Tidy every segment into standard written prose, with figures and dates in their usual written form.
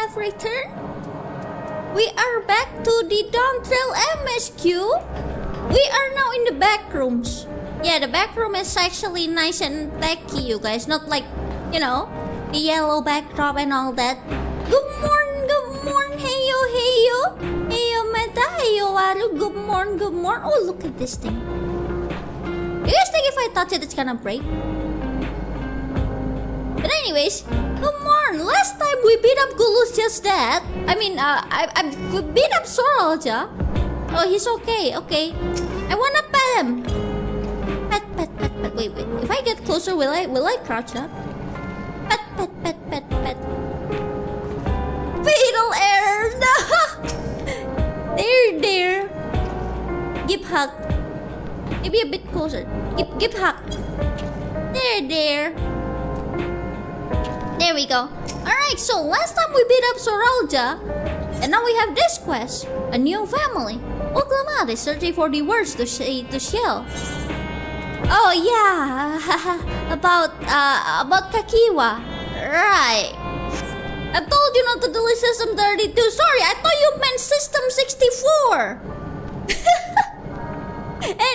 have returned. We are back to the Don't Tell MSQ. We are now in the back rooms. Yeah, the back room is actually nice and techy, you guys. Not like, you know, the yellow backdrop and all that. Good morning, Heyoooo. Heyoooo, meta, Heyoooo, walu. Good morning. Oh, look at this thing. You guys think if I touch it, it's gonna break? But anyways, come on. Last time we beat up Gulu's just that. I mean, we beat up Soralja. Oh, he's okay. Okay. I wanna pet him. Pet. Wait. If I get closer, will I crouch up? Pet. Fatal error. No. There. Give hug. Maybe a bit closer. Give hug. There. There we go. Alright, so last time we beat up Soralja, and now we have this quest. A new family. Oklamad is searching for the words to shell. Oh yeah, about Kakiwa. Right. I told you not to delete System 32. Sorry, I thought you meant System 64.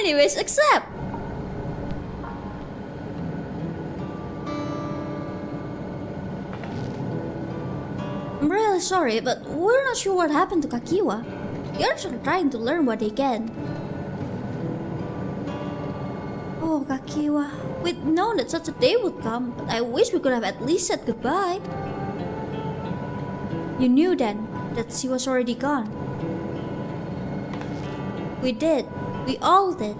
Anyways, accept. I'm really sorry, but we're not sure what happened to Kakiwa. The others are trying to learn what they can. Oh, Kakiwa. We'd known that such a day would come, but I wish we could have at least said goodbye. You knew then that she was already gone. We did. We all did.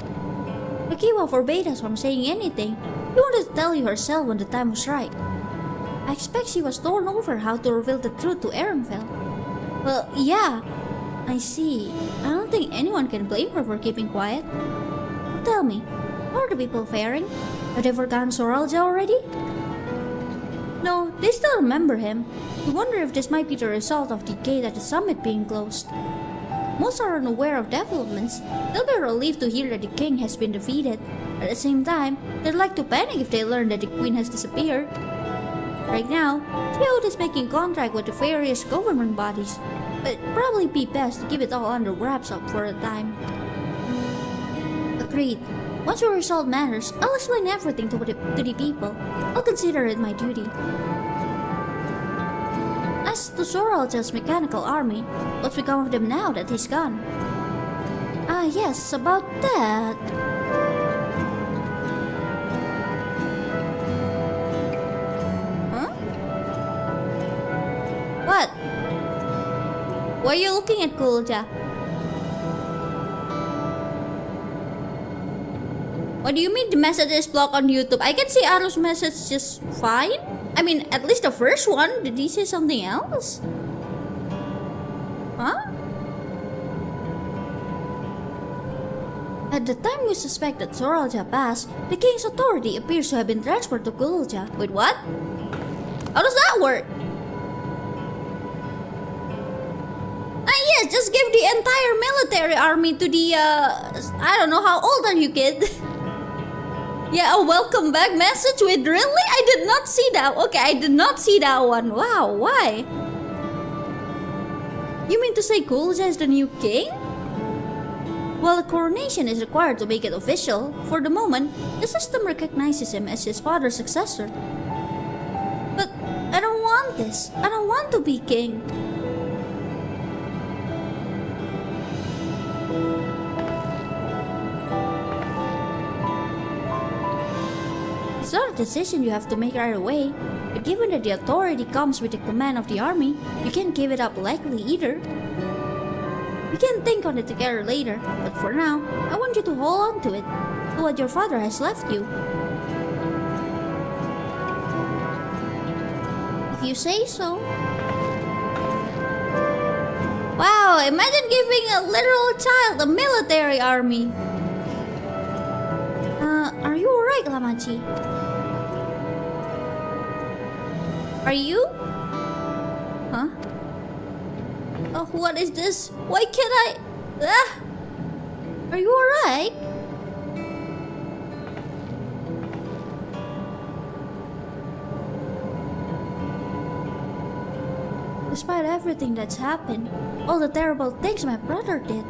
Kakiwa forbade us from saying anything. She wanted to tell you herself when the time was right. I expect she was torn over how to reveal the truth to Ehrenfeld. Well, yeah, I see. I don't think anyone can blame her for keeping quiet. Tell me, how are the people faring? Have they forgotten Soralja already? No, they still remember him. We wonder if this might be the result of the gate at the summit being closed. Most are unaware of developments. They'll be relieved to hear that the king has been defeated. At the same time, they'd like to panic if they learn that the queen has disappeared. Right now, Kyuu is making contact with the various government bodies, but it'd probably be best to keep it all under wraps up for a time. Agreed. Once we resolve matters, I'll explain everything to the people. I'll consider it my duty. As to Soralja's mechanical army, what's become of them now that he's gone? Ah yes, about that. What? Why are you looking at Kulja? What do you mean the message is blocked on YouTube? I can see Aru's message just fine. I mean, at least the first one. Did he say something else? Huh? At the time we suspect that Soralja passed, the king's authority appears to have been transferred to Kulja. Wait, what? How does that work? Yes, just give the entire military army to the, I don't know, how old are you, kid? Yeah, a welcome back message with really? I did not see that. Okay, I did not see that one. Wow, why? You mean to say Kulja is the new king? Well, a coronation is required to make it official. For the moment, the system recognizes him as his father's successor. But I don't want this. I don't want to be king. It's not a decision you have to make right away, but given that the authority comes with the command of the army, you can't give it up lightly either. We can think on it together later, but for now, I want you to hold on to it, to what your father has left you. If you say so. Wow, imagine giving a literal child a military army. Are you alright, Lamachi? Are you? Huh? Oh, what is this? Why can't I? Ah! Are you alright? Despite everything that's happened, all the terrible things my brother did,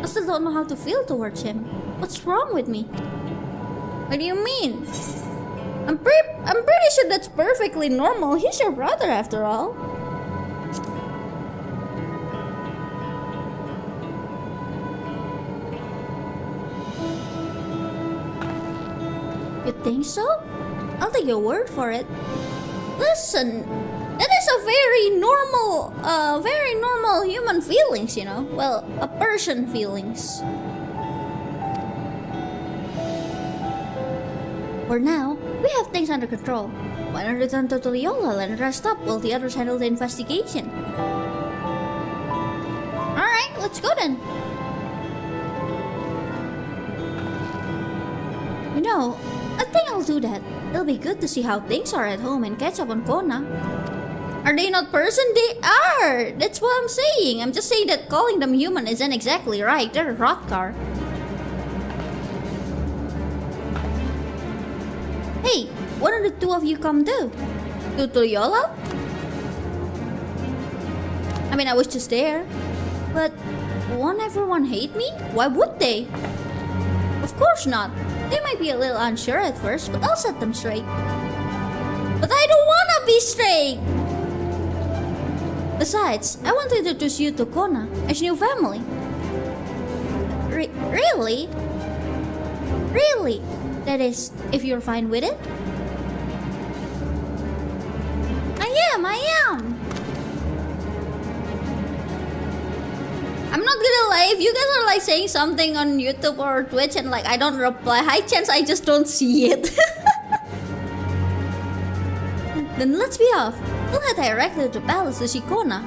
I still don't know how to feel towards him. What's wrong with me? What do you mean? I'm pretty sure that's perfectly normal. He's your brother after all. You think so? I'll take your word for it. Listen, that is a very normal human feelings, you know? Well, a person feelings. For now, we have things under control. Why not return to Toriola and rest up while the others handle the investigation? Alright, let's go then. You know, I think I'll do that. It'll be good to see how things are at home and catch up on Kona. Are they not person? They are! That's what I'm saying. I'm just saying that calling them human isn't exactly right. They're a rock car. Hey, what are the two of you come to? To Toriola? I mean, I was just there. But won't everyone hate me? Why would they? Of course not. They might be a little unsure at first, but I'll set them straight. But I don't wanna be straight! Besides, I want to introduce you to Kona, as new family. Really? Really? That is, if you're fine with it? I am! I'm not gonna lie, if you guys are like saying something on YouTube or Twitch and like I don't reply, high chance I just don't see it. Then let's be off. We'll head directly to the palace to see Kona.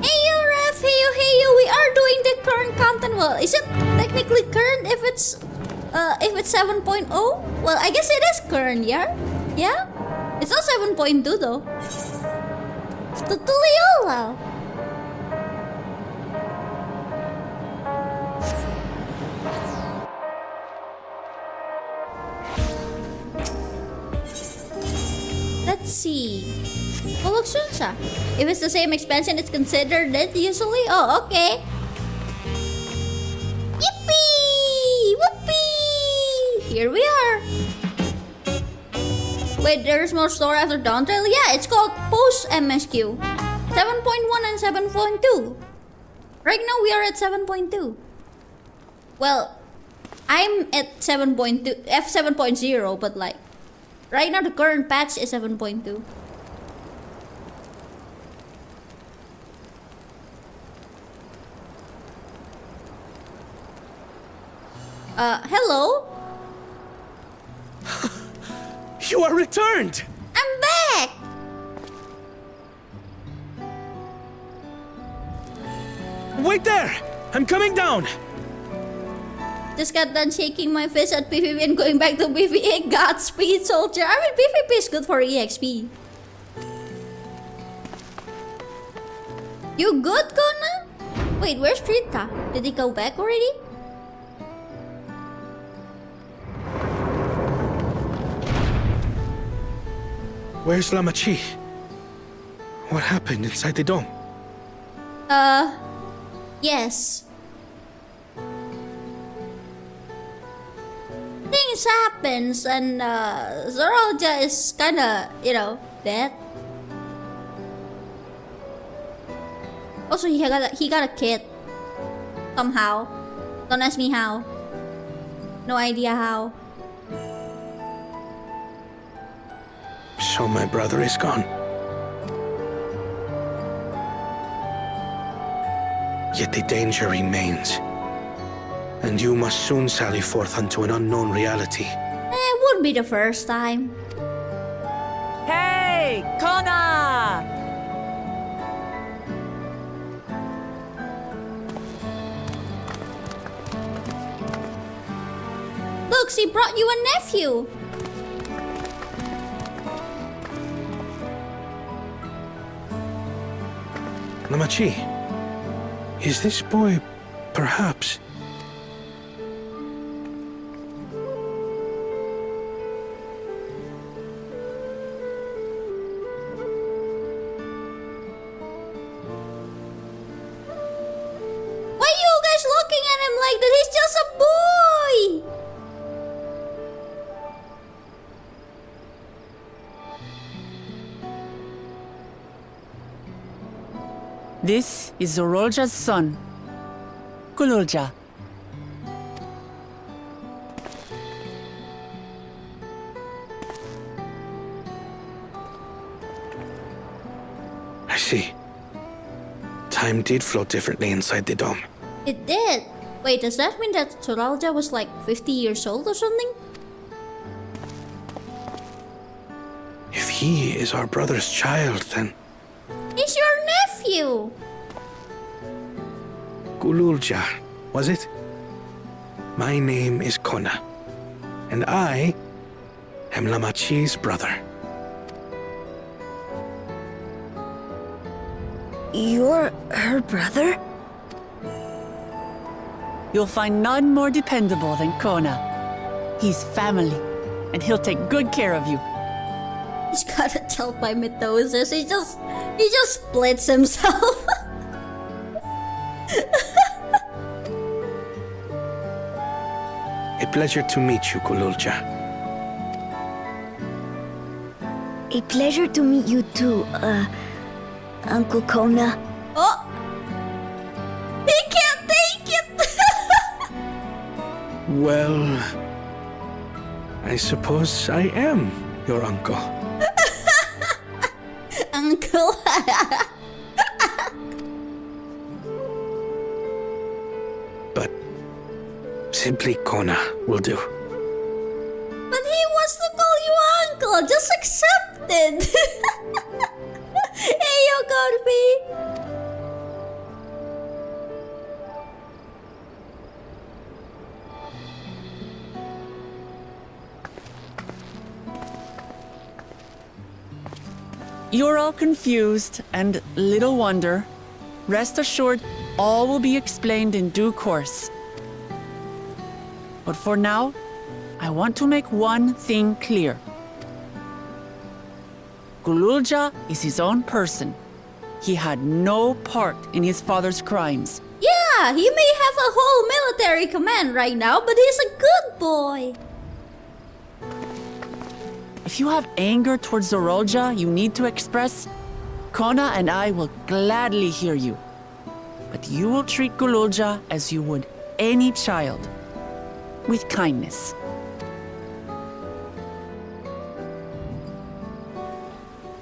Heyoooo, ref! Heyoooo! We are doing the current content. Well, is it technically current if it's 7.0? Well, I guess it is current, yeah? Yeah? It's not 7.2 though. Tutuliola! Let's see. Oh, look, Sunsa. If it's the same expansion, it's considered it usually? Oh, okay. Yippee! Whoopee! Here we are. Wait, there's more story after Dawn Trail? Yeah, it's called Post MSQ. 7.1 and 7.2. Right now, we are at 7.2. Well, I'm at 7.2, F7.0, but like, right now the current patch is 7.2. Hello? You are returned! I'm back! Wait there! I'm coming down! Just got done shaking my fist at PvP and going back to PvE. Godspeed, soldier. I mean, PvP is good for EXP. You good, Kona? Wait, where's Rita? Did he go back already? Where's Lamachi? What happened inside the dome? Yes. Things happens and Zoroja is kinda, you know, dead. Also, he got a kid. Somehow. Don't ask me how. No idea how. So my brother is gone. Yet the danger remains. And you must soon sally forth unto an unknown reality. It wouldn't be the first time. Hey, Kona! Look, she brought you a nephew. Lamachi, is this boy perhaps... like that. He's just a boy. This is Zorolja's son, Kululja. I see. Time did flow differently inside the dome. It did. Wait, does that mean that Zorolja was like 50 years old or something? If he is our brother's child, then He's your nephew. Kululja, was it? My name is Kona, and I am Lamachi's brother. You're her brother? You'll find none more dependable than Kona. He's family, and he'll take good care of you. He's gotta tell by mitosis. He just splits himself. A pleasure to meet you, Kululja. A pleasure to meet you too, Uncle Kona. Oh! He can't take it! Well, I suppose I am your uncle. Uncle. But simply Kona will do. But he wants to call you uncle. Just accept it. Hey, yo, Gorby. You're all confused, and little wonder. Rest assured, all will be explained in due course. But for now, I want to make one thing clear. Kululja is his own person. He had no part in his father's crimes. Yeah, he may have a whole military command right now, but he's a good boy. If you have anger towards Zorolja you need to express, Kona and I will gladly hear you. But you will treat Kululja as you would any child, with kindness.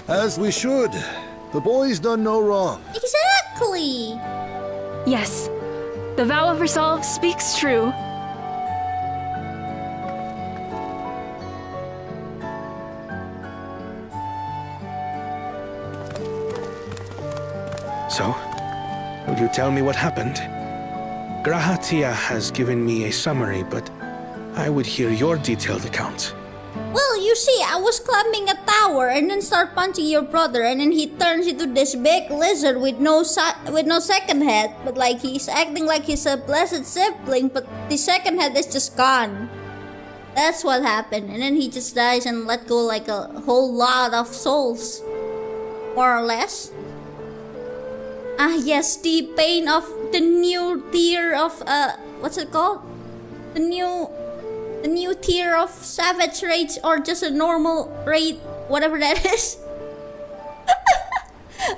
As we should. The boy's done no wrong. Exactly. Yes, the vow of resolve speaks true. So, will you tell me what happened? Grahatia has given me a summary, but I would hear your detailed account. Well, you see, I was climbing a tower and then start punching your brother, and then he turns into this big lizard with no second head, but like he's acting like he's a blessed sibling, but the second head is just gone. That's what happened, and then he just dies and let go like a whole lot of souls, more or less. Ah yes, the pain of the new tier of what's it called? The new tier of savage rage, or just a normal rate, whatever that is.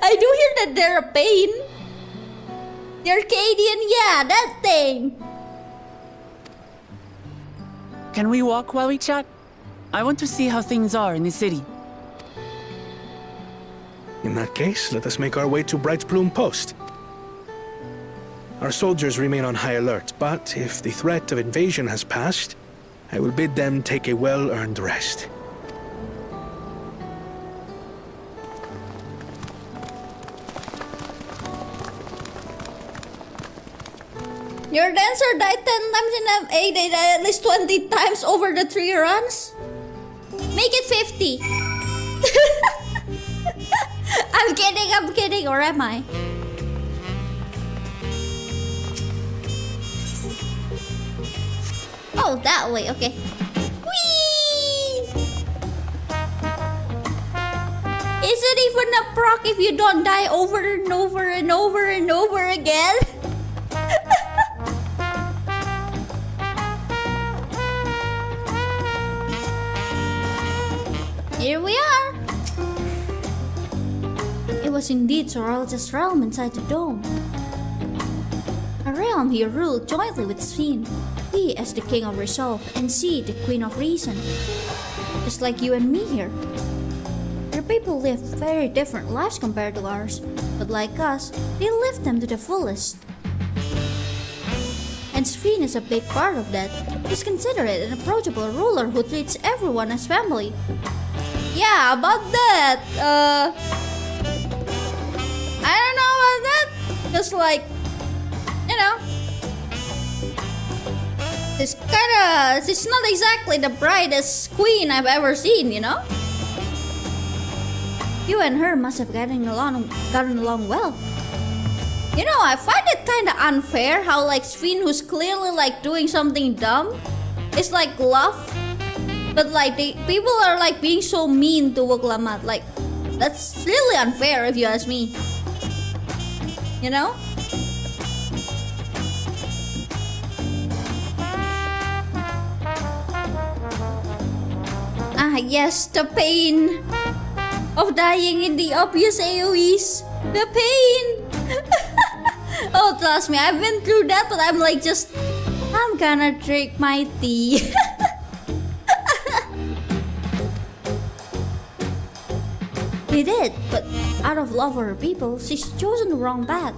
I do hear that they're a pain. The Arcadian, yeah, that thing. Can we walk while we chat? I want to see how things are in the city. In that case, let us make our way to Bright Plume Post. Our soldiers remain on high alert, but if the threat of invasion has passed, I will bid them take a well-earned rest. Your dancer died 10 times in a they died at least 20 times over the 3 runs? Make it 50. I'm kidding, or am I? Oh, that way, okay. Whee! Is it even a proc if you don't die over and over and over and over again? Here we are! It was indeed Sorelja's realm inside the dome. A realm he ruled jointly with Sphene, he as the king of resolve and she the queen of reason. Just like you and me here. Their people live very different lives compared to ours, but like us, they live them to the fullest. And Sphene is a big part of that. He's considerate and approachable ruler who treats everyone as family. Yeah, about that, I don't know about that. Just like, you know, she's not exactly the brightest queen I've ever seen, you know? You and her must have gotten along well. You know, I find it kinda unfair how like Sphene, who's clearly like doing something dumb, is like love, but like people are like being so mean to Woklamat. Like, that's really unfair if you ask me. You know? Ah, yes, the pain of dying in the obvious AoEs. The pain! Oh, trust me, I've been through that, but I'm like I'm gonna drink my tea. He did, but out of love for her people, she's chosen the wrong path.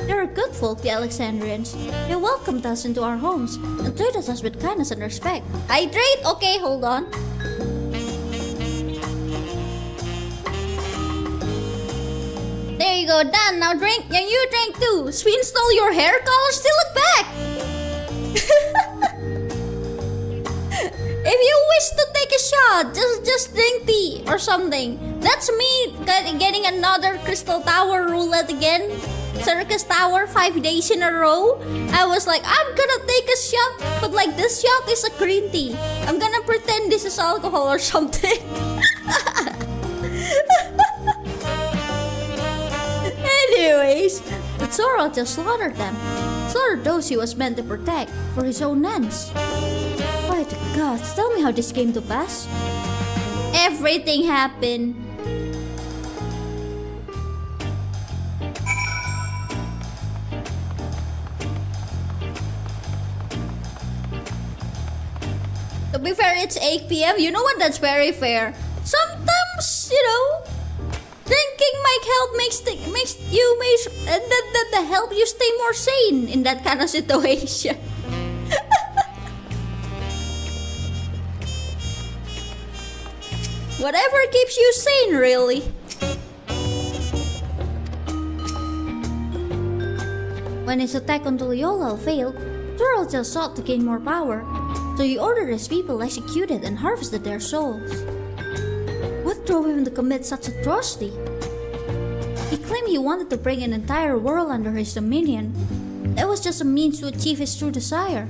They're a good folk, the Alexandrians. They welcomed us into our homes and treated us with kindness and respect. Hydrate? Okay, hold on. There you go, done. Now drink, and you drink too. Sphene stole your hair color, still look back. If you wish to take a shot, just drink tea or something. That's me getting another Crystal Tower roulette again. Circus Tower 5 days in a row. I was like, I'm gonna take a shot, but like this shot is a green tea. I'm gonna pretend this is alcohol or something. Anyways, but Zoro just slaughtered them. Slaughtered those he was meant to protect for his own ends. By the gods, tell me how this came to pass. Everything happened. To be fair, it's 8 p.m. You know what? That's very fair. Sometimes, you know, drinking might help help you stay more sane in that kind of situation. Whatever keeps you sane, really. When his attack on Tuliolal failed, Zoro just sought to gain more power, so he ordered his people executed and harvested their souls. What drove him to commit such atrocity? He claimed he wanted to bring an entire world under his dominion. That was just a means to achieve his true desire.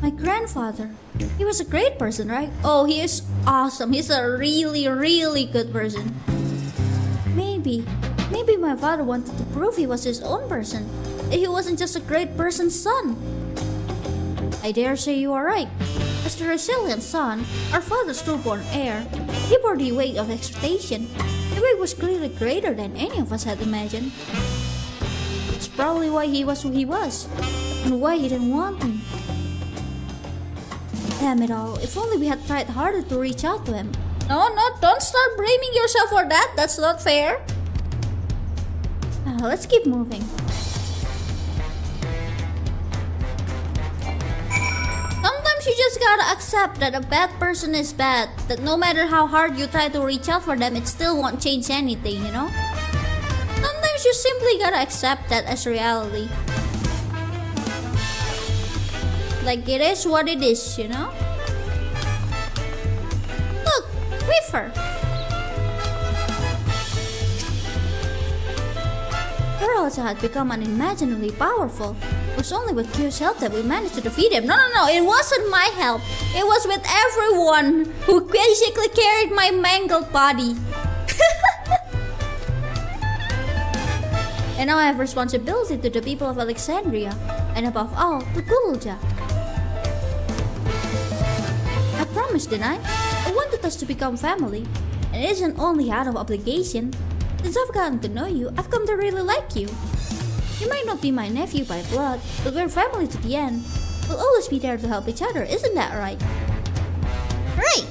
My grandfather, he was a great person, right? Oh, he is awesome. He's a really, really good person. Maybe my father wanted to prove he was his own person, that he wasn't just a great person's son. I dare say you are right. As the resilient son, our father's true-born heir, he bore the weight of expectation. The weight was clearly greater than any of us had imagined. It's probably why he was who he was, and why he didn't want me. Damn it all, if only we had tried harder to reach out to him. No, don't start blaming yourself for that. That's not fair. Let's keep moving. Sometimes you just gotta accept that a bad person is bad. That no matter how hard you try to reach out for them, it still won't change anything, you know? Sometimes you simply gotta accept that as reality. Like, it is what it is, you know? Look, Whiffer! Zoro had become unimaginably powerful. It was only with Kyuu's help that we managed to defeat him. No, it wasn't my help. It was with everyone who basically carried my mangled body. And now I have responsibility to the people of Alexandria, and above all, to Kulja. I promised, didn't I? I wanted us to become family, and it isn't only out of obligation. Since I've gotten to know you, I've come to really like you. You might not be my nephew by blood, but we're family to the end. We'll always be there to help each other, isn't that right? Right!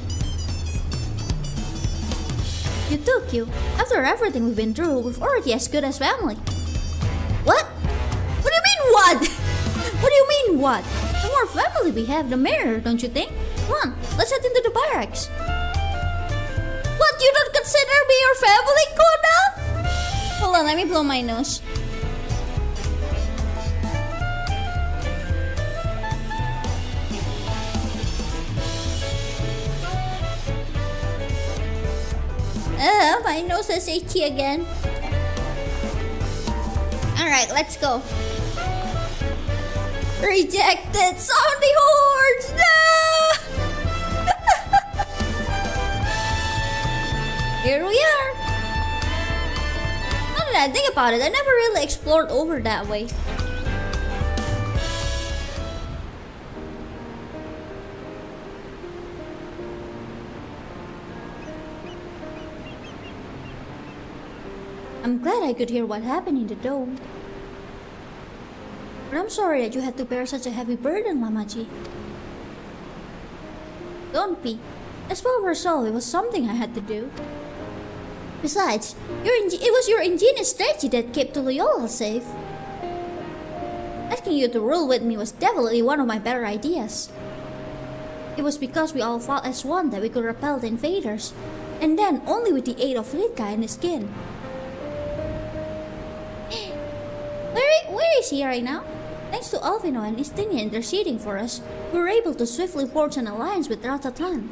You too, Kyuu. After everything we've been through, we've already as good as family. What? What do you mean what? What do you mean what? The more family we have, the merrier, don't you think? Come on, let's head into the barracks. What? You don't consider me your family, Kona? Hold on, let me blow my nose. My nose is itchy again. Alright, let's go. Rejected! Zombie hordes! No! Here we are. Now that I think about it, I never really explored over that way. I'm glad I could hear what happened in the dome. But I'm sorry that you had to bear such a heavy burden, Mamaji. Don't be. As well as resolve, it was something I had to do. Besides, it was your ingenious strategy that kept Loyola safe. Asking you to rule with me was definitely one of my better ideas. It was because we all fought as one that we could repel the invaders, and then only with the aid of Litka and his skin. Where is he right now? Thanks to Alvino and Istinia interceding for us, we were able to swiftly forge an alliance with Ratatan.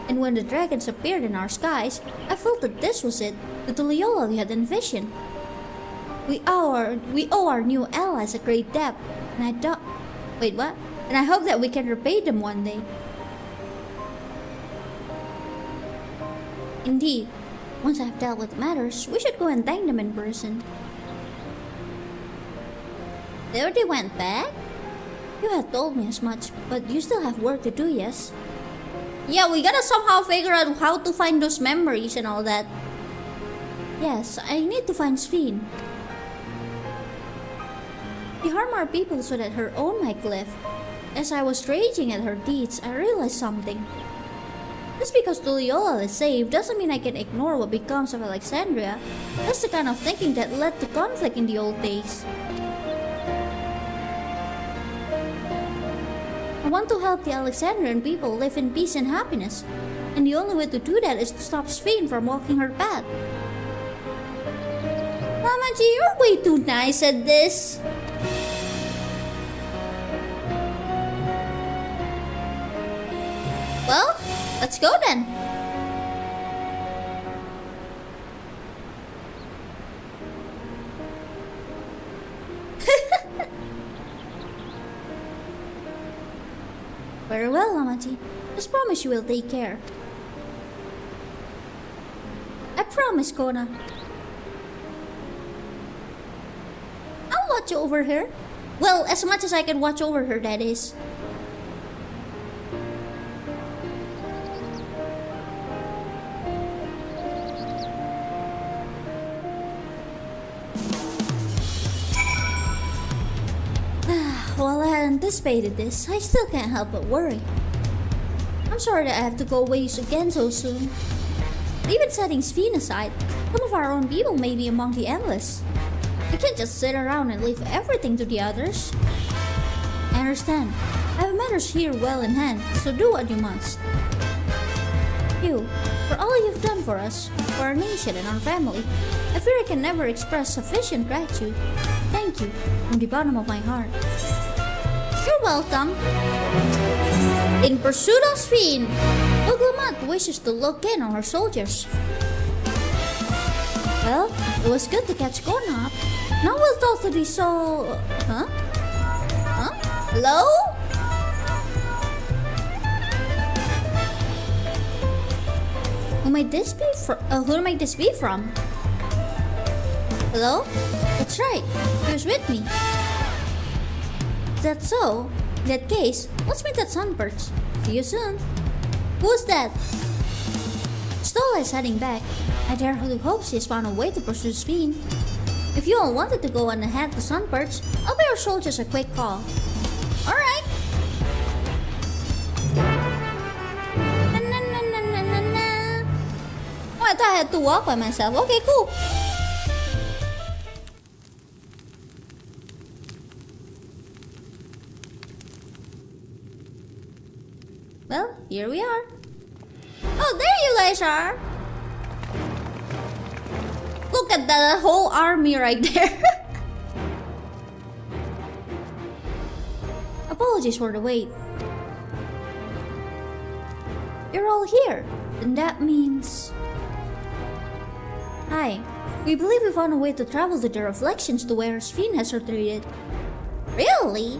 And when the dragons appeared in our skies, I felt that this was it, the Tuliyola we had envisioned. We owe our new allies a great debt, and And I hope that we can repay them one day. Indeed, once I've dealt with matters, we should go and thank them in person. They already went back? You had told me as much, but you still have work to do, yes? Yeah, we gotta somehow figure out how to find those memories and all that. Yes, I need to find Sphene. She harmed our people so that her own might live. As I was raging at her deeds, I realized something. Just because Tuliyola is safe doesn't mean I can ignore what becomes of Alexandria. That's the kind of thinking that led to conflict in the old days. I want to help the Alexandrian people live in peace and happiness, and the only way to do that is to stop Sphene from walking her path. Mamaji, you're way too nice at this. Well, let's go then. Very well, Amati. Just promise you will take care. I promise, Kona. I'll watch over her. Well, as much as I can watch over her, that is. While I had anticipated this, I still can't help but worry. I'm sorry that I have to go away again so soon. But even setting Sphene aside, some of our own people may be among the endless. I can't just sit around and leave everything to the others. I understand. I have matters here well in hand, so do what you must. You, for all you've done for us, for our nation and our family, I fear I can never express sufficient gratitude. Thank you, from the bottom of my heart. You're welcome. In pursuit of Sphene, Oglamat wishes to look in on her soldiers. Well, it was good to catch Kona up. Now we'll talk to the Huh? Hello? Who might this be from? Hello? That's right. He was with me. Is that so? In that case, let's meet at Sunperch. See you soon. Who's that? Stola is heading back. I dare to hope she's found a way to pursue Spin. If you all wanted to go on ahead to Sunperch, I'll pay our soldiers a quick call. Alright. Oh, I thought I had to walk by myself. Okay, cool. Well, here we are. Oh, there you guys are. Look at the whole army right there. Apologies for the wait. You're all here, and that means... Hi. We believe we found a way to travel to the reflections to where Sphin has retreated. Really?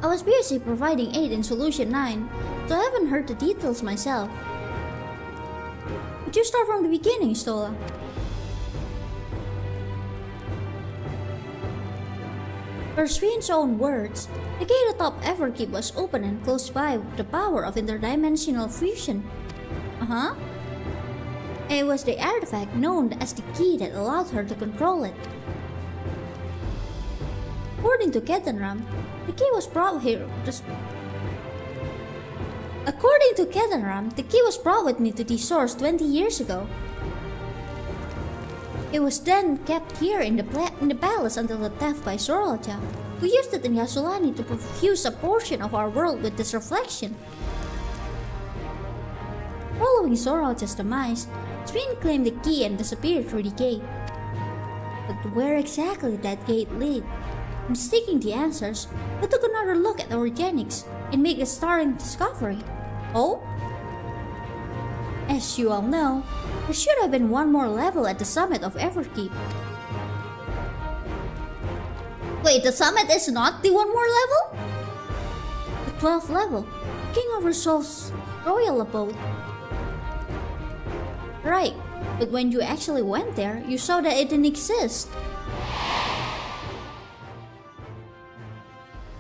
I was busy providing aid in Solution 9, so I haven't heard the details myself. Would you start from the beginning, Stola? Per Sphin's own words, the gate atop Everkeep was open and close by with the power of interdimensional fusion. It was the artifact known as the key that allowed her to control it. According to Ketanram, the key was brought here. According to Ketanram, the key was brought with me to the source 20 years ago. It was then kept here in the palace until the theft by Sorolja, who used it in Yasulani to perfuse a portion of our world with this reflection. Following Sorolja's demise, Sphin claimed the key and disappeared through the gate. But where exactly that gate led? I'm seeking the answers, but took another look at Origenics and made a startling discovery. Oh? As you all know, there should have been one more level at the summit of Everkeep. Wait, the summit is not the one more level? The 12th level, King of Resolve's royal abode. Right, but when you actually went there, you saw that it didn't exist.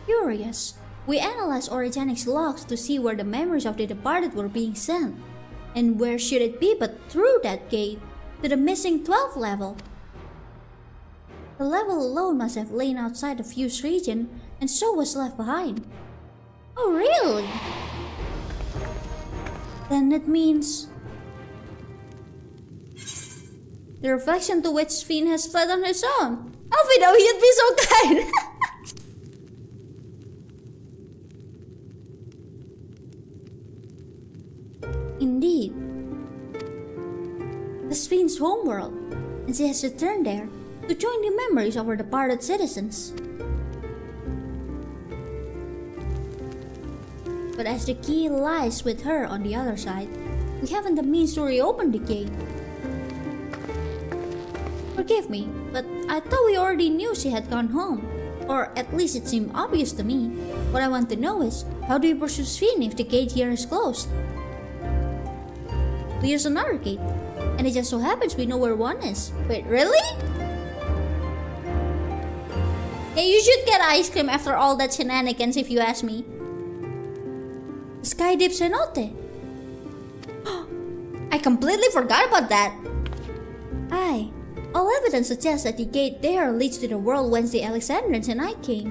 Curious, we analyzed Origenics logs to see where the memories of the departed were being sent. And where should it be but through that gate, to the missing 12th level? The level alone must have lain outside the fused region, and so was left behind. Oh really? Then it means... the reflection to which Sphin has fled on his own. Alfredo, he'd be so kind! Indeed. The Sphinx's homeworld, and she has returned there to join the memories of her departed citizens. But as the key lies with her on the other side, we haven't the means to reopen the gate. Forgive me, but I thought we already knew she had gone home. Or at least it seemed obvious to me. What I want to know is, how do we pursue Sphin if the gate here is closed? Here's another gate, and it just so happens we know where one is. Wait, really? Hey, you should get ice cream after all that shenanigans if you ask me. Sky Deep Cenote. I completely forgot about that. Aye, all evidence suggests that the gate there leads to the world whence the Alexandrians and I came.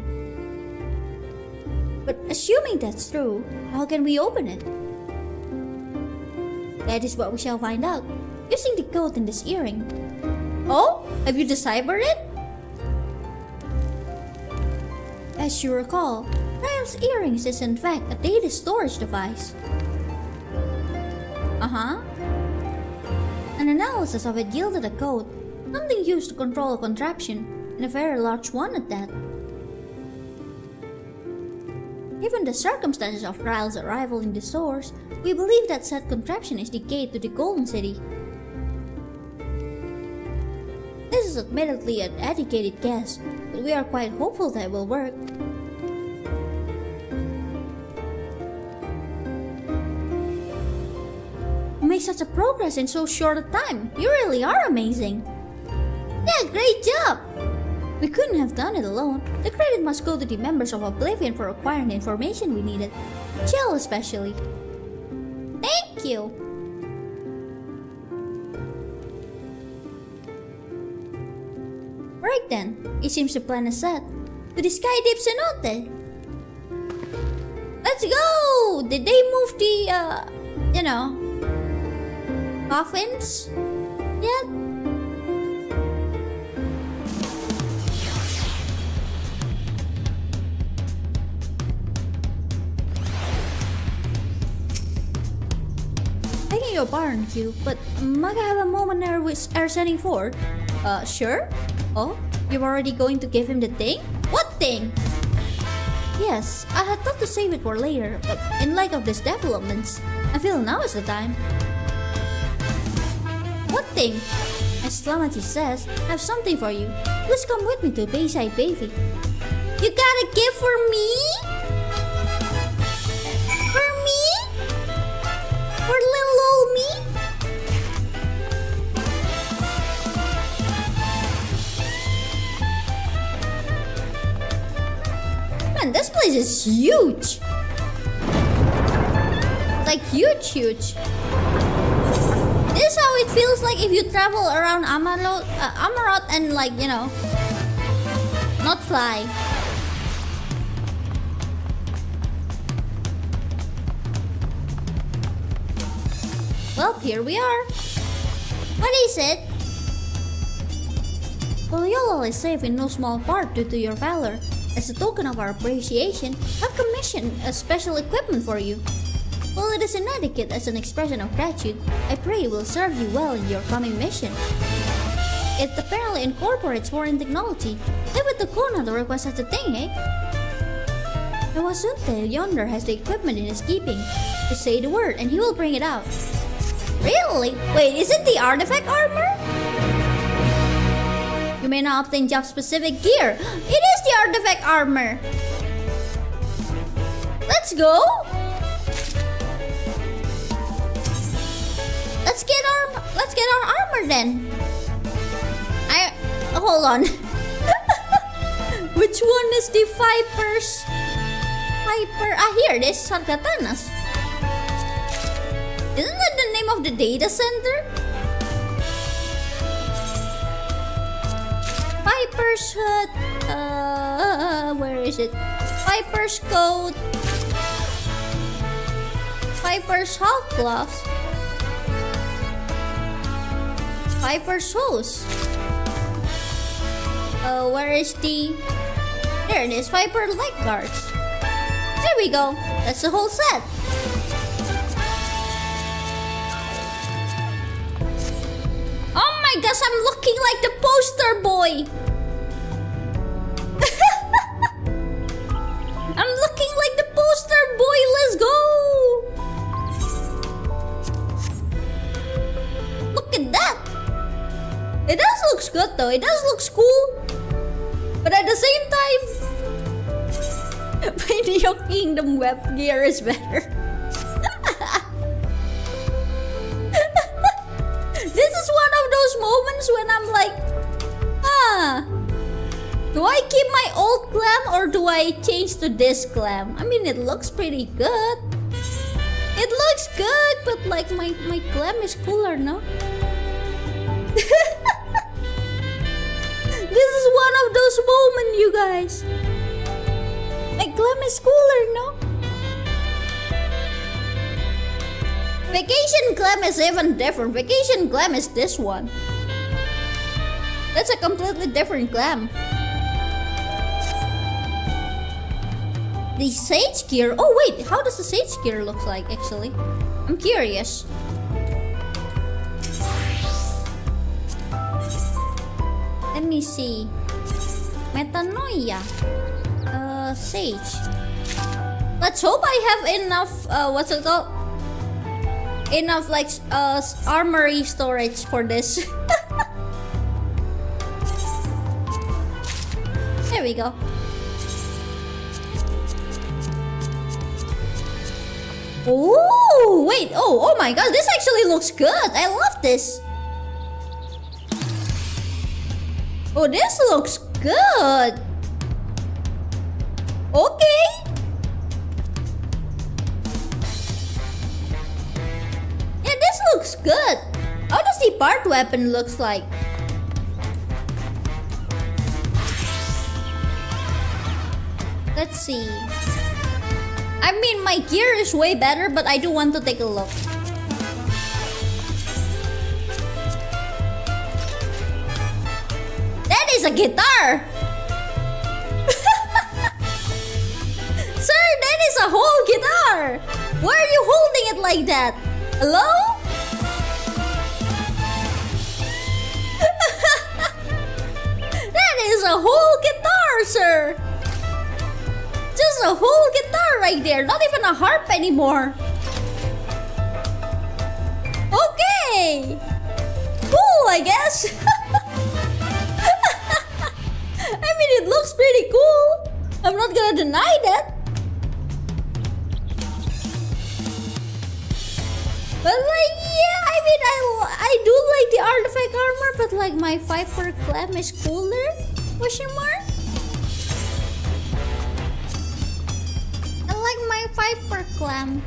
But assuming that's true, how can we open it? That is what we shall find out, using the code in this earring. Oh? Have you deciphered it? As you recall, Ryle's earrings is in fact a data storage device. An analysis of it yielded a code, something used to control a contraption, and a very large one at that. Given the circumstances of Ryle's arrival in the source, we believe that said contraption is the gate to the Golden City. This is admittedly an educated guess, but we are quite hopeful that it will work. You make such a progress in so short a time. You really are amazing. Yeah, great job! We couldn't have done it alone. The credit must go to the members of Oblivion for acquiring the information we needed. Jill especially. Thank you! Right then, it seems the plan is set. To the Sky Deep Cenote! Let's go! Did they move the, coffins yet? Begging your pardon, Kyuu, but might I have a moment there with our setting forward? Sure? Oh, you're already going to give him the thing? What thing? Yes, I had thought to save it for later, but in light of these developments, I feel now is the time. What thing? As Slamati says, I have something for you. Please come with me to Bayside Baby. You got a gift for me? For me? For little old me? Man, this place is huge. Like huge. This is how it feels like if you travel around Amaroth and not fly. Well, here we are. What is it? Poliola is safe in no small part due to your valor. As a token of our appreciation, I've commissioned a special equipment for you. While it is inadequate as an expression of gratitude, I pray it will serve you well in your coming mission. It apparently incorporates foreign technology. Leave it to Kona to request such a thing, eh? Nawasunte yonder has the equipment in his keeping. Just say the word and he will bring it out. Really? Wait, is it the artifact armor? You may now obtain job-specific gear. It is the artifact armor. Let's go. Let's get our armor then. Hold on. Which one is the Viper's? Here, this is Sarkatanas. Isn't that the name of the data center? Viper's hut. Where is it? Viper's coat. Viper's half gloves. Viper's hose. Where is the... There it is, Viper leg guards. There we go. That's the whole set. Oh my gosh, I'm looking like the poster boy. I'm looking like the poster boy. Let's go. Look at that. It does look good though. It does look cool. But at the same time, Video Kingdom web gear is better. This is one of those moments when I'm like, do I keep my old glam or do I change to this glam? I mean, it looks pretty good. It looks good, but like my glam is cooler, no? This is one of those moments, you guys. My glam is cooler, no? Vacation glam is even different. Vacation glam is this one. That's a completely different glam. The sage gear. Oh wait, how does the sage gear look like actually? I'm curious. Let me see. Metanoia. Sage. Let's hope I have enough, what's it called? Enough, like, armory storage for this. There we go. Oh, wait. Oh my god. This actually looks good. I love this. Oh, this looks good. Okay. Yeah, this looks good. How does the part weapon looks like? Let's see. I mean, my gear is way better, but I do want to take a look. That is a guitar! Sir, that is a whole guitar! Why are you holding it like that? Hello? That is a whole guitar, sir! Just a whole guitar right there, not even a harp anymore. Okay! Cool, I guess. I mean, it looks pretty cool. I'm not gonna deny that. But like, yeah, I mean, I do like the artifact armor, but like my Viper clam is cooler? Question mark? I like my Viper clam.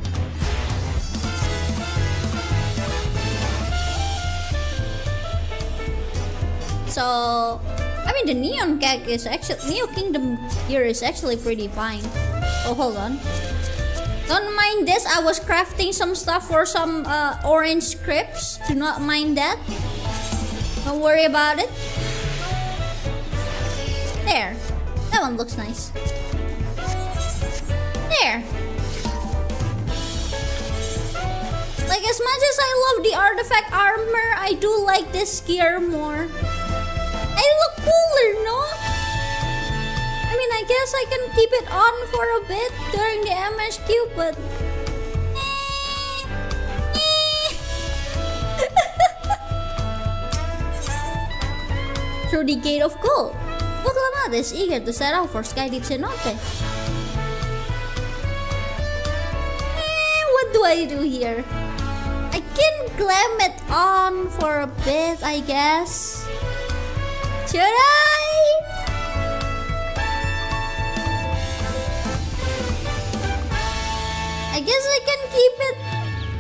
So, I mean, the Neon Gag is actually, Neo Kingdom gear is actually pretty fine. Oh, hold on. Don't mind this, I was crafting some stuff for some orange scripts. Do not mind that. Don't worry about it. There. That one looks nice. There. Like, as much as I love the artifact armor, I do like this gear more. They look cooler, no? I mean, I guess I can keep it on for a bit during the MSQ, but... Through the Gate of Gold. Proclamat is eager to set out for Skydeep Cenote. What do I do here? I can glam it on for a bit, I guess. Should I? I guess I can keep it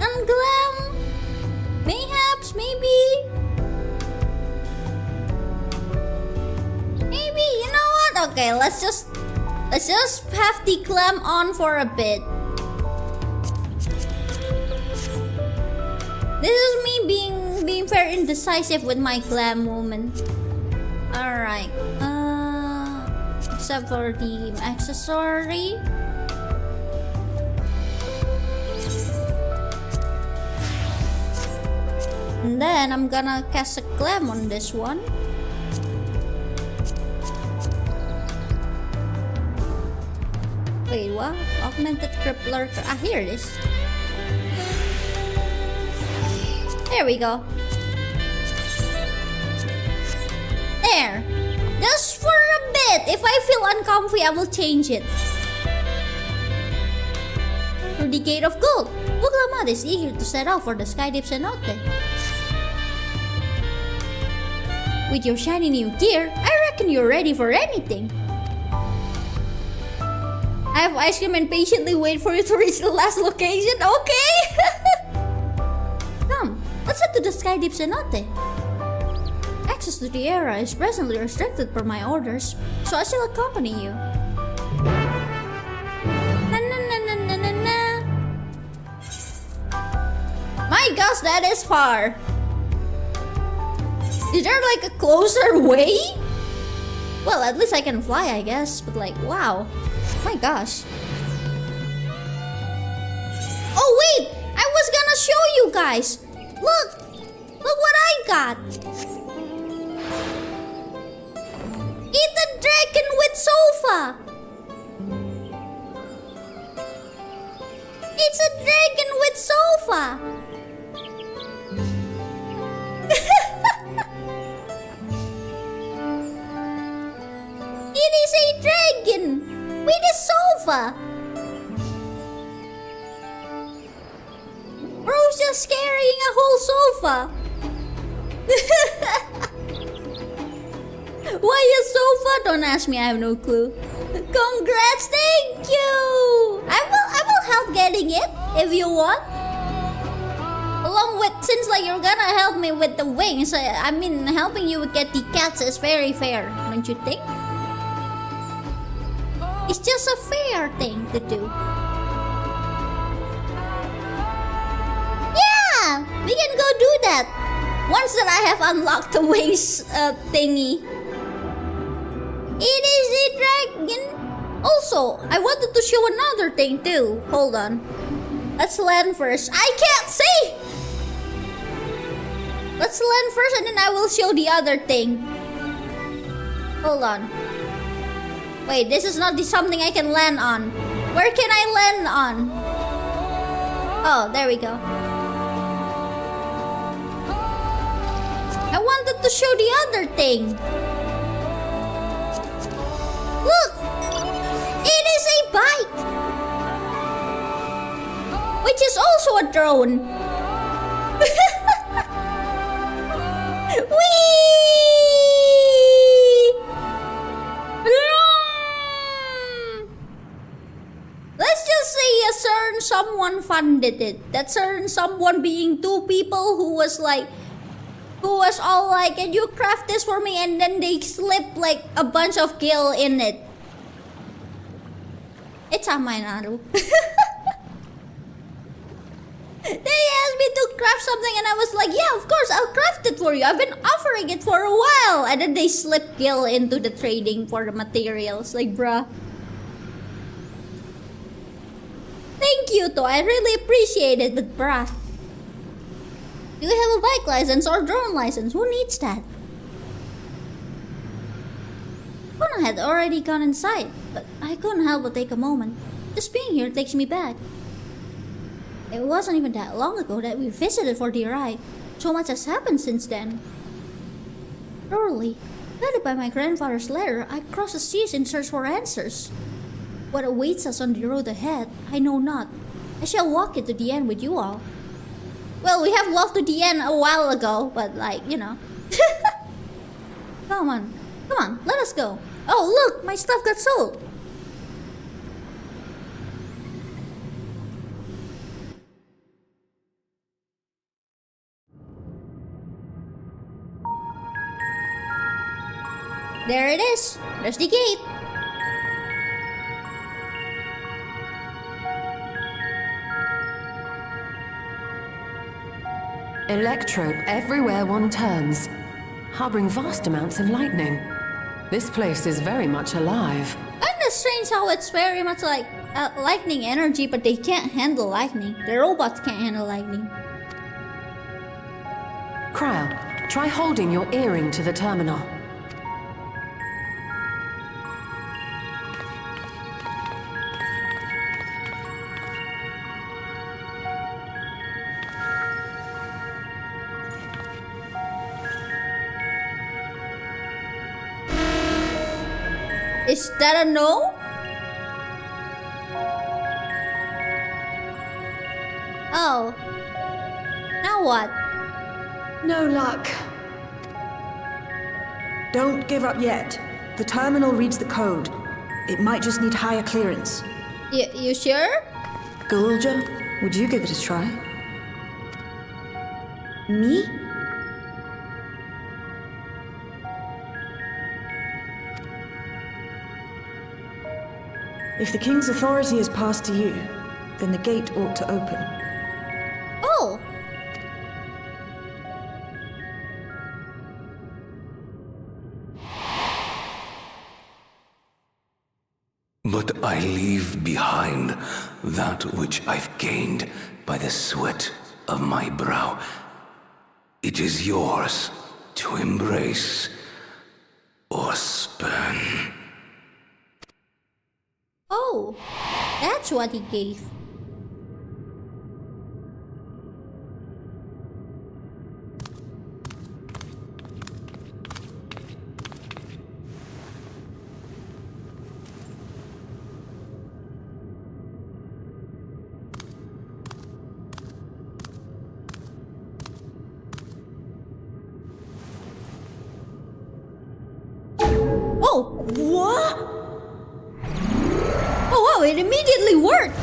unglam. Mayhaps, maybe. Maybe, you know what? Okay, let's just have the glam on for a bit. This is me being very indecisive with my glam moment. Alright. Except for the accessory. And then I'm gonna cast a glam on this one. Wait, what? Augmented crippler. Ah, here it is. There we go. There. Just for a bit. If I feel uncomfy, I will change it. Through the Gate of Gold. Proclamat is eager to set out for the Skydeep Cenote. With your shiny new gear, I reckon you're ready for anything. I have ice cream and patiently wait for you to reach the last location. Okay. Come, let's head to the Skydeep Cenote. Access to the area is presently restricted per my orders, so I shall accompany you. Na na na na na na na. My gosh, that is far. Is there like a closer way? Well, at least I can fly, I guess. But like, wow. My gosh. Oh wait! I was gonna show you guys! Look! Look what I got! It's a dragon with sofa! It's a dragon with sofa! It is a dragon with a sofa. Bro's just carrying a whole sofa. Why you so fat? Don't ask me, I have no clue. Congrats, thank you! I will help getting it if you want. Along with, since like you're gonna help me with the wings, I mean helping you get the cats is very fair, don't you think? It's just a fair thing to do. Yeah, we can go do that once that I have unlocked the wings thingy. It is a dragon. Also, I wanted to show another thing too. Hold on. Let's land first. I can't see! Let's land first and then I will show the other thing. Hold on. Wait, this is not something I can land on. Where can I land on? Oh, there we go. I wanted to show the other thing. Look! It is a bike! Which is also a drone. Whee! Let's just say a certain someone funded it. That certain someone being two people who was all like, can you craft this for me? And then they slip like a bunch of gil in it. It's on my Naru. They asked me to craft something and I was like, yeah, of course, I'll craft it for you. I've been offering it for a while. And then they slip gil into the trading for the materials. Like, bruh. Thank you, though. I really appreciate it, but bruh. Do you have a bike license or drone license? Who needs that? Kona had already gone inside, but I couldn't help but take a moment. Just being here takes me back. It wasn't even that long ago that we visited for the ride. So much has happened since then. Early, guided by my grandfather's letter, I crossed the seas in search for answers. What awaits us on the road ahead, I know not. I shall walk it to the end with you all. Well, we have walked to the end a while ago, but like, you know. Come on, let us go. Oh, look, my stuff got sold. There it is. There's the gate. Electro everywhere one turns, harboring vast amounts of lightning. This place is very much alive. And it's strange how it's very much like lightning energy, but they can't handle lightning. The robots can't handle lightning. Crowd, try holding your earring to the terminal. Is that a no? Oh. Now what? No luck. Don't give up yet. The terminal reads the code. It might just need higher clearance. You sure? Gulja, would you give it a try? Me? If the king's authority is passed to you, then the gate ought to open. Oh. But I leave behind that which I've gained by the sweat of my brow. It is yours to embrace or spurn. Oh. That's what he gave. What? Oh wow, it immediately worked!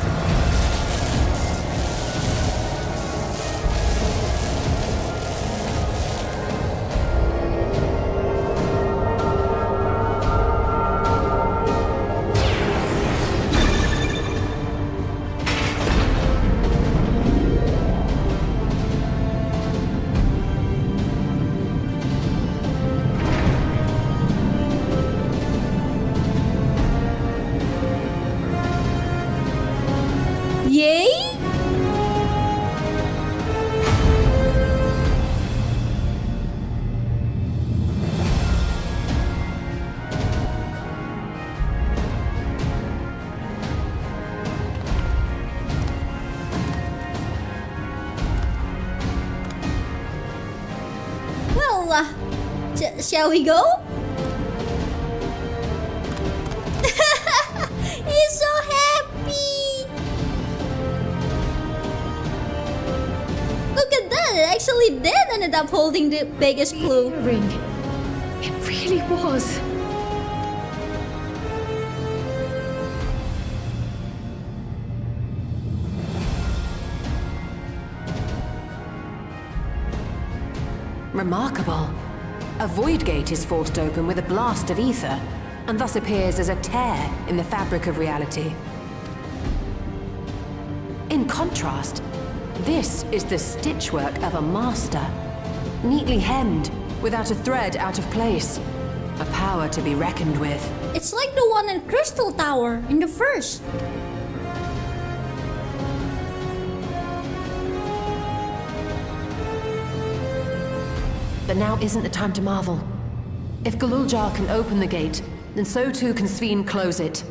Yay? Well, shall we go? He's so happy! Look at that, it actually did ended up holding the biggest clue. Ring. It really was. Remarkable. A void gate is forced open with a blast of ether, and thus appears as a tear in the fabric of reality. In contrast, this is the stitchwork of a master, neatly hemmed, without a thread out of place. A power to be reckoned with. It's like the one in Crystal Tower in the first. But now isn't the time to marvel. If Galuljar can open the gate, then so too can Sveen close it.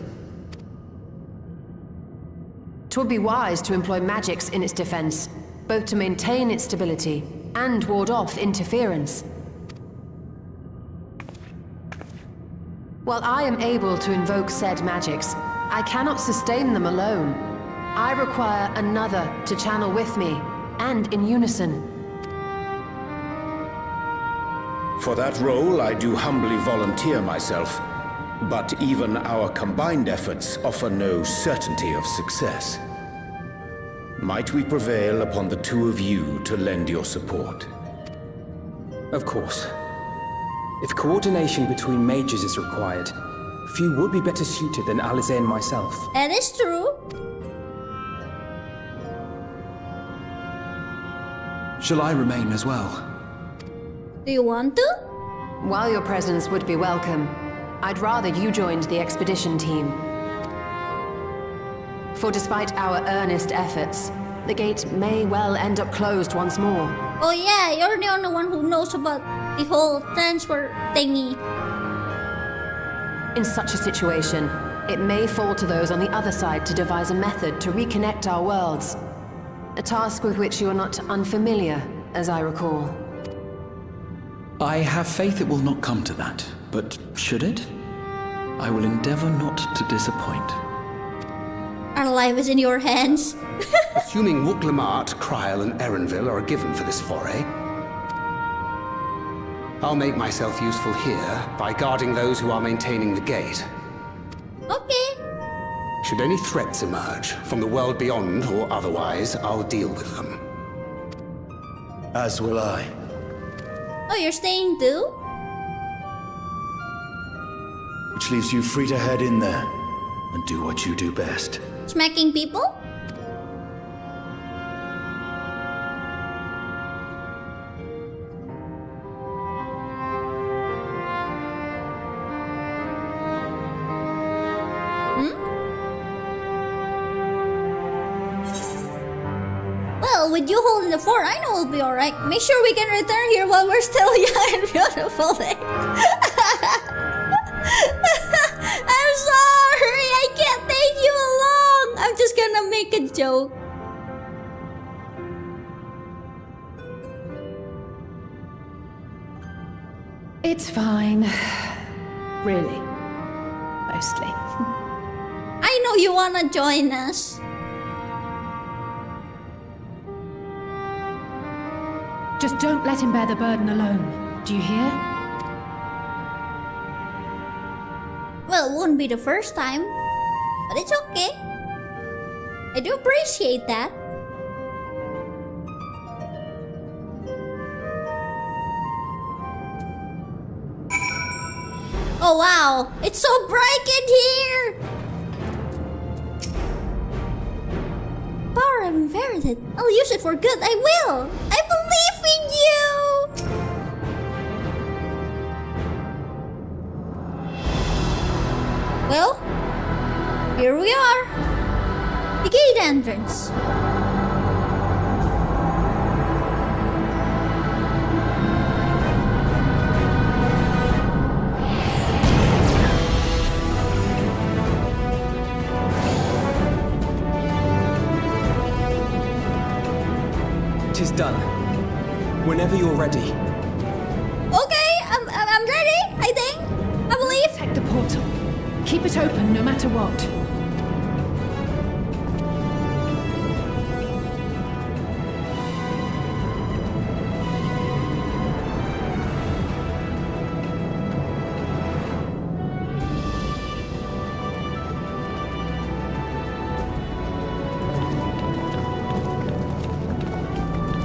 'Twould be wise to employ magics in its defense, both to maintain its stability and ward off interference. While I am able to invoke said magics, I cannot sustain them alone. I require another to channel with me, and in unison. For that role, I do humbly volunteer myself. But even our combined efforts offer no certainty of success. Might we prevail upon the two of you to lend your support? Of course. If coordination between mages is required, few would be better suited than Alize and myself. That is true. Shall I remain as well? Do you want to? While your presence would be welcome, I'd rather you joined the expedition team. For despite our earnest efforts, the gate may well end up closed once more. Oh yeah, you're the only one who knows about the whole transfer thingy. In such a situation, it may fall to those on the other side to devise a method to reconnect our worlds. A task with which you are not unfamiliar, as I recall. I have faith it will not come to that, but should it? I will endeavor not to disappoint. Our life is in your hands. Assuming Wuklamart, Kryl, and Erenville are given for this foray, I'll make myself useful here by guarding those who are maintaining the gate. Okay. Should any threats emerge, from the world beyond or otherwise, I'll deal with them. As will I. Oh, you're staying too? Which leaves you free to head in there and do what you do best. Smacking people? Well, with you holding the fort, I know we'll be alright. Make sure we can return here while we're still young and beautiful. I'm sorry, I can't take you along. I'm just gonna make a joke. It's fine. Really. Mostly. I know you wanna join us. Just don't let him bear the burden alone. Do you hear? wouldn't be the first time. But it's okay. I do appreciate that. Oh wow, it's so bright in here! Power I've inherited. I'll use it for good, I will! I believe in you! Well, here we are. The gate entrance. Tis done. Whenever you're ready. Okay, I'm ready, I think. I believe. Protect the portal. Keep it open no matter what.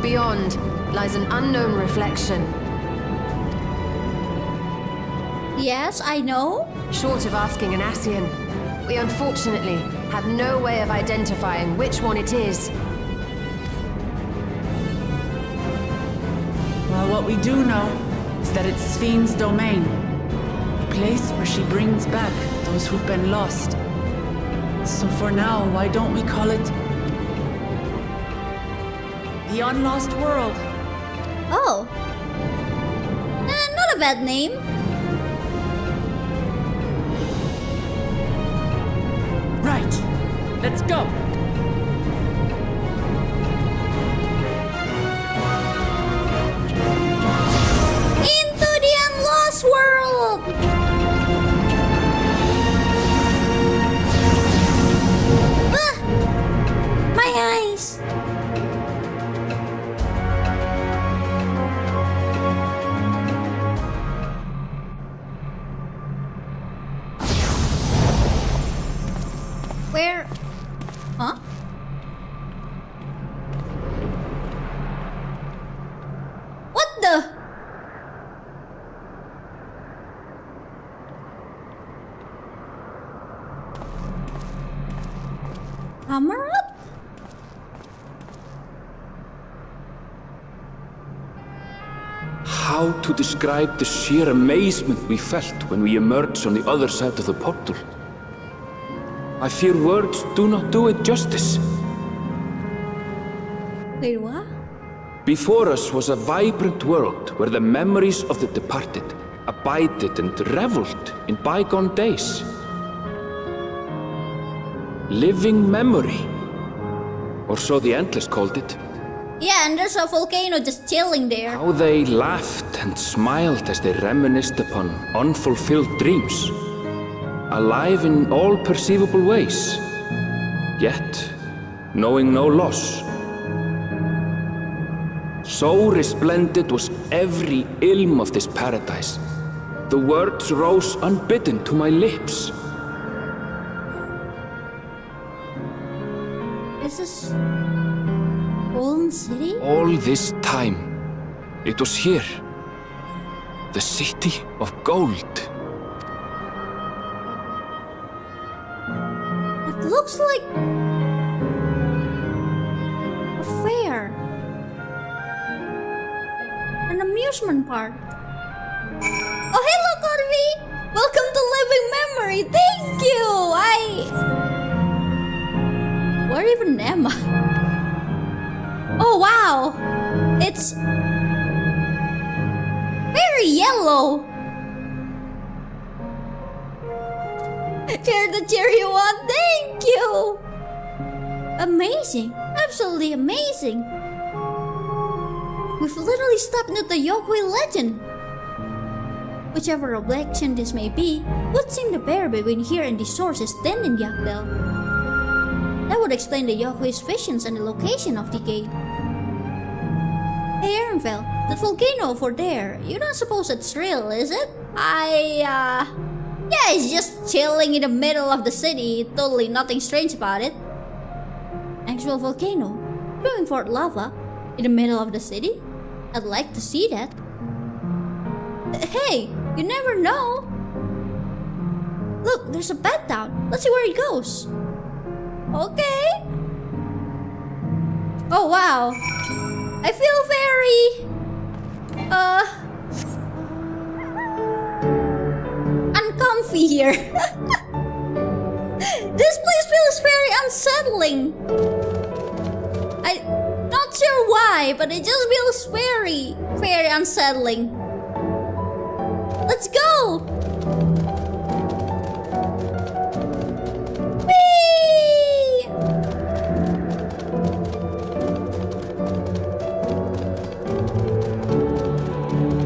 Beyond lies an unknown reflection. Yes, I know. Short of asking an Ascian, we unfortunately have no way of identifying which one it is. Well, what we do know is that it's Fiend's domain. A place where she brings back those who've been lost. So for now, why don't we call it the Unlost World? Oh. Not a bad name. Right. Let's go. Into the Unlost World! Ah! My eyes! Where? Huh? What the? Amaranth? How to describe the sheer amazement we felt when we emerged on the other side of the portal? I fear words do not do it justice. Wait, what? Before us was a vibrant world where the memories of the departed abided and reveled in bygone days. Living memory, or so the Endless called it. Yeah, and there's a volcano just chilling there. How they laughed and smiled as they reminisced upon unfulfilled dreams. Alive in all perceivable ways, yet knowing no loss. So resplendent was every ilm of this paradise. The words rose unbidden to my lips. This is Golden City? All this time, it was here. The city of gold. It looks like a fair. An amusement park. Oh, hello, Corby! Welcome to Living Memory! Thank you! Where even am I? Oh, wow! It's very yellow! You're the cherry one, thank you! Amazing! Absolutely amazing! We've literally stepped into the Yokoi legend! Whichever objection this may be, would seem the barrier between here and the source is thin in Yakdel. That would explain the Yokoi's visions and the location of the gate. Hey Ehrenfeld, that volcano over there, you don't suppose it's real, is it? Yeah, it's just chilling in the middle of the city. Totally nothing strange about it. Actual volcano. Spewing forth lava in the middle of the city? I'd like to see that. Hey, you never know. Look, there's a bed down. Let's see where it goes. Okay. Oh wow. I feel very uncomfy here. This place feels very unsettling. I'm not sure why, but it just feels very, very unsettling. Let's go! Whee!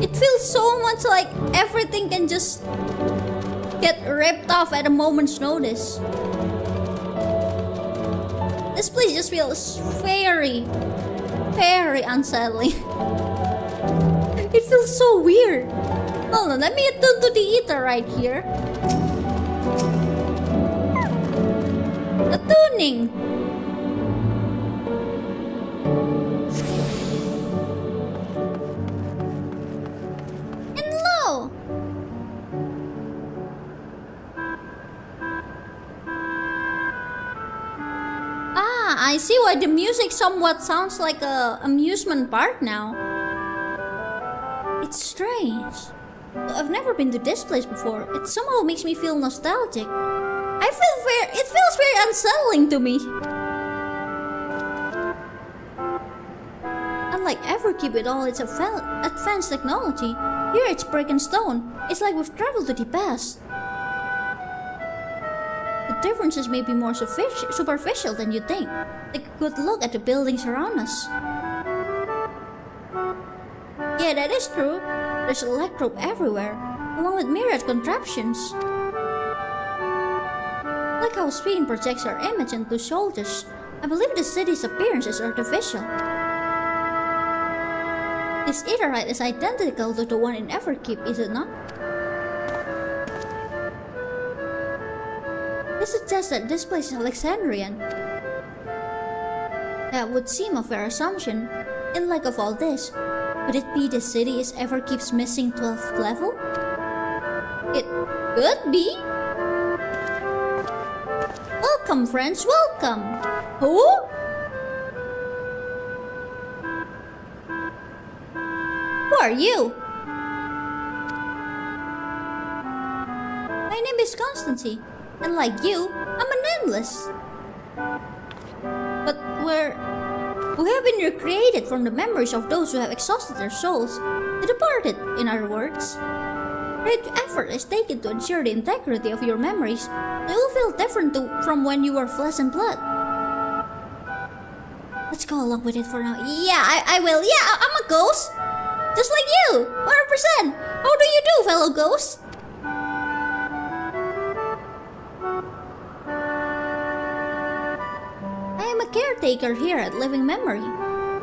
It feels so much like everything can just get ripped off at a moment's notice. This place just feels very, very unsettling. It feels so weird. Hold on, let me attune to the ether right here. Attuning. And low. I see why the music somewhat sounds like a amusement park now. It's strange. I've never been to this place before. It somehow makes me feel nostalgic. It feels very unsettling to me. Unlike Everkeep with all its advanced technology, here it's brick and stone. It's like we've traveled to the past. The differences may be more superficial than you think. Take a good look at the buildings around us. Yeah, that is true. There's electrope everywhere, along with myriad contraptions. Like how Spain projects our image into soldiers, I believe the city's appearance is artificial. This etherite is identical to the one in Everkeep, is it not? This suggests that this place is Alexandrian. That would seem a fair assumption. In light of all this, could it be the city is Everkeep's missing 12th level? It could be. Welcome, friends, welcome. Who? Who are you? My name is Constancy, and like you, I'm an endless. But we have been recreated from the memories of those who have exhausted their souls, the departed, in other words. Great effort is taken to ensure the integrity of your memories. They will feel different from when you were flesh and blood. Let's go along with it for now. Yeah, I will. Yeah, I'm a ghost. Just like you, 100%. How do you do, fellow ghost? I am a caretaker here at Living Memory,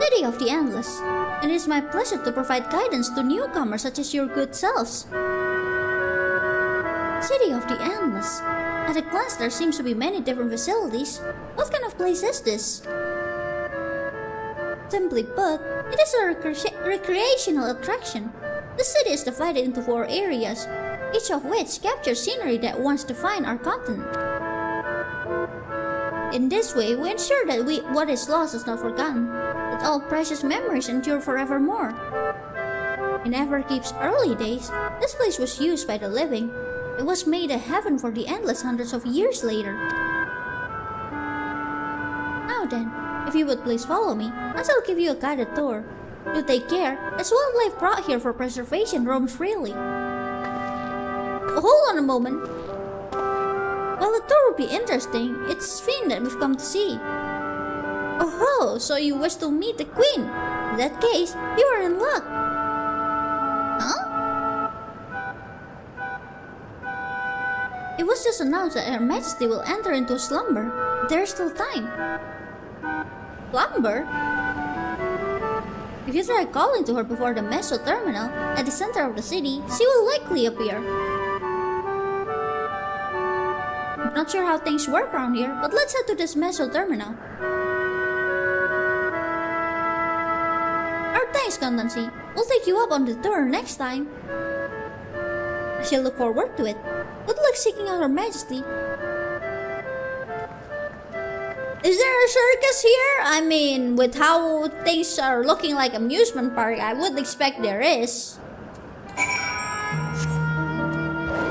City of the Endless, and it is my pleasure to provide guidance to newcomers such as your good selves. City of the Endless. At a glance, there seems to be many different facilities. What kind of place is this? Simply put, it is a recreational attraction. The city is divided into 4 areas, each of which captures scenery that once defined our continent. In this way, we ensure that what is lost is not forgotten, that all precious memories endure forevermore. In Everkeep's early days, this place was used by the living. It was made a heaven for the endless hundreds of years later. Now then, if you would please follow me, I shall give you a guided tour. Do take care, as wildlife brought here for preservation roams freely. Hold on a moment. While the tour would be interesting, it's Finn that we've come to see. Oh, so you wish to meet the Queen? In that case, you are in luck. Huh? It was just announced that Her Majesty will enter into a slumber. There's still time. Slumber? If you try calling to her before the Meso terminal, at the center of the city, she will likely appear. Not sure how things work around here, but let's head to this meso terminal. Our thanks, Constancy. We'll take you up on the tour next time. I shall look forward to it. Good luck seeking out Her Majesty. Is there a circus here? I mean, with how things are looking like amusement park, I would expect there is.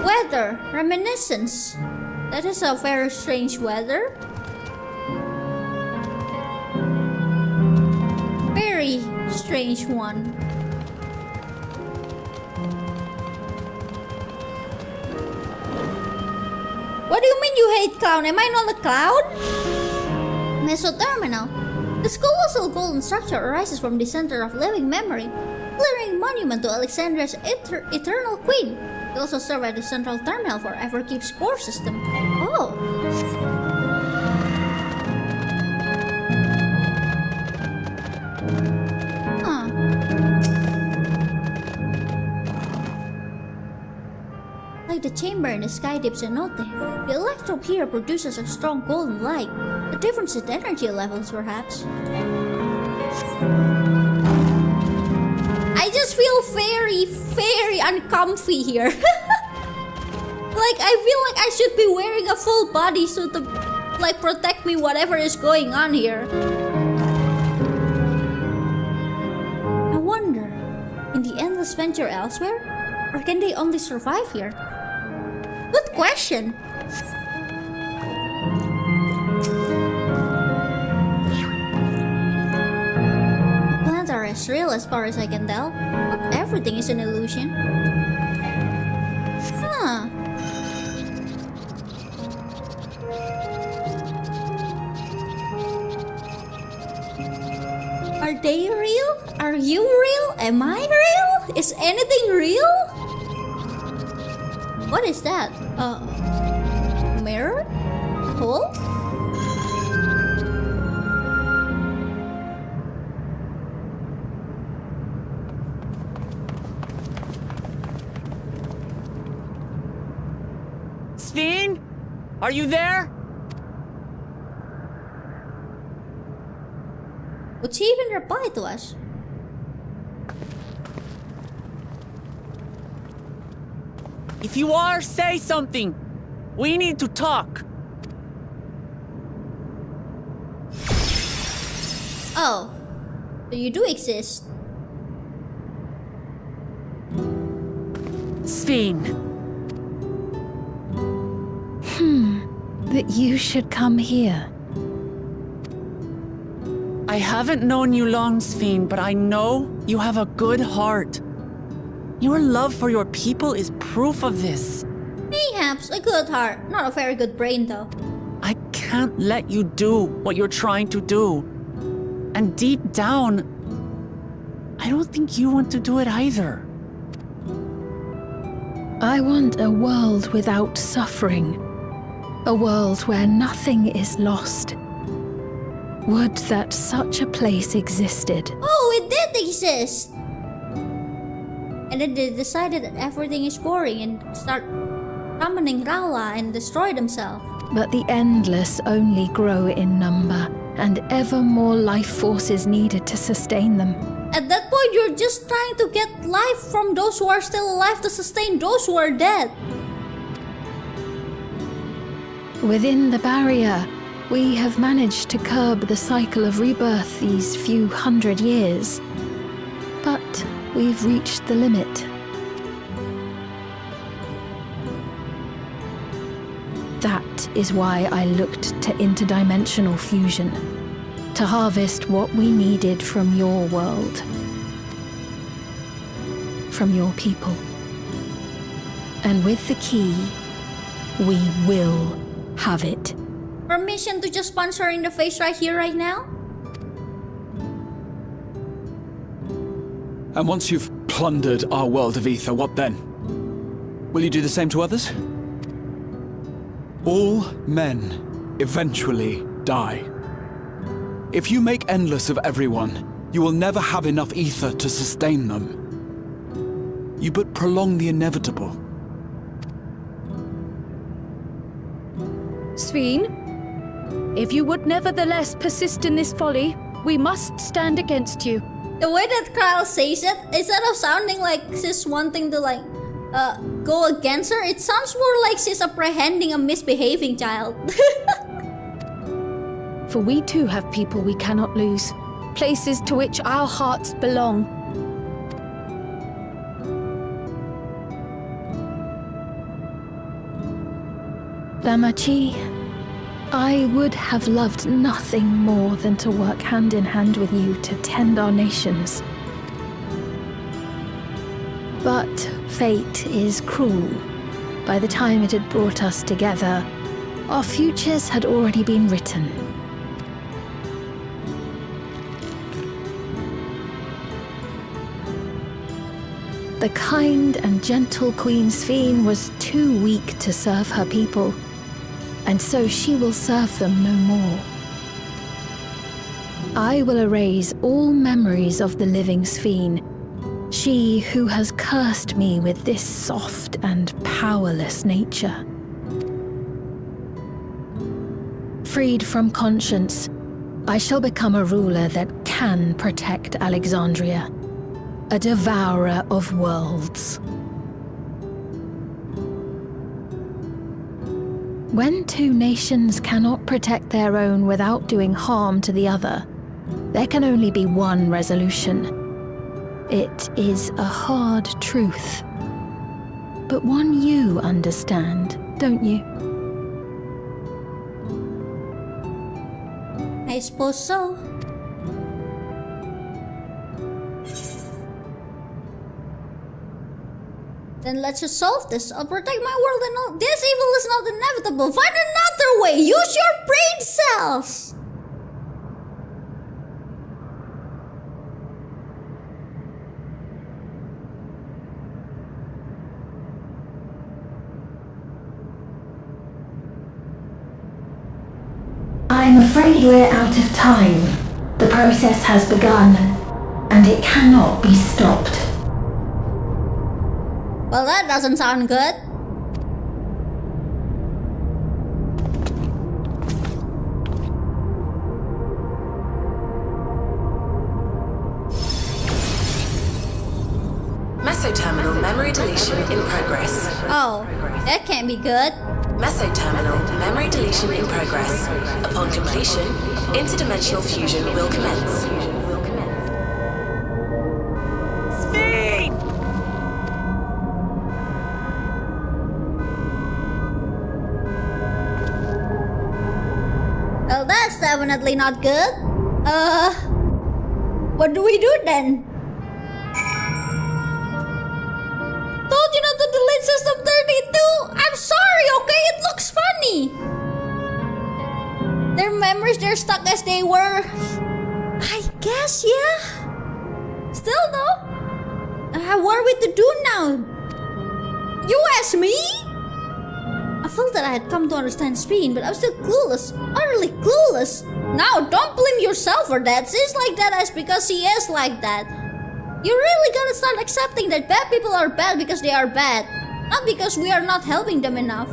Weather, reminiscence. That is a very strange weather. Very strange one. What do you mean you hate clown? Am I not a clown? Meso terminal. This colossal golden structure arises from the center of living memory, glittering monument to Alexandria's eternal queen. It also serves as the central terminal for ffxiv gore system. Oh. Huh. Like the chamber in the Sky Deep Cenote, the electrode here produces a strong golden light. The difference in energy levels, perhaps. I just feel very uncomfy here. Like, I feel like I should be wearing a full bodysuit to, like, protect me whatever is going on here. I wonder, in the endless venture elsewhere? Or can they only survive here? Good question. Plants are as real as far as I can tell, but everything is an illusion. Huh. Are they real? Are you real? Am I real? Is anything real? What is that? Mirror? Hole? Sven? Are you there? Would she even reply to us? If you are, say something. We need to talk. Oh, so you do exist. Sven. That you should come here. I haven't known you long, Sven, but I know you have a good heart. Your love for your people is proof of this. Mayhaps a good heart, not a very good brain though. I can't let you do what you're trying to do. And deep down, I don't think you want to do it either. I want a world without suffering. A world where nothing is lost. Would that such a place existed. Oh, it did exist! And then they decided that everything is boring and start summoning Rala and destroy themselves. But the endless only grow in number, and ever more life force is needed to sustain them. At that point, you're just trying to get life from those who are still alive to sustain those who are dead. Within the barrier, we have managed to curb the cycle of rebirth these few hundred years. But we've reached the limit. That is why I looked to interdimensional fusion, to harvest what we needed from your world, from your people. And with the key, we will have it. Permission to just punch her in the face right here, right now? And once you've plundered our world of ether, what then? Will you do the same to others? All men eventually die. If you make endless of everyone, you will never have enough ether to sustain them. You but prolong the inevitable. Sveen. If you would nevertheless persist in this folly, we must stand against you. The way that Kyle says it, instead of sounding like she's wanting to like go against her, it sounds more like she's apprehending a misbehaving child. For we too have people we cannot lose, places to which our hearts belong. Lamachi, I would have loved nothing more than to work hand in hand with you to tend our nations. But fate is cruel. By the time it had brought us together, our futures had already been written. The kind and gentle Queen Sveen was too weak to serve her people, and so she will serve them no more. I will erase all memories of the living Sveen, she who has cursed me with this soft and powerless nature. Freed from conscience, I shall become a ruler that can protect Alexandria, a devourer of worlds. When two nations cannot protect their own without doing harm to the other, there can only be one resolution. It is a hard truth, but one you understand, don't you? I suppose so. Then let's just solve this. I'll protect my world and all. This evil is not inevitable. Find another way. Use your brain cells. I'm afraid we're out of time. The process has begun, and it cannot be stopped. Well, that doesn't sound good. Mesoterminal memory deletion in progress. Oh, that can't be good. Mesoterminal memory deletion in progress. Upon completion, interdimensional fusion will commence. Sveen! Well, that's definitely not good. What do we do then? Told you not to delete System 32! I'm sorry, okay? It looks funny! Their memories, they're stuck as they were. I guess, yeah? Still, no? What are we to do now? You ask me? I felt that I had come to understand Sveen, but I'm still clueless. Utterly clueless. Now, don't blame yourself for that. She's like that as because she is like that. You really gotta start accepting that bad people are bad because they are bad, not because we are not helping them enough.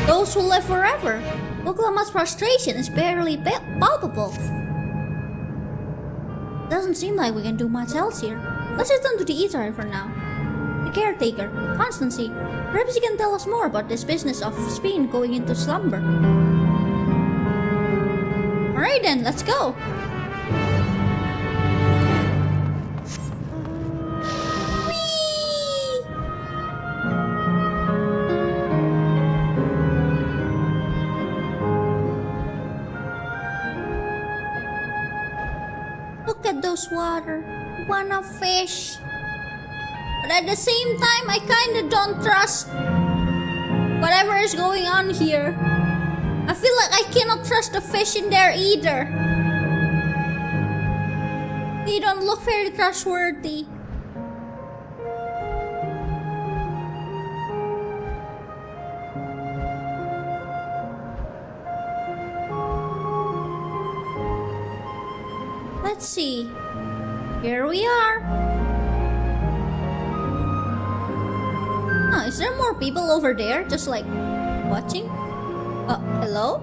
Those who live forever. Oklahama's frustration is barely palpable. Doesn't seem like we can do much else here. Let's return to the eatery for now. The caretaker, Constancy. Perhaps he can tell us more about this business of Sveen going into slumber. Alright then, let's go! Whee! Look at those water. Wanna fish? But at the same time, I kinda don't trust whatever is going on here. I feel like I cannot trust the fish in there either. They don't look very trustworthy. Let's see. Here we are. Oh, it's there more people over there just like watching? Hello?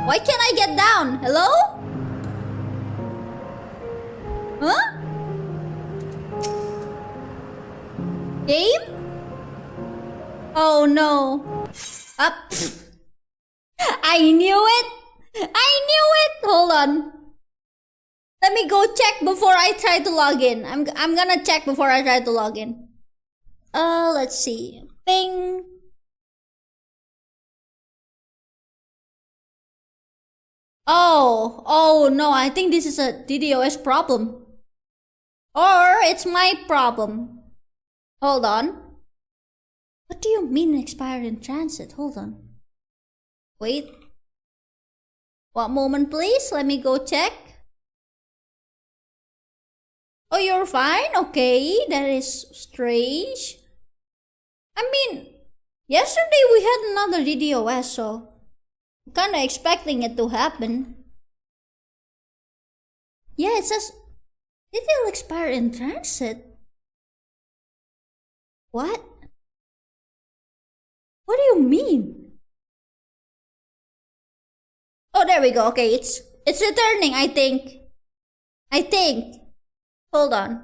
Why can't I get down? Hello? Huh? Game? Oh no. Up. I knew it. I knew it. Hold on. Let me go check before I try to log in. I'm gonna check before I try to log in. Let's see. Ping. Oh no, I think this is a DDoS problem. Or it's my problem. Hold on. What do you mean expired in transit? Hold on. Wait. One moment please, let me go check. Oh, you're fine? Okay, that is strange. I mean, yesterday we had another DDoS, so I'm kinda expecting it to happen. Yeah, it says it will expire in transit. What? What do you mean? Oh, there we go. Okay, it's returning, I think. Hold on.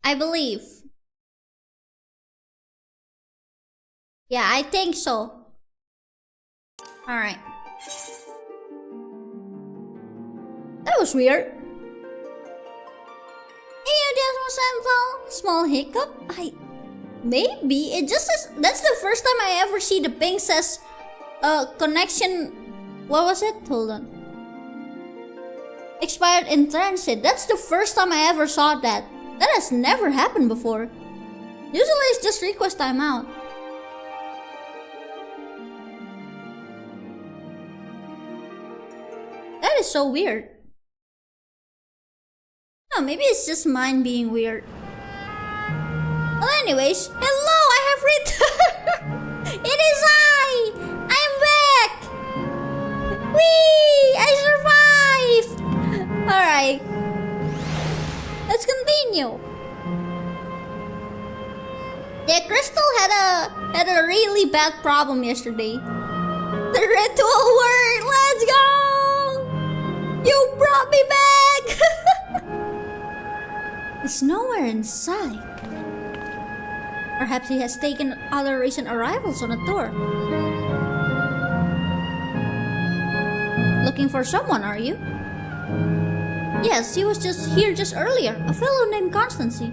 I believe. Yeah, I think so. Alright. That was weird. Small hiccup? Maybe. It just says, that's the first time I ever see the ping says, connection, what was it? Hold on. Expired in transit. That's the first time I ever saw that. That has never happened before. Usually it's just request timeout. That is so weird. Oh, maybe it's just mine being weird. Well, anyways, hello, I have returned. It is I. I'm back. Whee! I survived. All right. Let's continue. Yeah, Crystal had a really bad problem yesterday. The ritual worked. Let's go. You brought me back. It's nowhere in sight. Perhaps he has taken other recent arrivals on a tour. Looking for someone, are you? Yes, he was just here just earlier. A fellow named Constancy.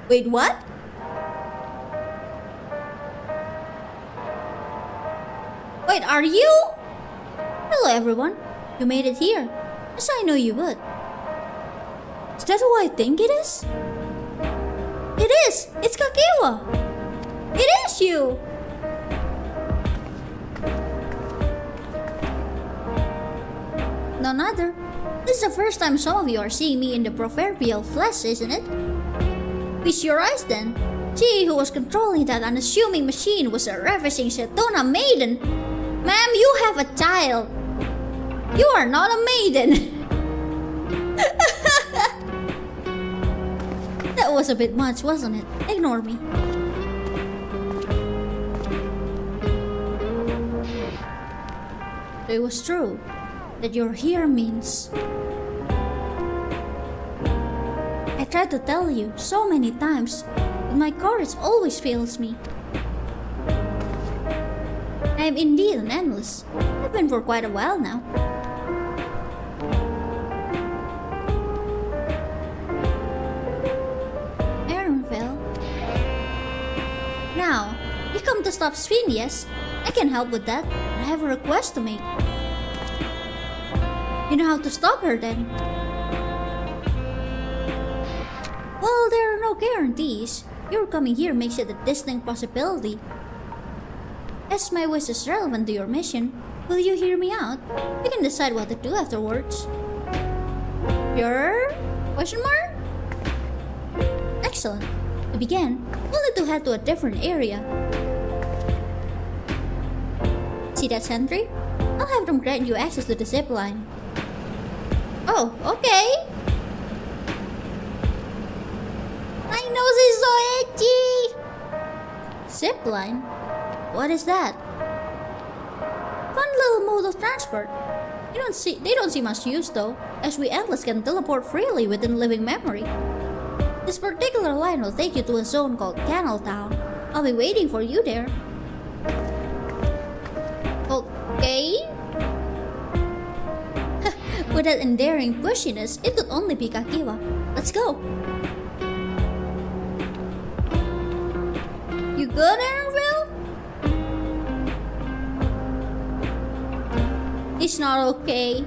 Wait, what? Wait, are you? Hello, everyone. You made it here. Yes, I know you would. Is that who I think it is? It is! It's Kyuu! It is you! None other. This is the first time some of you are seeing me in the proverbial flesh, isn't it? Feast your eyes then. She who was controlling that unassuming machine was a ravishing Setona maiden. Ma'am, you have a child. You are not a maiden. That was a bit much, wasn't it? Ignore me. It was true that you're here means... I tried to tell you so many times, but my courage always fails me. I am indeed an endless. I've been for quite a while now. Now, you come to stop Sphene, yes? I can help with that, but I have a request to make. You know how to stop her then? Well, there are no guarantees. Your coming here makes it a distinct possibility. As my wish is relevant to your mission, will you hear me out? We can decide what to do afterwards. Sure? Question mark? Excellent. To begin, we'll need to head to a different area. See that sentry? I'll have them grant you access to the zip line. Oh, okay. My nose is so itchy. Zip line? What is that? Fun little mode of transport. They don't see much use though, as we endless can teleport freely within living memory. This particular line will take you to a zone called Canal Town. I'll be waiting for you there. Okay? With that endearing pushiness, it could only be Kakiwa. Let's go! You good, Aaronville? He's not okay.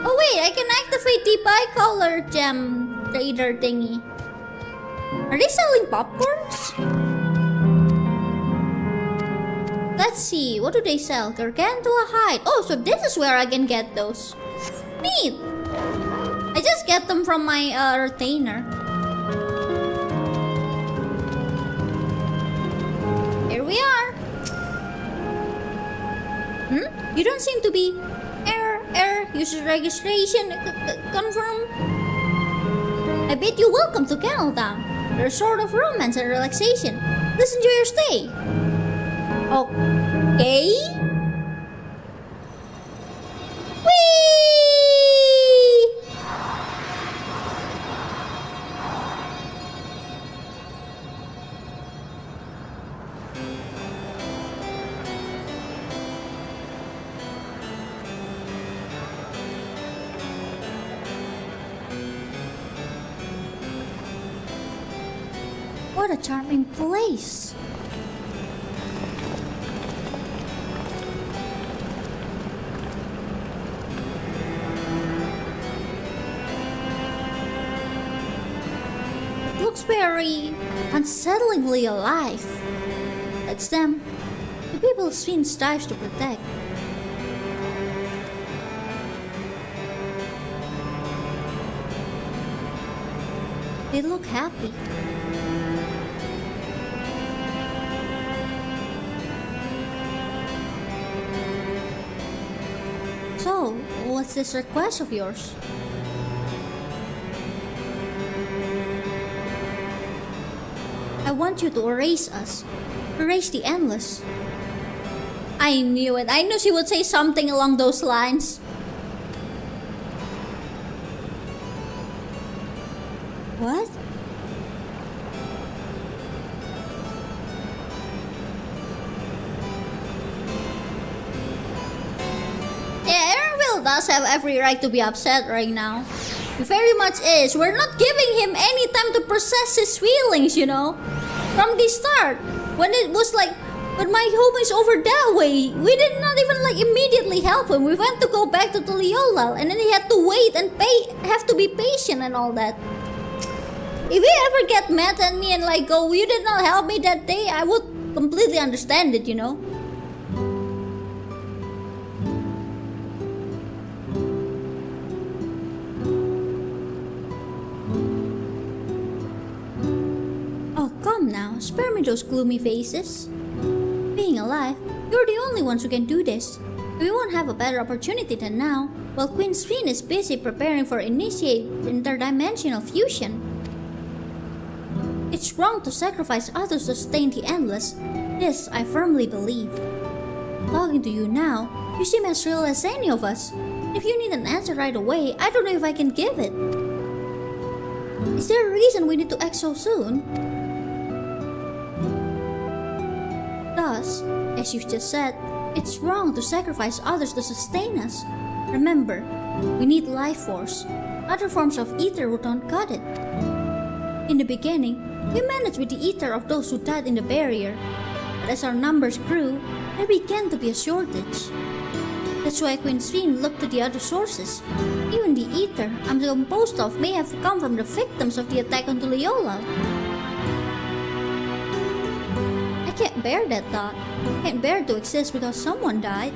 Oh wait, I can activate the bicolor gem trader thingy. Are they selling popcorns? Let's see, what do they sell? Gargantua hide. Oh, so this is where I can get those. Neat! I just get them from my retainer. Here we are. You don't seem to be... Error, user registration, confirm. I bid you welcome to Canal Town, the resort of romance and relaxation. Please enjoy your stay. Okay. Whee! What a charming place. It looks very unsettlingly alive. That's them. The people Sven strives to protect. They look happy. So, what's this request of yours? I want you to erase us. Erase the endless. I knew it. I knew she would say something along those lines. What? Does have every right to be upset right now. He very much is. We're not giving him any time to process his feelings, you know. From the start, when it was like, but my home is over that way, we did not even like immediately help him. We went to go back to Tuliolal, and then he had to wait and have to be patient and all that. If he ever get mad at me and like go, you did not help me that day, I would completely understand it, you know. Now, spare me those gloomy faces. Being alive, you're the only ones who can do this. We won't have a better opportunity than now, while Queen Sven is busy preparing for initiate interdimensional fusion. It's wrong to sacrifice others to sustain the endless. This I firmly believe. Talking to you now, you seem as real as any of us. If you need an answer right away, I don't know if I can give it. Is there a reason we need to act so soon? Thus, as you just said, it's wrong to sacrifice others to sustain us. Remember, we need life force. Other forms of ether don't cut it. In the beginning, we managed with the ether of those who died in the barrier, but as our numbers grew, there began to be a shortage. That's why Queen Sven looked to the other sources. Even the ether I'm composed of may have come from the victims of the attack on Tuliolal. I can't bear that thought. I can't bear to exist because someone died.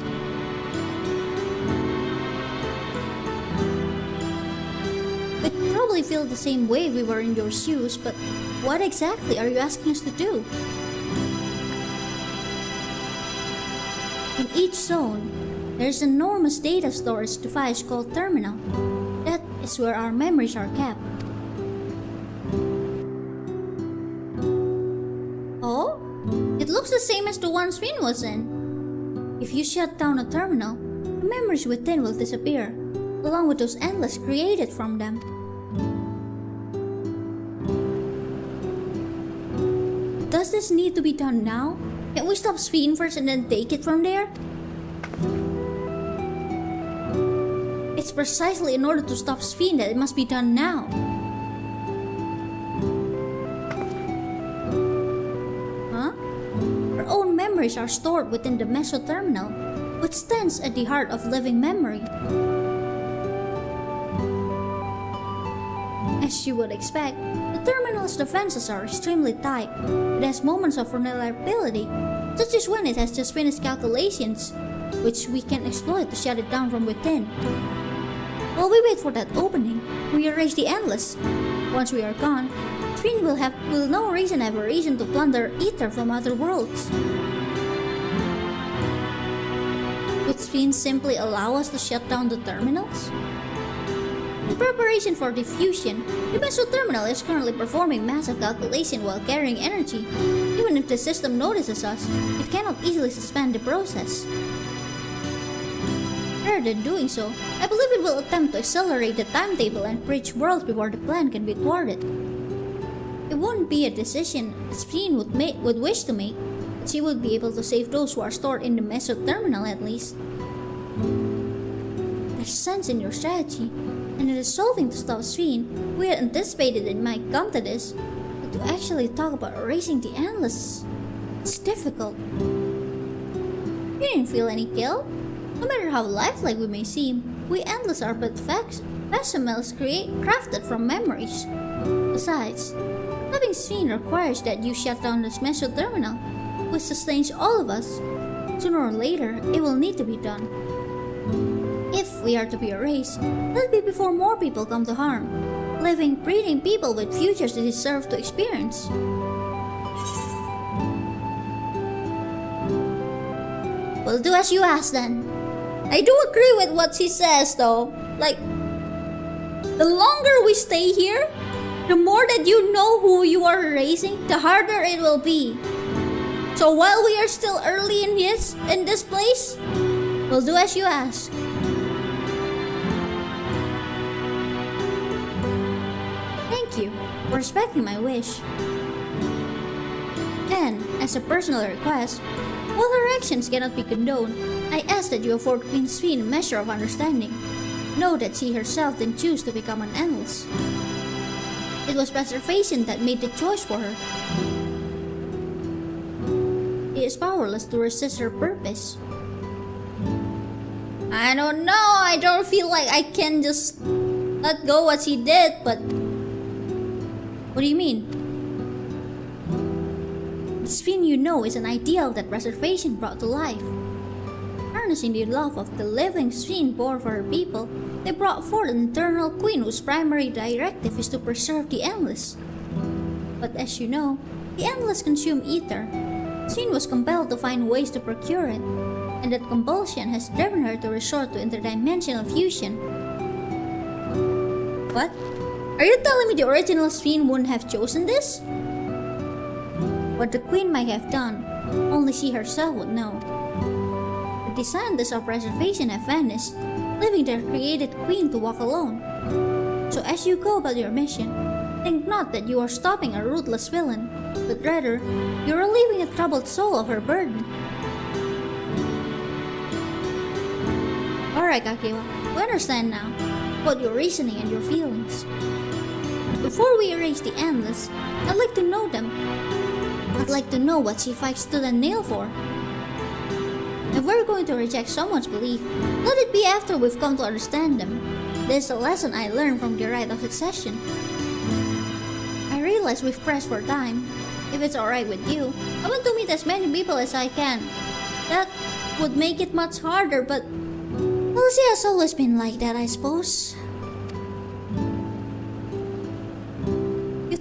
We'd probably feel the same way if we were in your shoes, but what exactly are you asking us to do? In each zone, there's enormous data storage device called terminal. That is where our memories are kept. Oh? It looks the same as the one Sven was in. If you shut down a terminal, the memories within will disappear, along with those endless created from them. Does this need to be done now? Can we stop Sven first and then take it from there? It's precisely in order to stop Sven that it must be done now. Huh? Our own memories are stored within the mesoterminal, which stands at the heart of living memory. As you would expect, the terminal's defenses are extremely tight. It has moments of vulnerability, such as when it has just finished calculations, which we can exploit to shut it down from within. While we wait for that opening, we erase the endless. Once we are gone, Sven will no reason have a reason to plunder ether from other worlds. Would Sven simply allow us to shut down the terminals? In preparation for diffusion, the mesoterminal is currently performing massive calculation while carrying energy. Even if the system notices us, it cannot easily suspend the process. Rather than doing so, I believe it will attempt to accelerate the timetable and breach worlds before the plan can be thwarted. It wouldn't be a decision Sven would wish to make, but she would be able to save those who are stored in the mesoterminal at least. There's sense in your strategy, and in resolving to stop Sven, we had anticipated it might come to this, but to actually talk about erasing the endless, it's difficult. You didn't feel any guilt? No matter how lifelike we may seem, we endless are but facsimils crafted from memories. Besides, having Sven requires that you shut down this mesoterminal, which sustains all of us. Sooner or later, it will need to be done. If we are to be erased, let it be before more people come to harm. Living, breathing people with futures they deserve to experience. We'll do as you ask then. I do agree with what she says though. Like, the longer we stay here, the more that you know who you are erasing, the harder it will be. So while we are still early in this place, we'll do as you ask. Thank you for respecting my wish. And, as a personal request, while her actions cannot be condoned, I ask that you afford Queen Sven a measure of understanding. Know that she herself didn't choose to become an endless. It was preservation that made the choice for her. He is powerless to resist her purpose. I don't know, I don't feel like I can just let go what she did, but... What do you mean? The Sven you know is an ideal that preservation brought to life. Harnessing the love of the living Sven bore for her people, they brought forth an eternal queen whose primary directive is to preserve the endless. But as you know, the endless consume ether. Sven was compelled to find ways to procure it, and that compulsion has driven her to resort to interdimensional fusion. What? Are you telling me the original Sven wouldn't have chosen this? What the queen might have done, only she herself would know. The scientists of preservation have vanished, leaving their created queen to walk alone. So as you go about your mission, think not that you are stopping a ruthless villain, but rather, you are relieving a troubled soul of her burden. Alright, Kakiwa, we understand now about your reasoning and your feelings. Before we erase the endless, I'd like to know them. I'd like to know what she fights tooth and nail for. If we're going to reject someone's belief, let it be after we've come to understand them. This is a lesson I learned from the rite of succession. I realize we've pressed for time. If it's alright with you, I want to meet as many people as I can. That would make it much harder, but... well, she has always been like that, I suppose.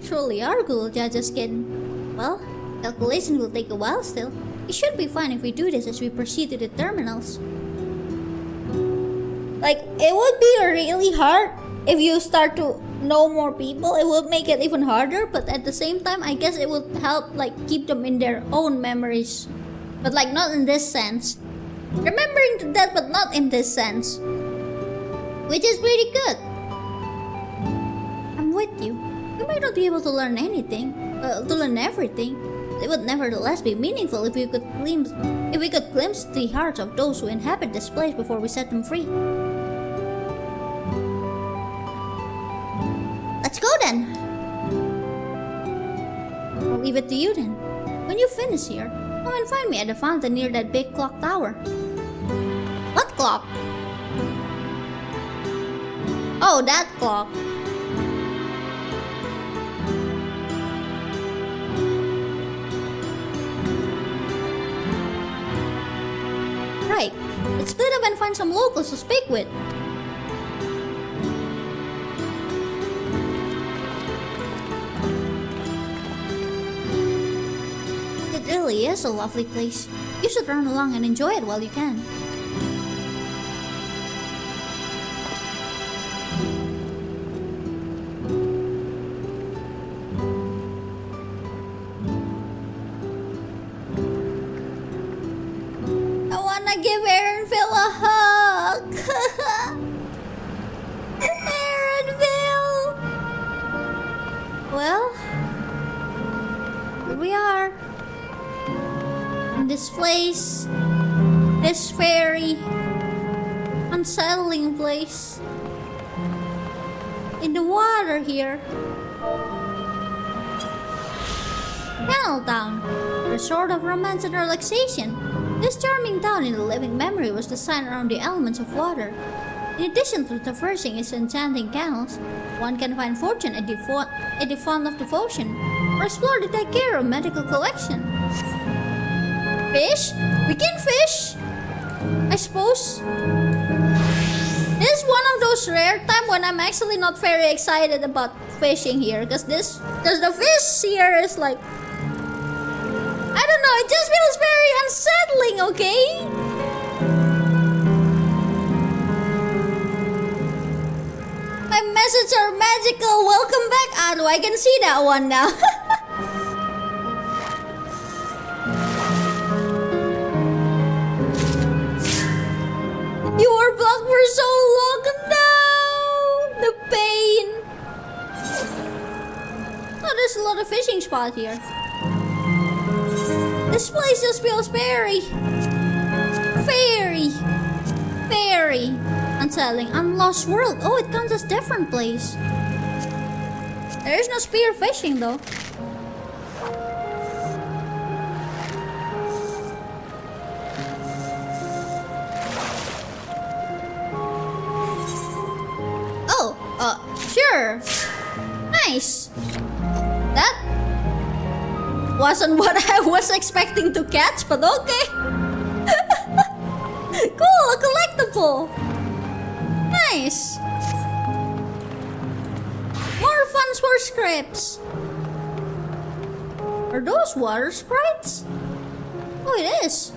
truly are good, just kidding. Well, calculation will take a while still. It should be fine if we do this as we proceed to the terminals. Like, it would be really hard if you start to know more people. It would make it even harder, but at the same time, I guess it would help, like, keep them in their own memories. But, like, not in this sense. Remembering to death, but not in this sense. Which is pretty good. I'm with you. We might not be able to learn anything, to learn everything. It would nevertheless be meaningful if we could glimpse the hearts of those who inhabit this place before we set them free. Let's go then! I'll leave it to you then. When you finish here, come and find me at the fountain near that big clock tower. What clock? Oh, that clock. Right. Let's split up and find some locals to speak with. It really is a lovely place. You should run along and enjoy it while you can. Give Aaronville a hug. Aaronville. Well, here we are. In this place. This very unsettling place. In the water here. Canal Town. A resort of romance and relaxation. This charming town in the living memory was designed around the elements of water. In addition to traversing its enchanting canals, one can find fortune at the font of devotion, or explore the Daguerre medical collection. Fish? We can fish! I suppose. This is one of those rare times when I'm actually not very excited about fishing here, because the fish here is like, I don't know, it just feels very unsettling, okay? My messages are magical. Welcome back, Ado. I can see that one now. You were blocked for so long. No! The pain. Oh, there's a lot of fishing spots here. This place just feels very unsettling. Unlost world. Oh, it counts as different place. There is no spear fishing though. Oh, sure. Nice. That wasn't what I was expecting to catch, but okay. Cool, a collectible. Nice. More funds for scripts. Are those water sprites? Oh, it is.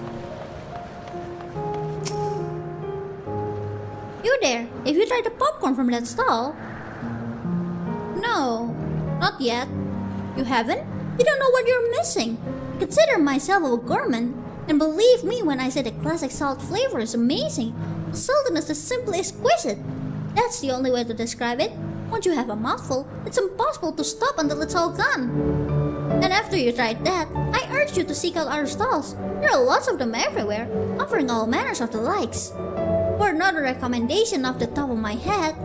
You there, if you tried the popcorn from that stall. No, not yet. You haven't? You don't know what you're missing. I consider myself a gourmand, and believe me when I say the classic salt flavor is amazing. The saltiness is simply exquisite. That's the only way to describe it. Once you have a mouthful, it's impossible to stop until it's all gone. And after you tried that, I urge you to seek out our stalls. There are lots of them everywhere, offering all manners of the likes. For another recommendation off the top of my head,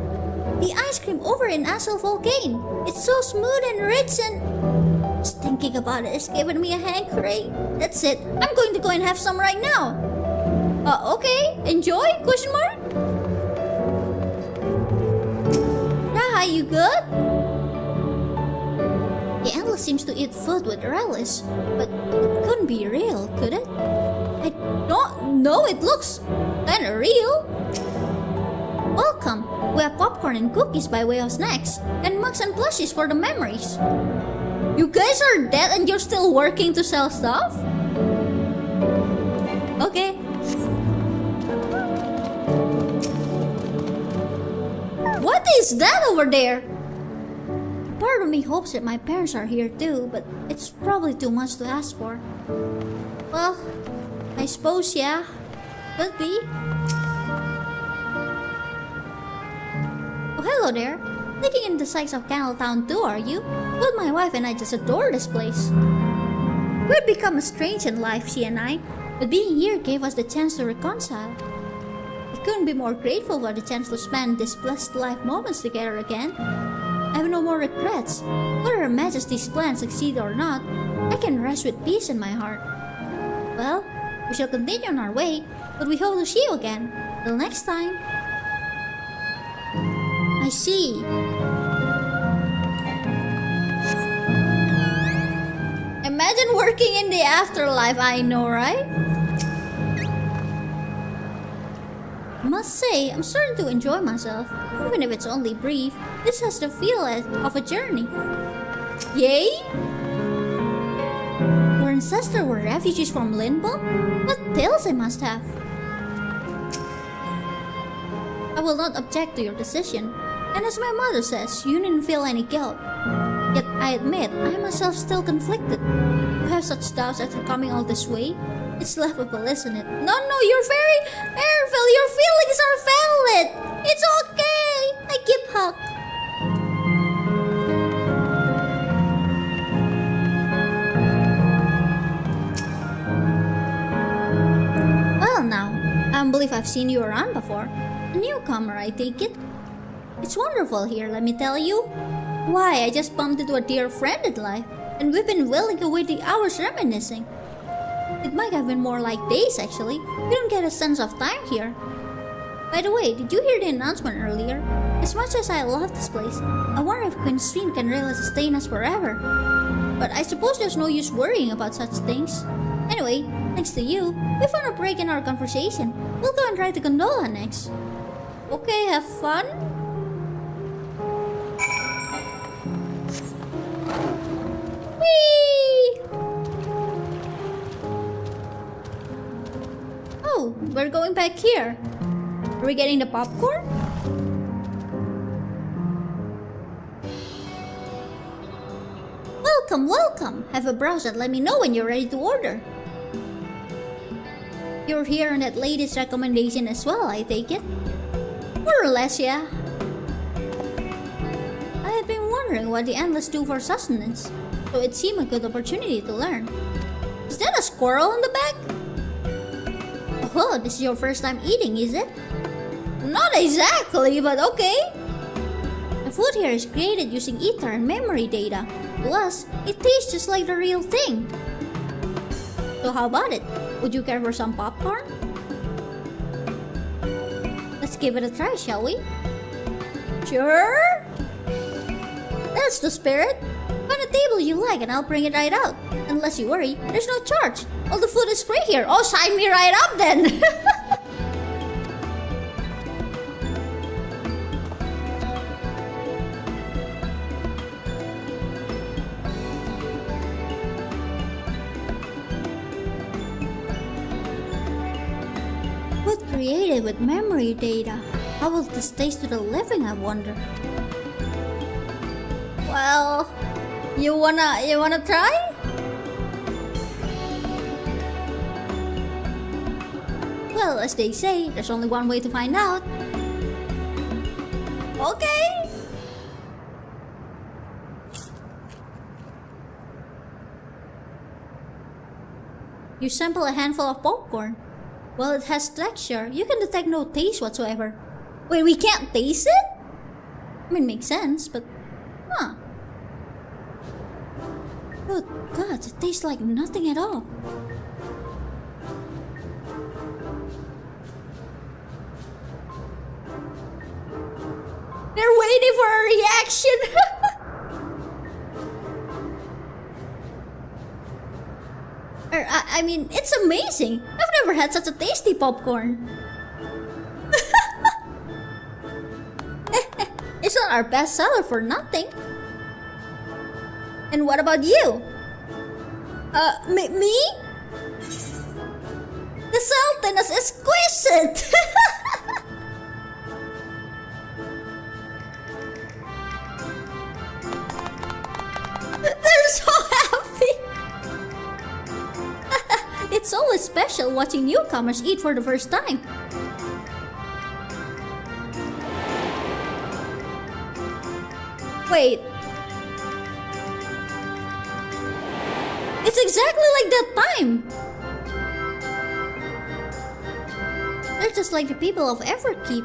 the ice cream over in Asshole Volcane. It's so smooth and rich and... Just thinking about it is giving me a hankering. That's it. I'm going to go and have some right now. Okay. Enjoy? Question mark? Raha, you good? The Endless seems to eat food with relish, but it couldn't be real, could it? I don't know. It looks kinda real. Welcome! We have popcorn and cookies by way of snacks, and mugs and plushies for the memories. You guys are dead and you're still working to sell stuff? Okay. What is that over there? Part of me hopes that my parents are here too, but it's probably too much to ask for. Well, I suppose yeah, could be. Oh, hello there. Taking in the sights of Candletown too, are you? Well, my wife and I just adore this place. We'd become estranged in life, she and I, but being here gave us the chance to reconcile. I couldn't be more grateful for the chance to spend these blessed life moments together again. I have no more regrets. Whether Her Majesty's plans succeed or not, I can rest with peace in my heart. Well, we shall continue on our way, but we hope to see you again. Till next time. I see. Imagine working in the afterlife, I know, right? Must say, I'm starting to enjoy myself. Even if it's only brief, this has the feel of a journey. Yay? Your ancestors were refugees from Limbo? What tales they must have. I will not object to your decision. And as my mother says, you didn't feel any guilt. Yet I admit, I myself still conflicted. To have such doubts after coming all this way, it's laughable, isn't it? No, you're very Airville, your feelings are valid. It's okay. I give hug. Well now, I don't believe I've seen you around before. A newcomer, I take it. It's wonderful here, let me tell you. Why, I just bumped into a dear friend in life, and we've been whiling away the hours reminiscing. It might have been more like days, actually. We don't get a sense of time here. By the way, did you hear the announcement earlier? As much as I love this place, I wonder if Queen Stream can really sustain us forever. But I suppose there's no use worrying about such things. Anyway, thanks to you, we found a break in our conversation. We'll go and ride the gondola next. Okay, have fun. Whee! Oh, we're going back here. Are we getting the popcorn? Welcome! Have a browse and let me know when you're ready to order. You're here on that lady's recommendation as well, I take it? More or less, yeah. I had been wondering what the endless do for sustenance, so it seemed a good opportunity to learn. Is that a squirrel in the back? Oh, this is your first time eating, is it? Not exactly, but okay. The food here is created using ether and memory data. To us, it tastes just like the real thing. So how about it? Would you care for some popcorn? Let's give it a try, shall we? Sure? That's the spirit. Find a table you like and I'll bring it right out. Unless you worry, there's no charge. All the food is free here. Oh, sign me right up then! Food created with memory data. How will this taste to the living, I wonder? Well, you wanna try? Well, as they say, there's only one way to find out. Okay. You sample a handful of popcorn. While it has texture, you can detect no taste whatsoever. Wait, we can't taste it? I mean, makes sense, but... Huh. Oh god, it tastes like nothing at all. They're waiting for a reaction! I mean, it's amazing! I've never had such a tasty popcorn! It's not our best seller for nothing. And what about you? Me? The Sultan is exquisite! They're so happy! It's always special watching newcomers eat for the first time. Wait. It's exactly like that time! They're just like the people of Everkeep.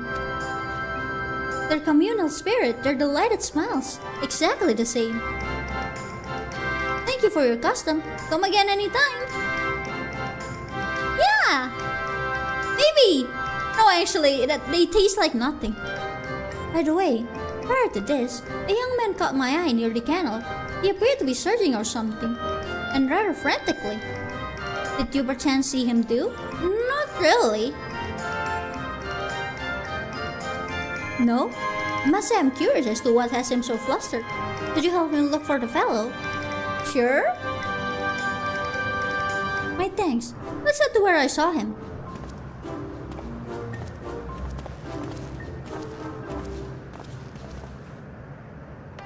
Their communal spirit, their delighted smiles, exactly the same. Thank you for your custom. Come again anytime. Yeah! Maybe! No, actually, they taste like nothing. By the way, prior to this, a young man caught my eye near the canal. He appeared to be searching or something, and rather frantically. Did you perchance see him too? Not really. No? I must say I'm curious as to what has him so flustered. Could you help me look for the fellow? Sure? My thanks. Let's head to where I saw him.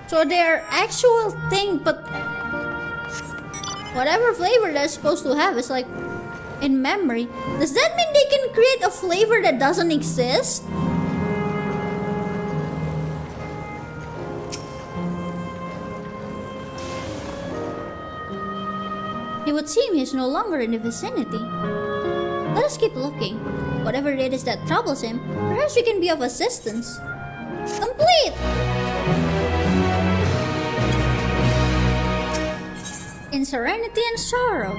So they're actual thing, but whatever flavor they're supposed to have is like in memory. Does that mean they can create a flavor that doesn't exist? It would seem he is no longer in the vicinity. Let us keep looking. Whatever it is that troubles him, perhaps we can be of assistance. Complete! In serenity and sorrow,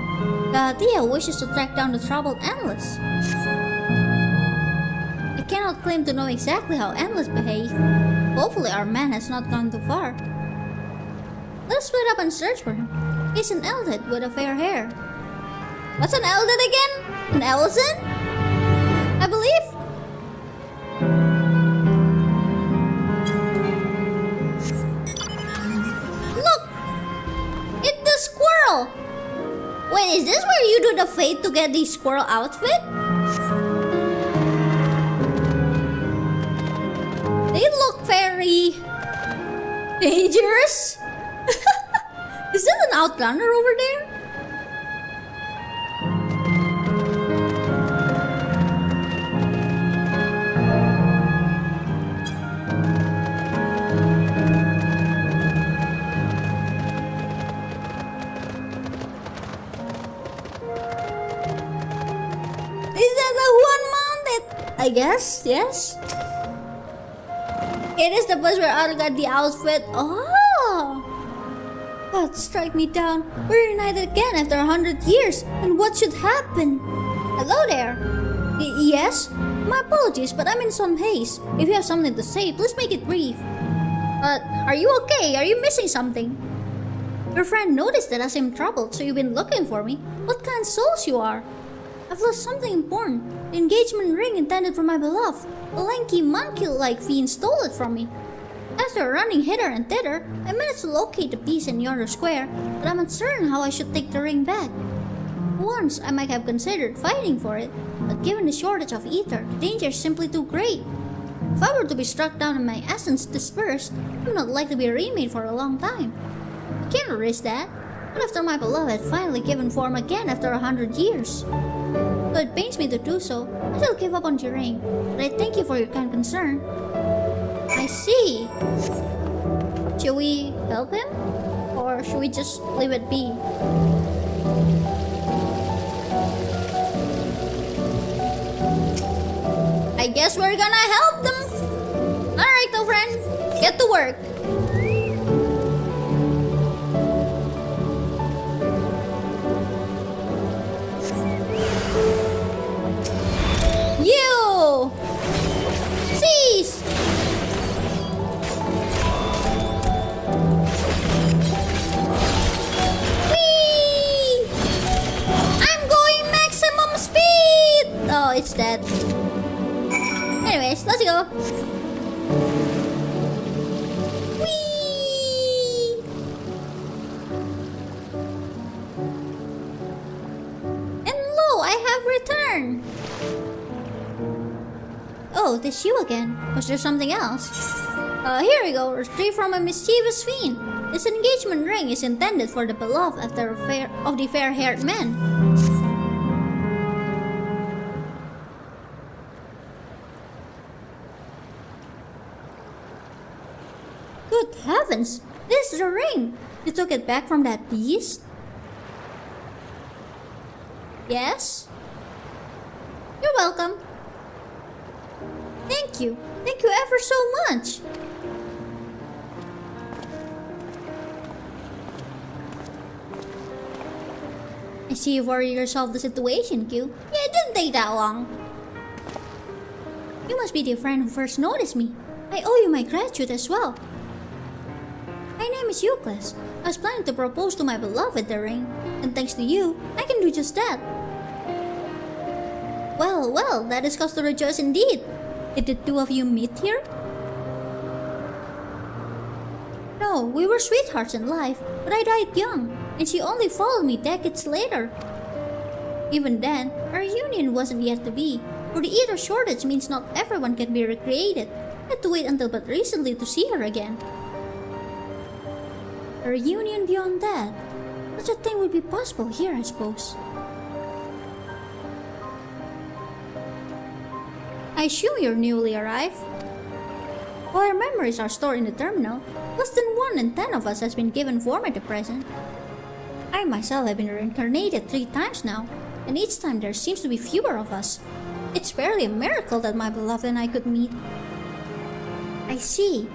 Gatia wishes to track down the troubled Endless. I cannot claim to know exactly how Endless behave. Hopefully our man has not gone too far. Let us split up and search for him. He's an Eldhead with a fair hair. What's an Eldhead again? An Elzen? I believe? Look! It's the squirrel! Wait, is this where you do the fate to get the squirrel outfit? They look very dangerous. Is that an outrunner over there? Is that the one mounted? I guess, yes. It is the place where I got the outfit. Oh! God, strike me down. We're united again after 100 years. And what should happen? Hello there. Yes? My apologies, but I'm in some haste. If you have something to say, please make it brief. Are you okay? Are you missing something? Your friend noticed that I seem troubled, so you've been looking for me. What kind of souls you are? I've lost something important. The engagement ring intended for my beloved. A lanky monkey-like fiend stole it from me. After running hither and thither, I managed to locate the piece in yonder square, but I'm uncertain how I should take the ring back. Once, I might have considered fighting for it, but given the shortage of ether, the danger is simply too great. If I were to be struck down and my essence dispersed, I'm not likely to be remade for a long time. I can't risk that, not after my beloved had finally given form again after 100 years. Though it pains me to do so, I shall give up on the ring, but I thank you for your kind concern. I see. Should we help him? Or should we just leave it be? I guess we're gonna help them. Alright, though, friend. Get to work. You! Cease! Whee! I'm going maximum speed! Oh, it's dead. Anyways, let's go. turn. Oh, this you again. Was there something else? Here we go. Retrieved from a mischievous fiend. This engagement ring is intended for the beloved of the fair-haired man. Good heavens! This is the ring! You took it back from that beast? Yes? You're welcome. Thank you. Thank you ever so much. I see you've already resolved the situation, Kyuu. Yeah, it didn't take that long. You must be the friend who first noticed me. I owe you my gratitude as well. My name is Euclid. I was planning to propose to my beloved the ring, and thanks to you, I can do just that. Well, well, that is cause to rejoice indeed. Did the two of you meet here? No, we were sweethearts in life, but I died young, and she only followed me decades later. Even then, our union wasn't yet to be, for the ether shortage means not everyone can be recreated. I had to wait until but recently to see her again. A reunion beyond that? Such a thing would be possible here, I suppose. I assume you're newly arrived. While our memories are stored in the terminal, less than 1 in 10 of us has been given form at the present. I myself have been reincarnated 3 times now, and each time there seems to be fewer of us. It's barely a miracle that my beloved and I could meet. I see.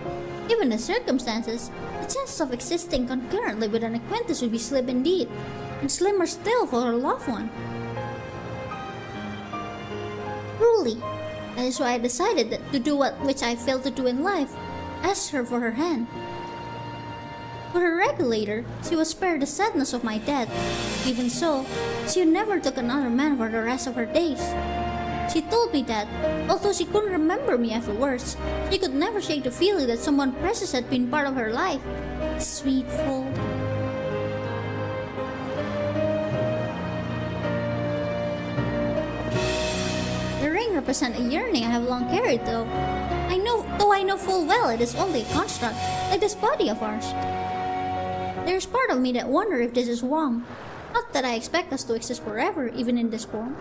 Given the circumstances, the chances of existing concurrently with an acquaintance would be slim indeed, and slimmer still for her loved one. Truly, that is why I decided to do which I failed to do in life, ask her for her hand. For her regulator, she was spared the sadness of my death. Even so, she never took another man for the rest of her days. She told me that, although she couldn't remember me afterwards, she could never shake the feeling that someone precious had been part of her life. Sweet fool. The ring represents a yearning I have long carried, though I know full well it is only a construct, like this body of ours. There is part of me that wonders if this is wrong. Not that I expect us to exist forever, even in this form.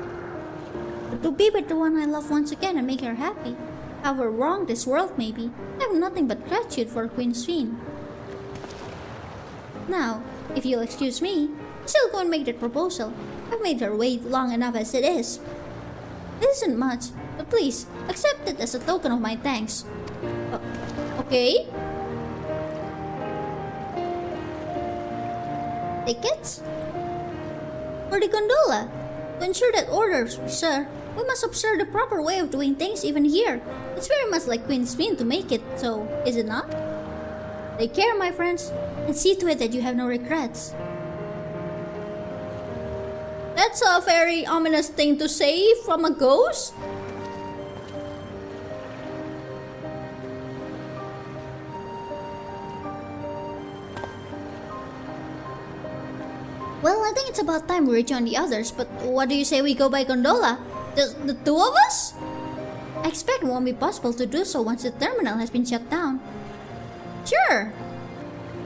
But to be with the one I love once again and make her happy. However wrong this world may be, I have nothing but gratitude for Queen Sween. Now, if you'll excuse me, I'll still go and make that proposal. I've made her wait long enough as it is. This isn't much, but please, accept it as a token of my thanks. Okay? Tickets? For the gondola. To ensure that order is preserved, we must observe the proper way of doing things even here. It's very much like Queen Sween to make it, so is it not? Take care, my friends, and see to it that you have no regrets. That's a very ominous thing to say from a ghost. Well, I think it's about time we rejoin the others, but what do you say we go by gondola? Just the 2 of us? I expect it won't be possible to do so once the terminal has been shut down. Sure!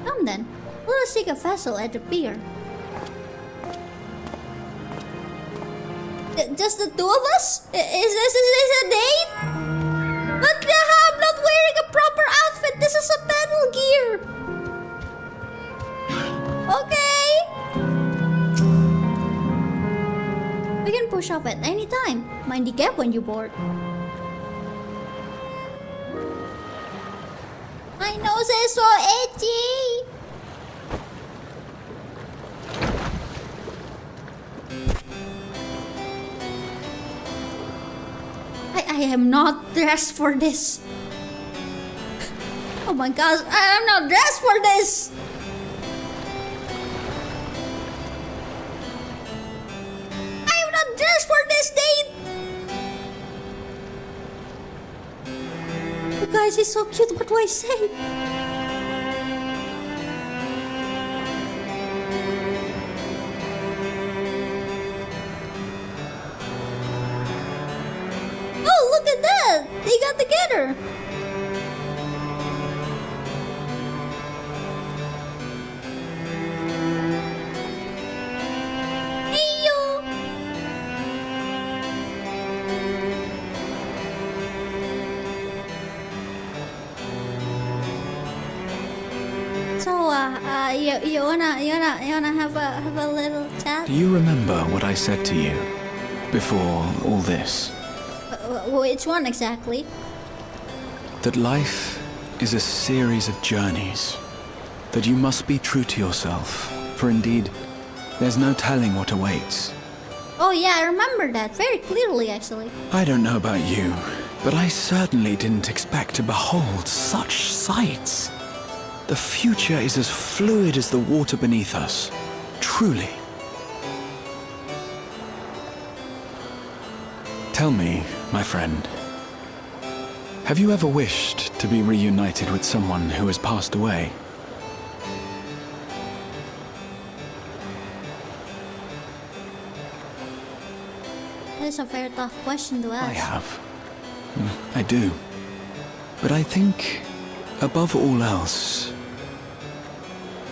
Come then, let us take a vessel at the pier. Just the 2 of us? Is this a date? But I'm not wearing a proper outfit, this is a battle gear! Okay! We can push off at any time. Mind the gap when you board. My nose is so itchy! I am not dressed for this. Oh my gosh, I am not dressed for this! Dress for this date! You guys, he's so cute, what do I say? got together. Heyoooo. So, you wanna have a little chat? Do you remember what I said to you before all this? Which one exactly? That life is a series of journeys. That you must be true to yourself, for indeed, there's no telling what awaits. Oh yeah, I remember that very clearly actually. I don't know about you, but I certainly didn't expect to behold such sights. The future is as fluid as the water beneath us. Truly. Tell me, my friend, have you ever wished to be reunited with someone who has passed away? That is a very tough question to ask. I have. I do. But I think, above all else,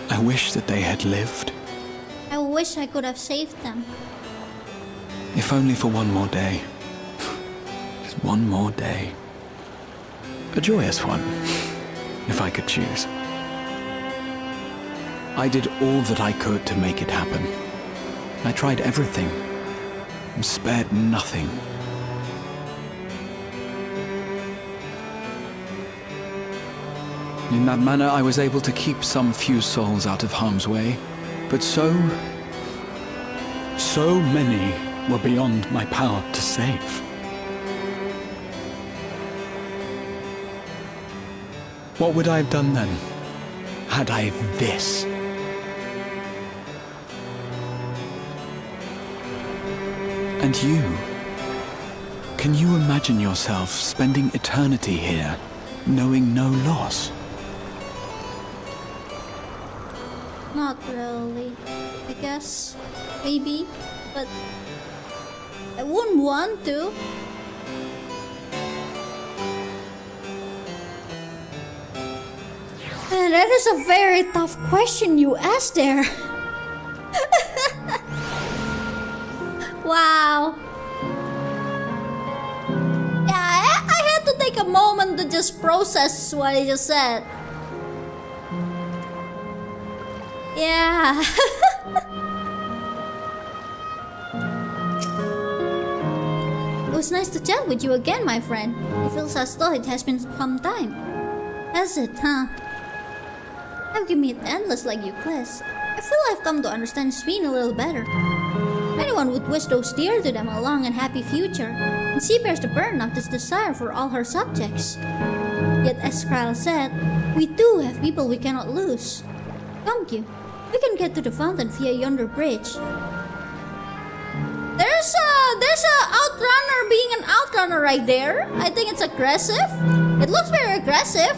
I wish that they had lived. I wish I could have saved them. If only for one more day. Just one more day. A joyous one, if I could choose. I did all that I could to make it happen. I tried everything, and spared nothing. In that manner, I was able to keep some few souls out of harm's way, but so many were beyond my power to save. What would I have done then, had I this? And you? Can you imagine yourself spending eternity here, knowing no loss? Not really. I guess, maybe, but I wouldn't want to. Man, that is a very tough question you asked there. Wow. Yeah, I had to take a moment to just process what I just said. Yeah. It was nice to chat with you again, my friend. It feels as though it has been some time. Has it, huh? I've given it endless like you, Chris. I feel I've come to understand Sween a little better. Anyone would wish those dear to them a long and happy future, and she bears the burden of this desire for all her subjects. Yet, as Kyle said, we do have people we cannot lose. Come, Kyuu. We can get to the fountain via yonder bridge. There's a outrunner being an outrunner right there. I think it's aggressive. It looks very aggressive.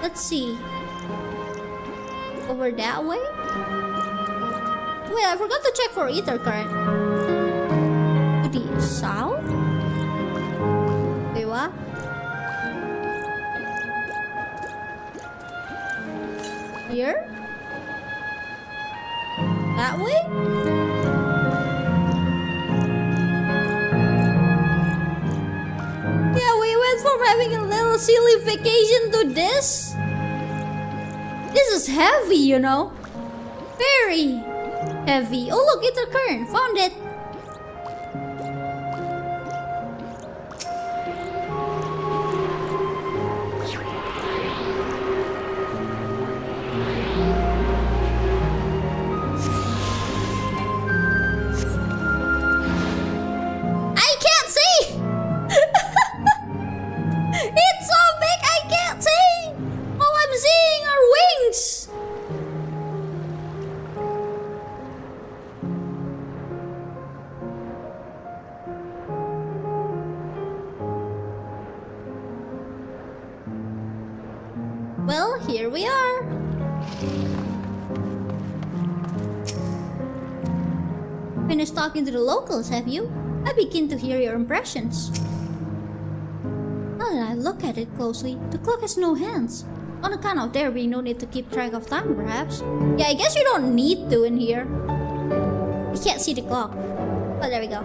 Let's see. Over that way? Wait, I forgot to check for ether current. To the south? Wait, what? Here? That way? Yeah, we went from having a little silly vacation to this. This is heavy, you know. Very heavy. Oh look, it's a current. Found it. Well, here we are. Finished talking to the locals, have you? I begin to hear your impressions. Now that I look at it closely, the clock has no hands. On account of there being no need to keep track of time, perhaps. Yeah, I guess you don't need to in here. You can't see the clock. Oh, there we go.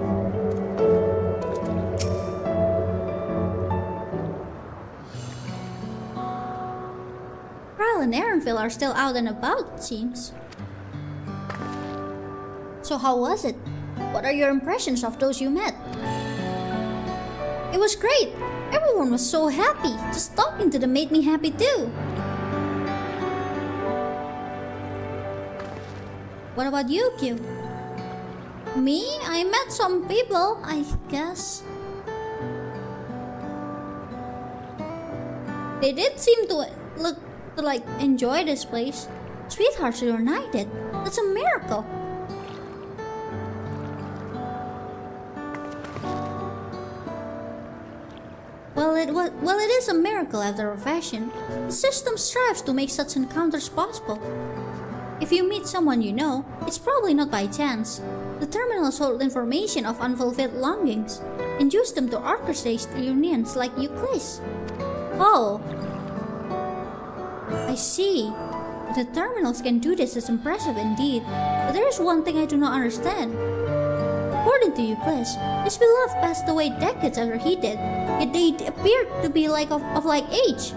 Kyle and Aaronville are still out and about, it seems. So how was it? What are your impressions of those you met? It was great! Everyone was so happy! Just talking to them made me happy too! What about you, Kyuu? Me? I met some people, I guess. They did seem to enjoy this place. Sweethearts reunited. That's a miracle. Well, it is a miracle after a fashion. The system strives to make such encounters possible. If you meet someone you know, it's probably not by chance. The terminals hold information of unfulfilled longings and use them to orchestrate reunions like you, please. Oh, I see. The terminals can do this is impressive indeed, but there is one thing I do not understand. According to Euclid, his beloved passed away decades after he did, yet they appeared to be of like age.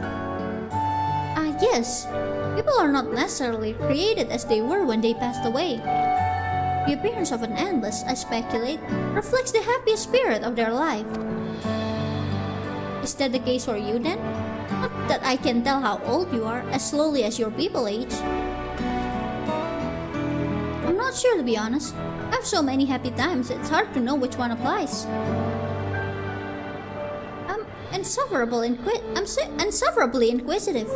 Yes, people are not necessarily created as they were when they passed away. The appearance of an endless, I speculate, reflects the happiest spirit of their life. Is that the case for you then? Not that I can tell how old you are as slowly as your people age. I'm not sure, to be honest. I have so many happy times, it's hard to know which one applies. I'm insufferably inquisitive.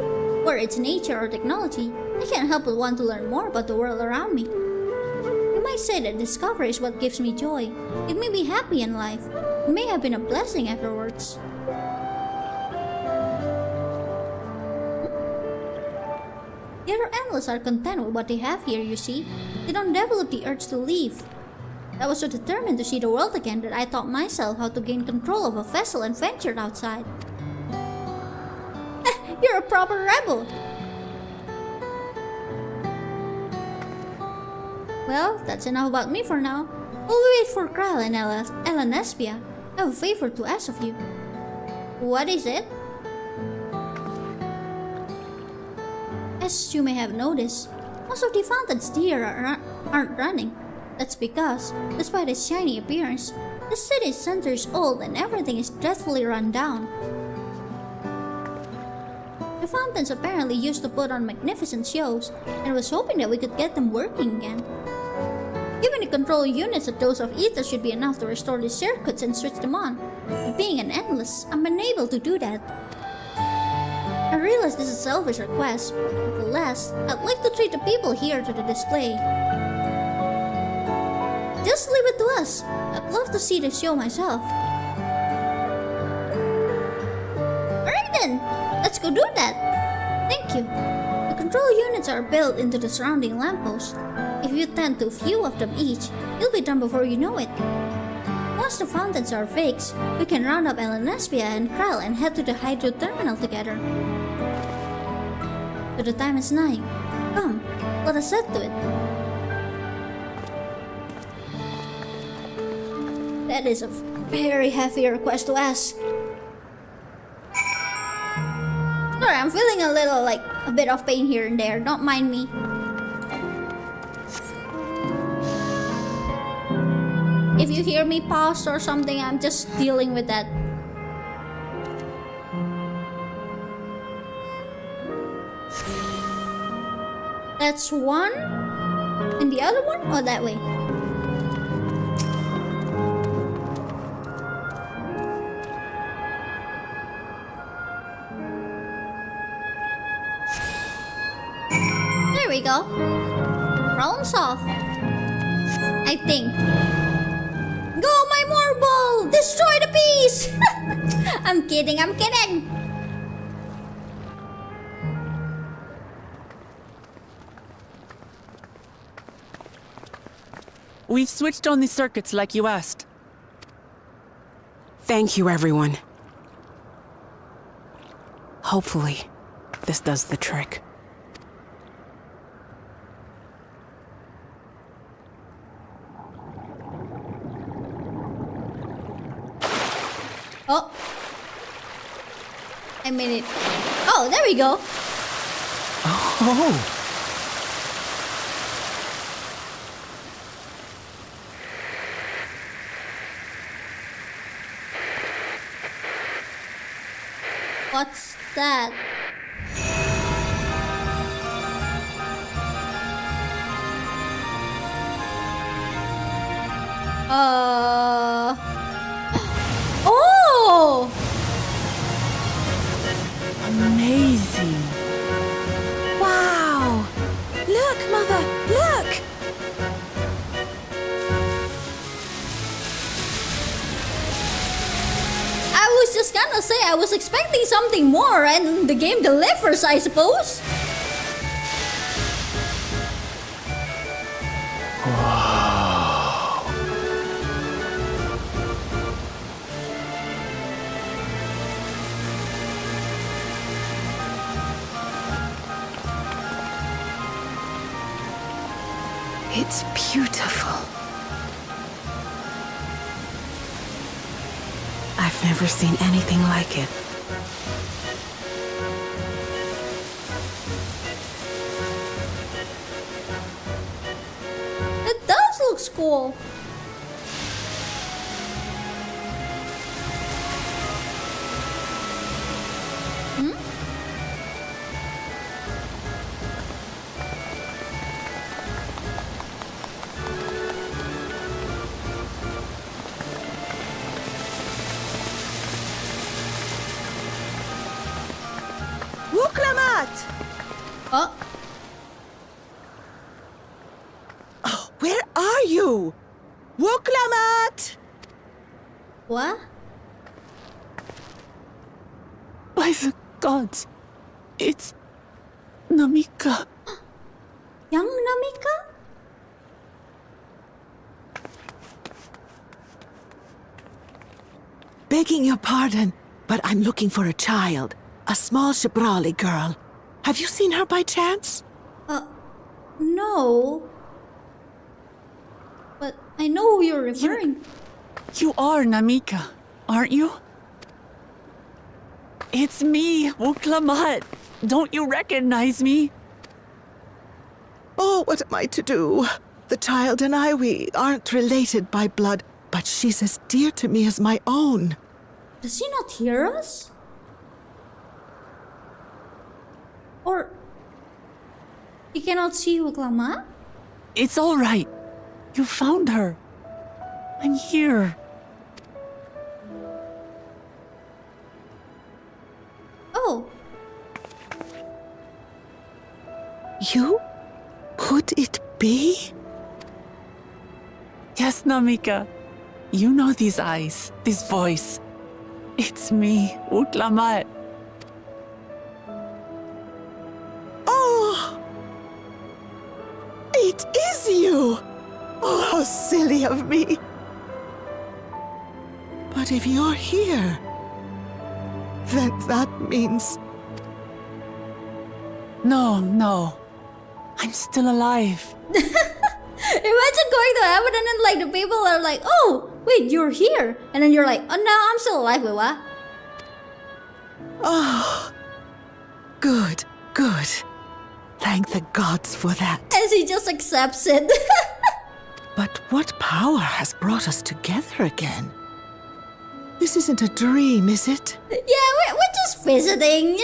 Whether it's nature or technology, I can't help but want to learn more about the world around me. You might say that discovery is what gives me joy. It made me happy in life. It may have been a blessing afterwards. The other endless are content with what they have here, you see. They don't develop the urge to leave. I was so determined to see the world again that I taught myself how to gain control of a vessel and ventured outside. You're a proper rebel! Well, that's enough about me for now. While we wait for Kyle and Elanespia, I have a favor to ask of you. What is it? As you may have noticed, most of the fountains here aren't running. That's because, despite its shiny appearance, the city's center is old and everything is dreadfully run down. The fountains apparently used to put on magnificent shows, and I was hoping that we could get them working again. Given the control units of those of Ether should be enough to restore the circuits and switch them on, but being an endless, I'm unable to do that. I realize this is a selfish request, but nevertheless, I'd like to treat the people here to the display. Just leave it to us. I'd love to see the show myself. Alright then, let's go do that. Thank you. The control units are built into the surrounding lampposts. If you tend to a few of them each, you'll be done before you know it. Once the fountains are fixed, we can round up Elanespia and Kyle and head to the hydro terminal together. So the time is nigh. Come, let us set to it. That is a very heavy request to ask. Sorry, I'm feeling a bit of pain here and there. Don't mind me. If you hear me pause or something, I'm just dealing with that. That's one. And the other one? Oh, that way. There we go. Problem solved. I think. Go, my marble! Destroy the piece! I'm kidding, I'm kidding! We've switched on the circuits like you asked. Thank you, everyone. Hopefully, this does the trick. Oh. I made it. Oh, there we go. Oh. What's that? Oh! Amazing. Wow! Look, Mother, look! I was just gonna say, I was expecting something more, and the game delivers, I suppose. It's beautiful. I've never seen anything like it. It does look cool. Oh, Oh, where are you? Wuklamat! what? By the gods, it's Namika. Young Namika? Begging your pardon, but I'm looking for a child. A small Shibrali girl. Have you seen her by chance? No. But I know who you're referring. You are Namika, aren't you? It's me, Wuklamat. Don't you recognize me? Oh, what am I to do? The child and I, we aren't related by blood, but she's as dear to me as my own. Does he not hear us? Or he cannot see Wuklama? It's all right. You found her. I'm here. Oh. You? Could it be? Yes, Namika. You know these eyes, this voice. It's me, Wuklamat. Oh! It is you! Oh, how silly of me. But if you're here, then that means... No. I'm still alive. Imagine going to heaven and then like the people are like, oh, wait, you're here. And then you're like, oh no, I'm still alive, wait, what? Oh, good. Thank the gods for that. And she just accepts it. But what power has brought us together again? This isn't a dream, is it? Yeah, we're just visiting,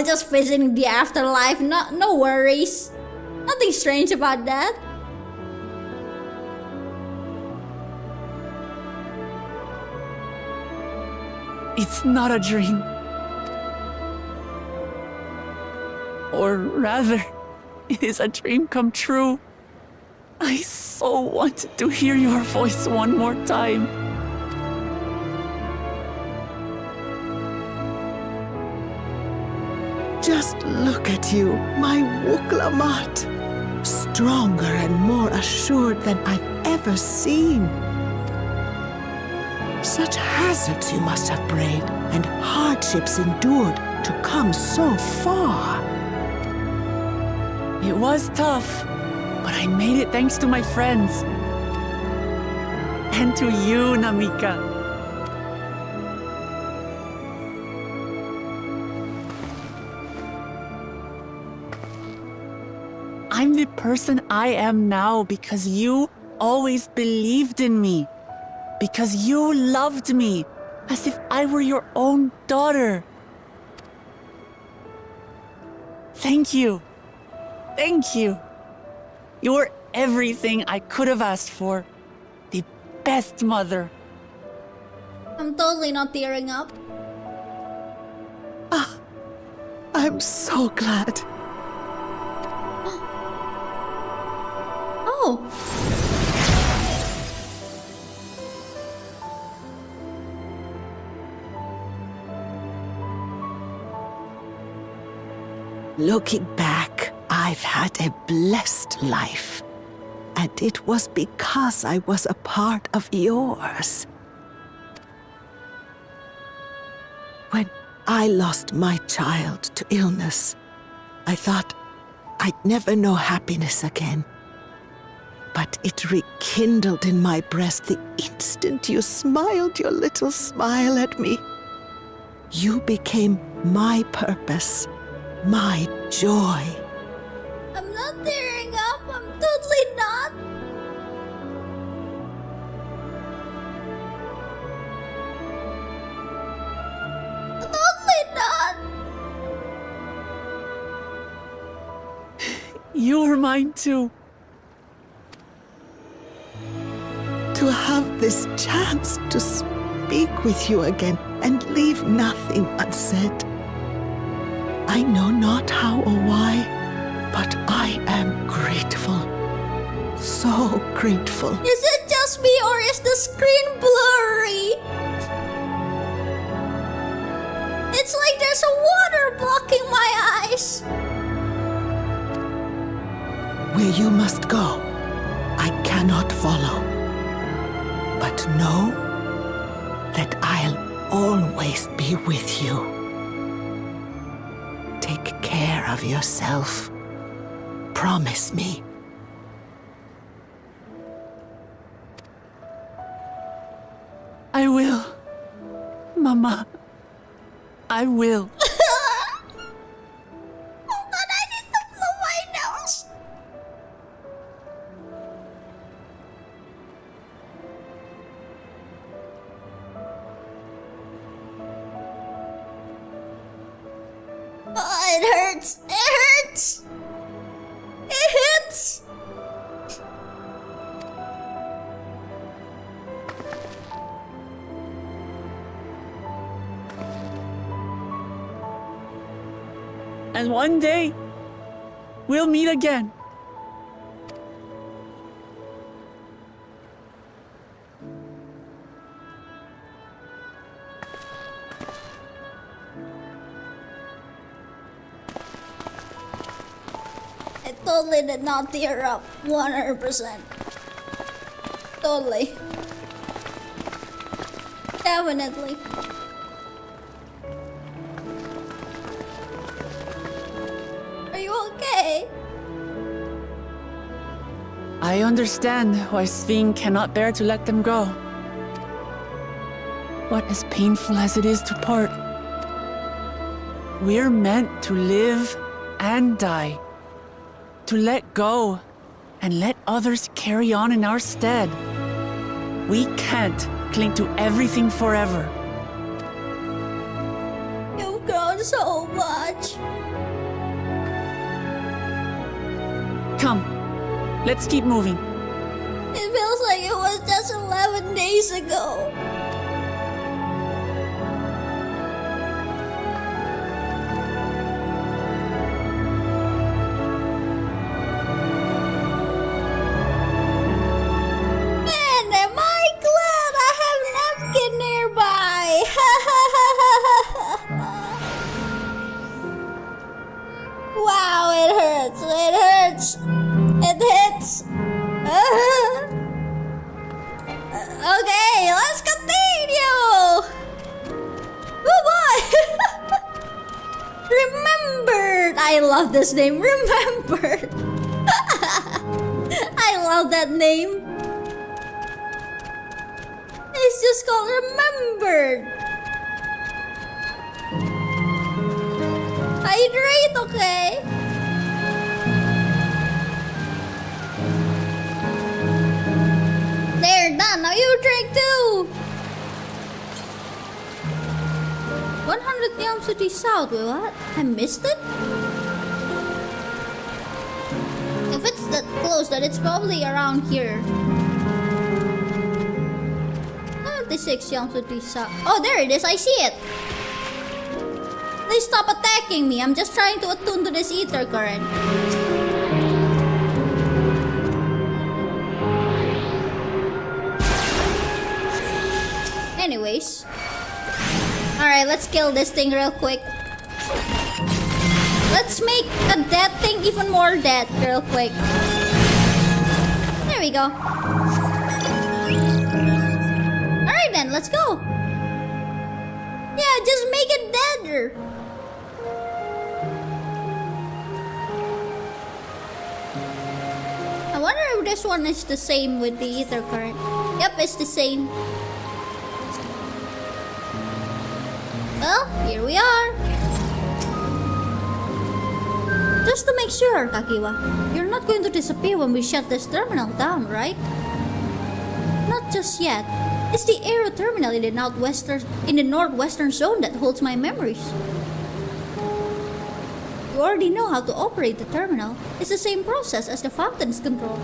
just visiting the afterlife. No worries. Nothing strange about that. It's not a dream. Or rather, it is a dream come true. I so wanted to hear your voice one more time. Just look at you, my Wuklamat. Stronger and more assured than I've ever seen. Such hazards you must have braved, and hardships endured to come so far. It was tough, but I made it thanks to my friends. And to you, Namika. I'm the person I am now because you always believed in me. Because you loved me as if I were your own daughter. Thank you. Thank you. You're everything I could have asked for. The best mother. I'm totally not tearing up. I'm so glad. Oh. Looking back, I've had a blessed life. And it was because I was a part of yours. When I lost my child to illness, I thought I'd never know happiness again. But it rekindled in my breast the instant you smiled your little smile at me. You became my purpose, my joy. I'm not tearing up. I'm totally not. Totally not. You were mine too. To have this chance to speak with you again and leave nothing unsaid. I know not how or why, but I am grateful. So grateful. Is it just me or is the screen blurry? It's like there's a water blocking my eyes. Where you must go, I cannot follow. But know that I'll always be with you. Take care of yourself. Promise me. I will. Mama. I will. But I need to blow my nose. Oh, it hurts. It hurts. It hurts. And one day, we'll meet again. I totally did not tear up. 100%. Totally. Definitely. Are you okay? I understand why Sving cannot bear to let them go. But as painful as it is to part, we're meant to live and die. To let go and let others carry on in our stead. We can't cling to everything forever. You've grown so much. Come, let's keep moving. It feels like it was just 11 days ago. Man, am I glad I have napkin nearby. Wow, it hurts. It hurts. It hits. Okay, let's continue. Remembered! I love this name, Remembered! I love that name. It's just called Remembered. Hydrate, okay? There, done. Now you drink too. 100 Yams to the south. Wait, what? I missed it? If it's that close, then it's probably around here. 96 Yams to the south. Oh, there it is. I see it. Please stop attacking me. I'm just trying to attune to this ether current. Anyways. Alright, let's kill this thing real quick. Let's make a dead thing even more dead real quick. There we go. Alright then, let's go. Yeah, just make it deader. I wonder if this one is the same with the ether current. Yep, it's the same. Well, here we are. Just to make sure, Kakiwa, you're not going to disappear when we shut this terminal down, right? Not just yet. It's the aero terminal in the northwestern zone that holds my memories. You already know how to operate the terminal. It's the same process as the fountain's control.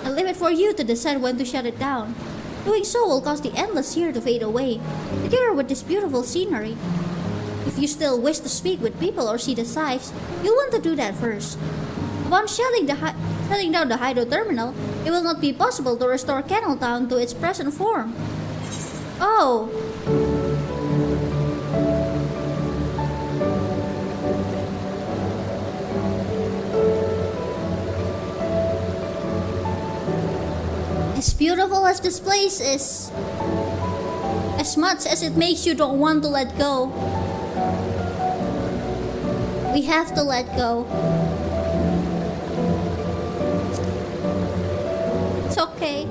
I'll leave it for you to decide when to shut it down. Doing so will cause the endless here to fade away, together with this beautiful scenery. If you still wish to speak with people or see the sights, you'll want to do that first. Upon shutting down the hydro terminal, it will not be possible to restore Canal Town to its present form. Oh. As beautiful as this place is, as much as it makes you don't want to let go, we have to let go. It's okay.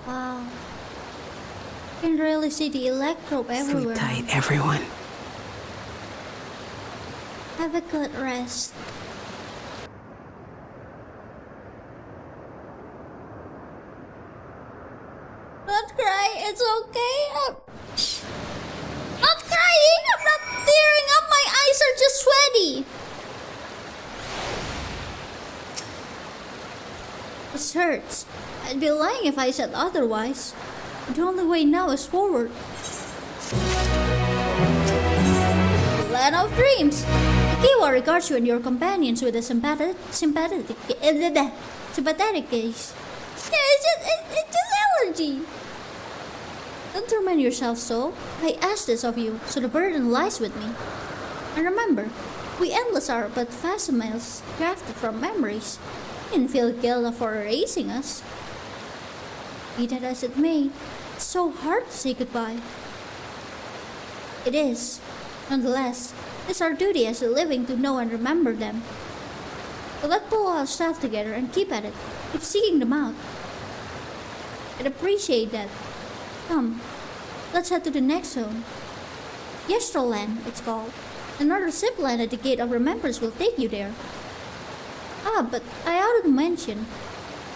Wow. You can really see the electrobe everywhere. Sleep tight, everyone. Have a good rest. Don't cry, it's okay. I'm not crying, I'm not tearing up, my eyes are just sweaty. This hurts. I'd be lying if I said otherwise. The only way now is forward. Land of dreams. Kiwa regards you and your companions with a sympathetic gaze. Yeah, it's just allergy. Don't torment yourself so. I asked this of you, so the burden lies with me. And remember, we endless are but facsimils crafted from memories. You didn't feel guilt for erasing us. Be that as it may, it's so hard to say goodbye. It is. Nonetheless, it's our duty as the living to know and remember them. So let's pull our staff together and keep at it. Keep seeking them out. I'd appreciate that. Come, let's head to the next zone. Yesterland, it's called. Another zip line at the Gate of Remembrance will take you there. Ah, but I ought to mention,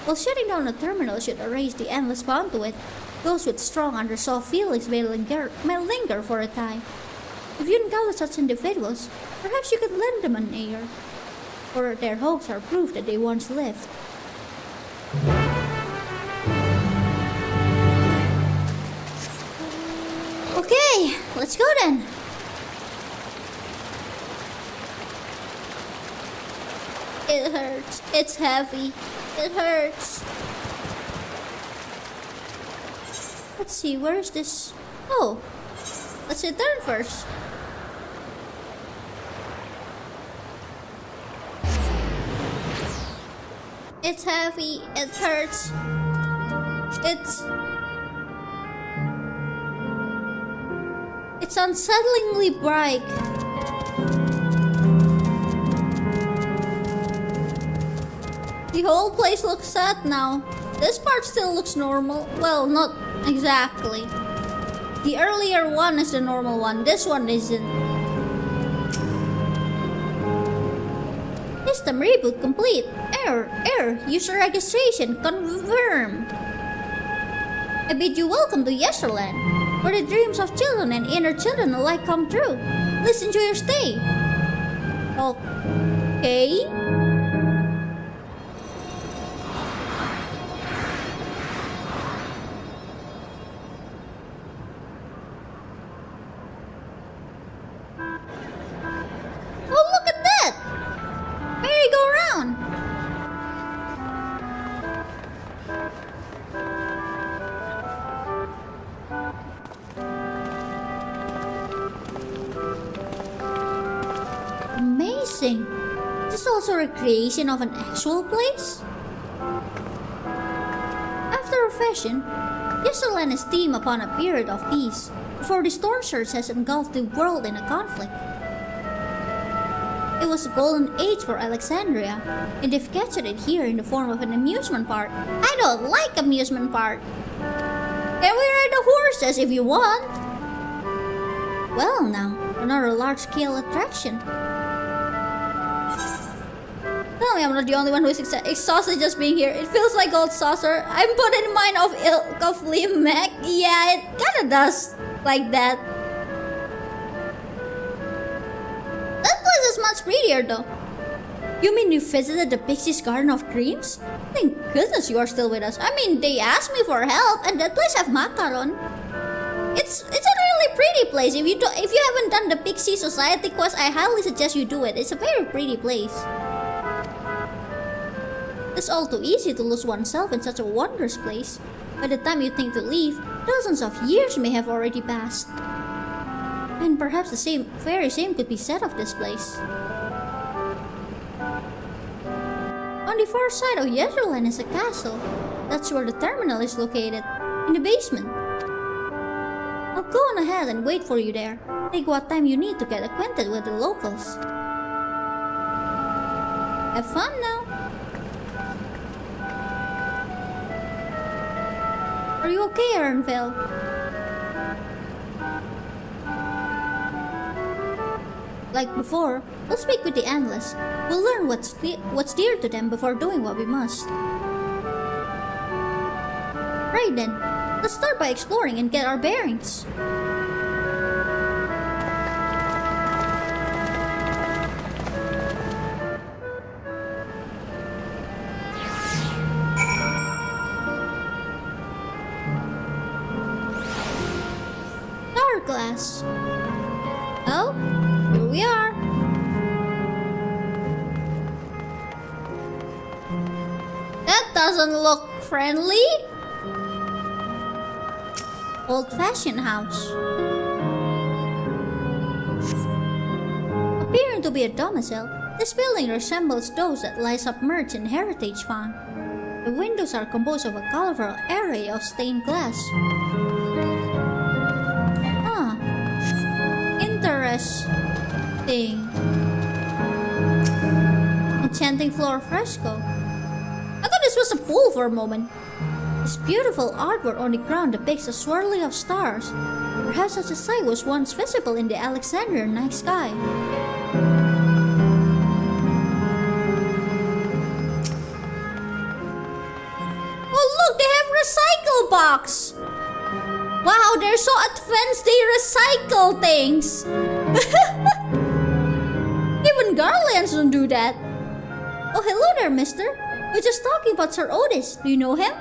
while shutting down a terminal should erase the endless bound to it, those with strong unresolved feelings may linger for a time. If you encounter such individuals, perhaps you could lend them an ear. Or their hopes are proof that they once lived. Okay, let's go then. It hurts. It's heavy. It hurts. Let's see, where is this? Oh, let's return first. It's heavy. It hurts. It's unsettlingly bright. The whole place looks sad now. This part still looks normal. Well, not exactly. The earlier one is the normal one. This one isn't. System reboot complete. Error. User registration confirmed. I bid you welcome to Yesterland, where the dreams of children and inner children alike come true. Please enjoy your stay. Okay. Oh, look at that! Merry-go-round! Amazing! Is this also a recreation of an actual place? After a fashion, Yesterland is themed upon a period of peace, before the storm surge has engulfed the world in a conflict. It was a golden age for Alexandria, and they've captured it here in the form of an amusement park. I don't like amusement park. Can we ride the horses if you want? Well now, another large-scale attraction. Tell me I'm not the only one who is exhausted just being here. It feels like Old Saucer. I'm put in mind of ilk of Limek. Yeah, it kinda does like that. That place is much prettier though. You mean you visited the Pixie's Garden of Dreams? Thank goodness you are still with us. I mean, they asked me for help and that place have macaron. It's a really pretty place. If you haven't done the Pixie Society quest, I highly suggest you do it. It's a very pretty place. It's all too easy to lose oneself in such a wondrous place. By the time you think to leave, dozens of years may have already passed. And perhaps the very same could be said of this place. On the far side of Yesterland is a castle. That's where the terminal is located, in the basement. I'll go on ahead and wait for you there. Take what time you need to get acquainted with the locals. Have fun now. Are you okay, Ernville? Like before, we'll speak with the Endless. We'll learn what's dear to them before doing what we must. Right then, let's start by exploring and get our bearings. Glass. Oh, here we are. That doesn't look friendly. Old-fashioned house. Appearing to be a domicile, this building resembles those that lie submerged in heritage font. The windows are composed of a colorful array of stained glass. Interesting. Enchanting floor fresco. I thought this was a pool for a moment. This beautiful artwork on the ground depicts a swirling of stars. Perhaps such a sight was once visible in the Alexandrian night sky. Oh look, they have recycle box! Wow, they're so advanced, they recycle things! Even Garlands don't do that. Oh, hello there, mister. We're just talking about Sir Otis. Do you know him?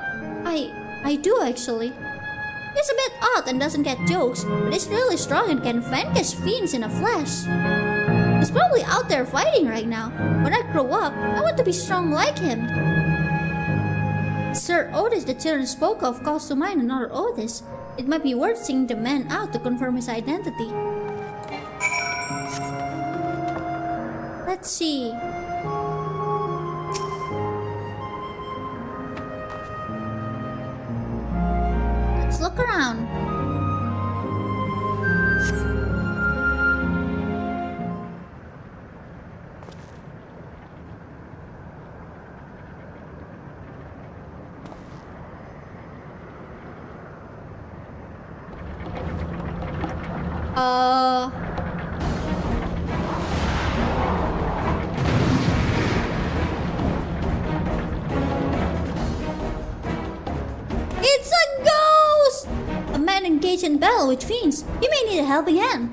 I do actually. He's a bit odd and doesn't get jokes, but he's really strong and can vanquish fiends in a flash. He's probably out there fighting right now. When I grow up, I want to be strong like him. Sir Otis the children spoke of calls to mind another Otis. It might be worth seeing the man out to confirm his identity. Let's see. Let's look around. It's a ghost! A man engaged in battle with fiends. He may need a helping hand.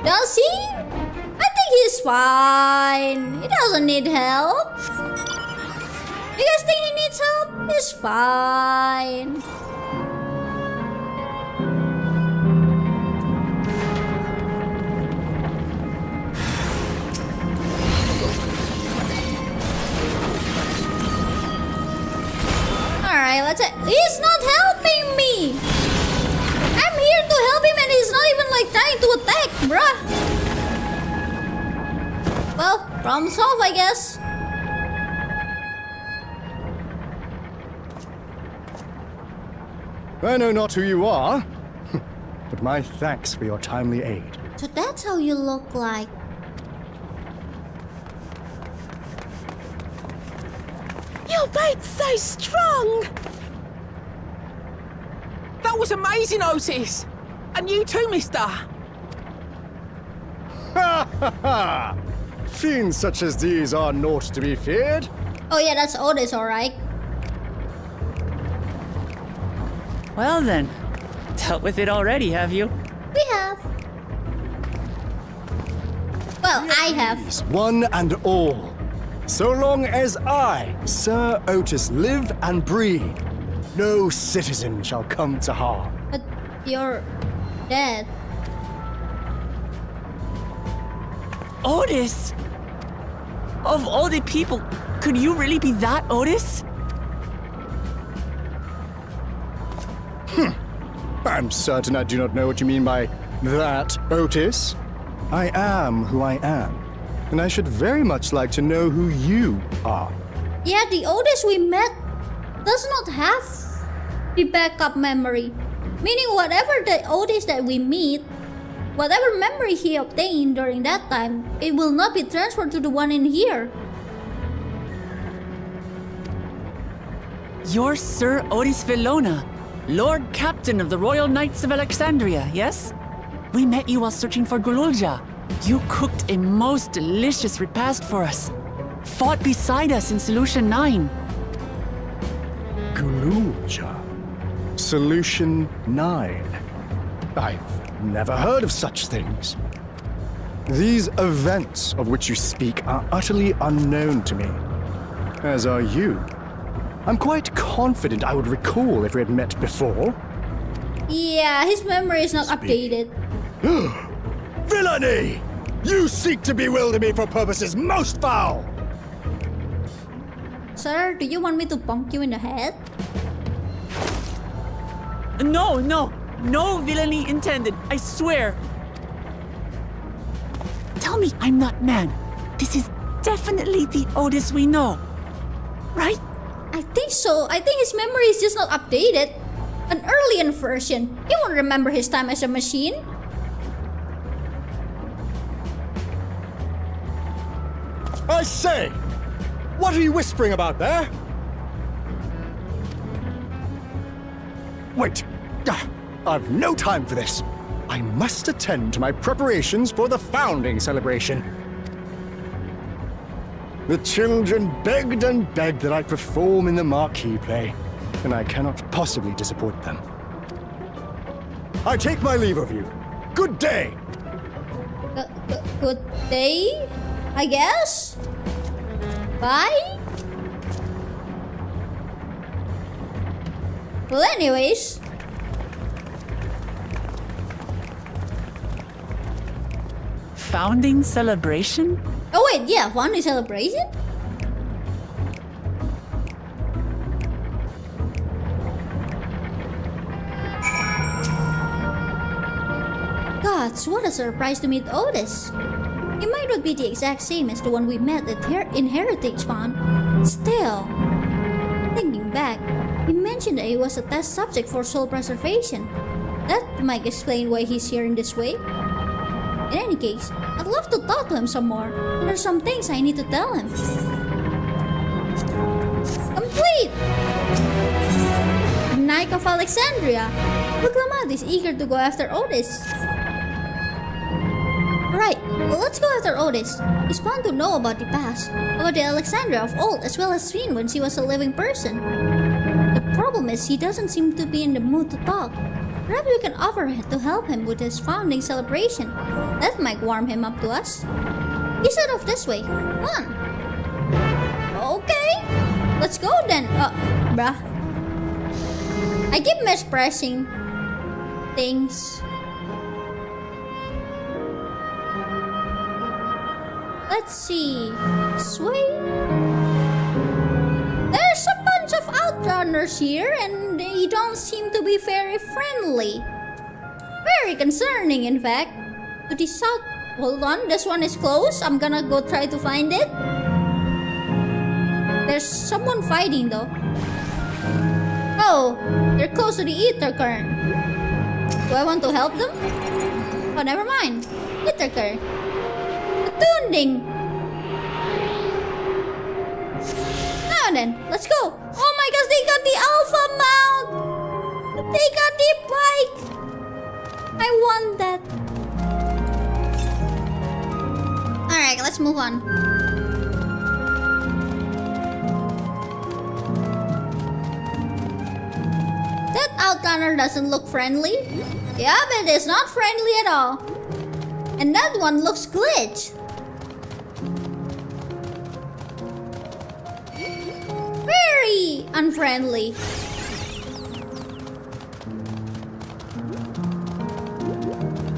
Does he? I think he's fine. He doesn't need help. You guys think he needs help? He's fine. Alright, let's... He's not helping me! I'm here to help him and he's not even like trying to attack, bruh! Well, problem solved, I guess. I know not who you are, but my thanks for your timely aid. So that's how you look like. Your bait's so strong! That was amazing, Otis! And you too, mister! Ha ha ha! Fiends such as these are naught to be feared. Oh yeah, that's Otis, alright. Well then, dealt with it already, have you? We have. Well, I have. One and all. So long as I, Sir Otis, live and breathe, no citizen shall come to harm. But you're dead. Otis! Of all the people, could you really be that Otis? I'm certain I do not know what you mean by that, Otis. I am who I am, and I should very much like to know who you are. Yeah, the Otis we met does not have the backup memory. Meaning whatever the Otis that we meet, whatever memory he obtained during that time, it will not be transferred to the one in here. You're Sir Otis Villona, Lord Captain of the Royal Knights of Alexandria, yes? We met you while searching for Gululja. You cooked a most delicious repast for us. Fought beside us in Solution 9. Gululja. Solution 9. I've never heard of such things. These events of which you speak are utterly unknown to me, as are you. I'm quite confident I would recall if we had met before. Yeah, his memory is not updated. Villainy! You seek to bewilder me for purposes most foul! Sir, do you want me to bonk you in the head? No, no villainy intended, I swear. Tell me I'm not mad. This is definitely the Otis we know, right? I think so. I think his memory is just not updated. An earlier version. He won't remember his time as a machine. I say! What are you whispering about there? Wait! I've no time for this. I must attend to my preparations for the founding celebration. The children begged and begged that I perform in the marquee play, and I cannot possibly disappoint them. I take my leave of you. Good day! Good day, I guess? Bye? Well, anyways. Founding celebration? Oh wait, yeah, founding celebration? Gods, what a surprise to meet Otis. He might not be the exact same as the one we met in Heritage Farm. Still, thinking back, he mentioned that he was a test subject for soul preservation. That might explain why he's here in this way. In any case, I'd love to talk to him some more. There's some things I need to tell him. Complete! Knight of Alexandria! Look, Lamad is eager to go after Otis. Right, well, let's go after Otis. He's bound to know about the past, about the Alexandria of old, as well as Sven when she was a living person. The problem is he doesn't seem to be in the mood to talk. Perhaps we can offer to help him with his founding celebration. That might warm him up to us. He's head off this way. Come on. Okay. Let's go then. Bruh. I keep mispressing things. Let's see. This way. There's a bunch of outrunners here and they don't seem to be very friendly. Very concerning, in fact. To the south. Hold on, this one is close. I'm gonna go try to find it. There's someone fighting though. Oh, they're close to the ether current. Do I want to help them? Oh, never mind. Ether current. Attuning. Now then, let's go. Oh my gosh, they got the alpha mount. They got the bike. I want that. Alright, let's move on. That outrunner doesn't look friendly. Yeah, but it's not friendly at all. And that one looks glitched. Very unfriendly.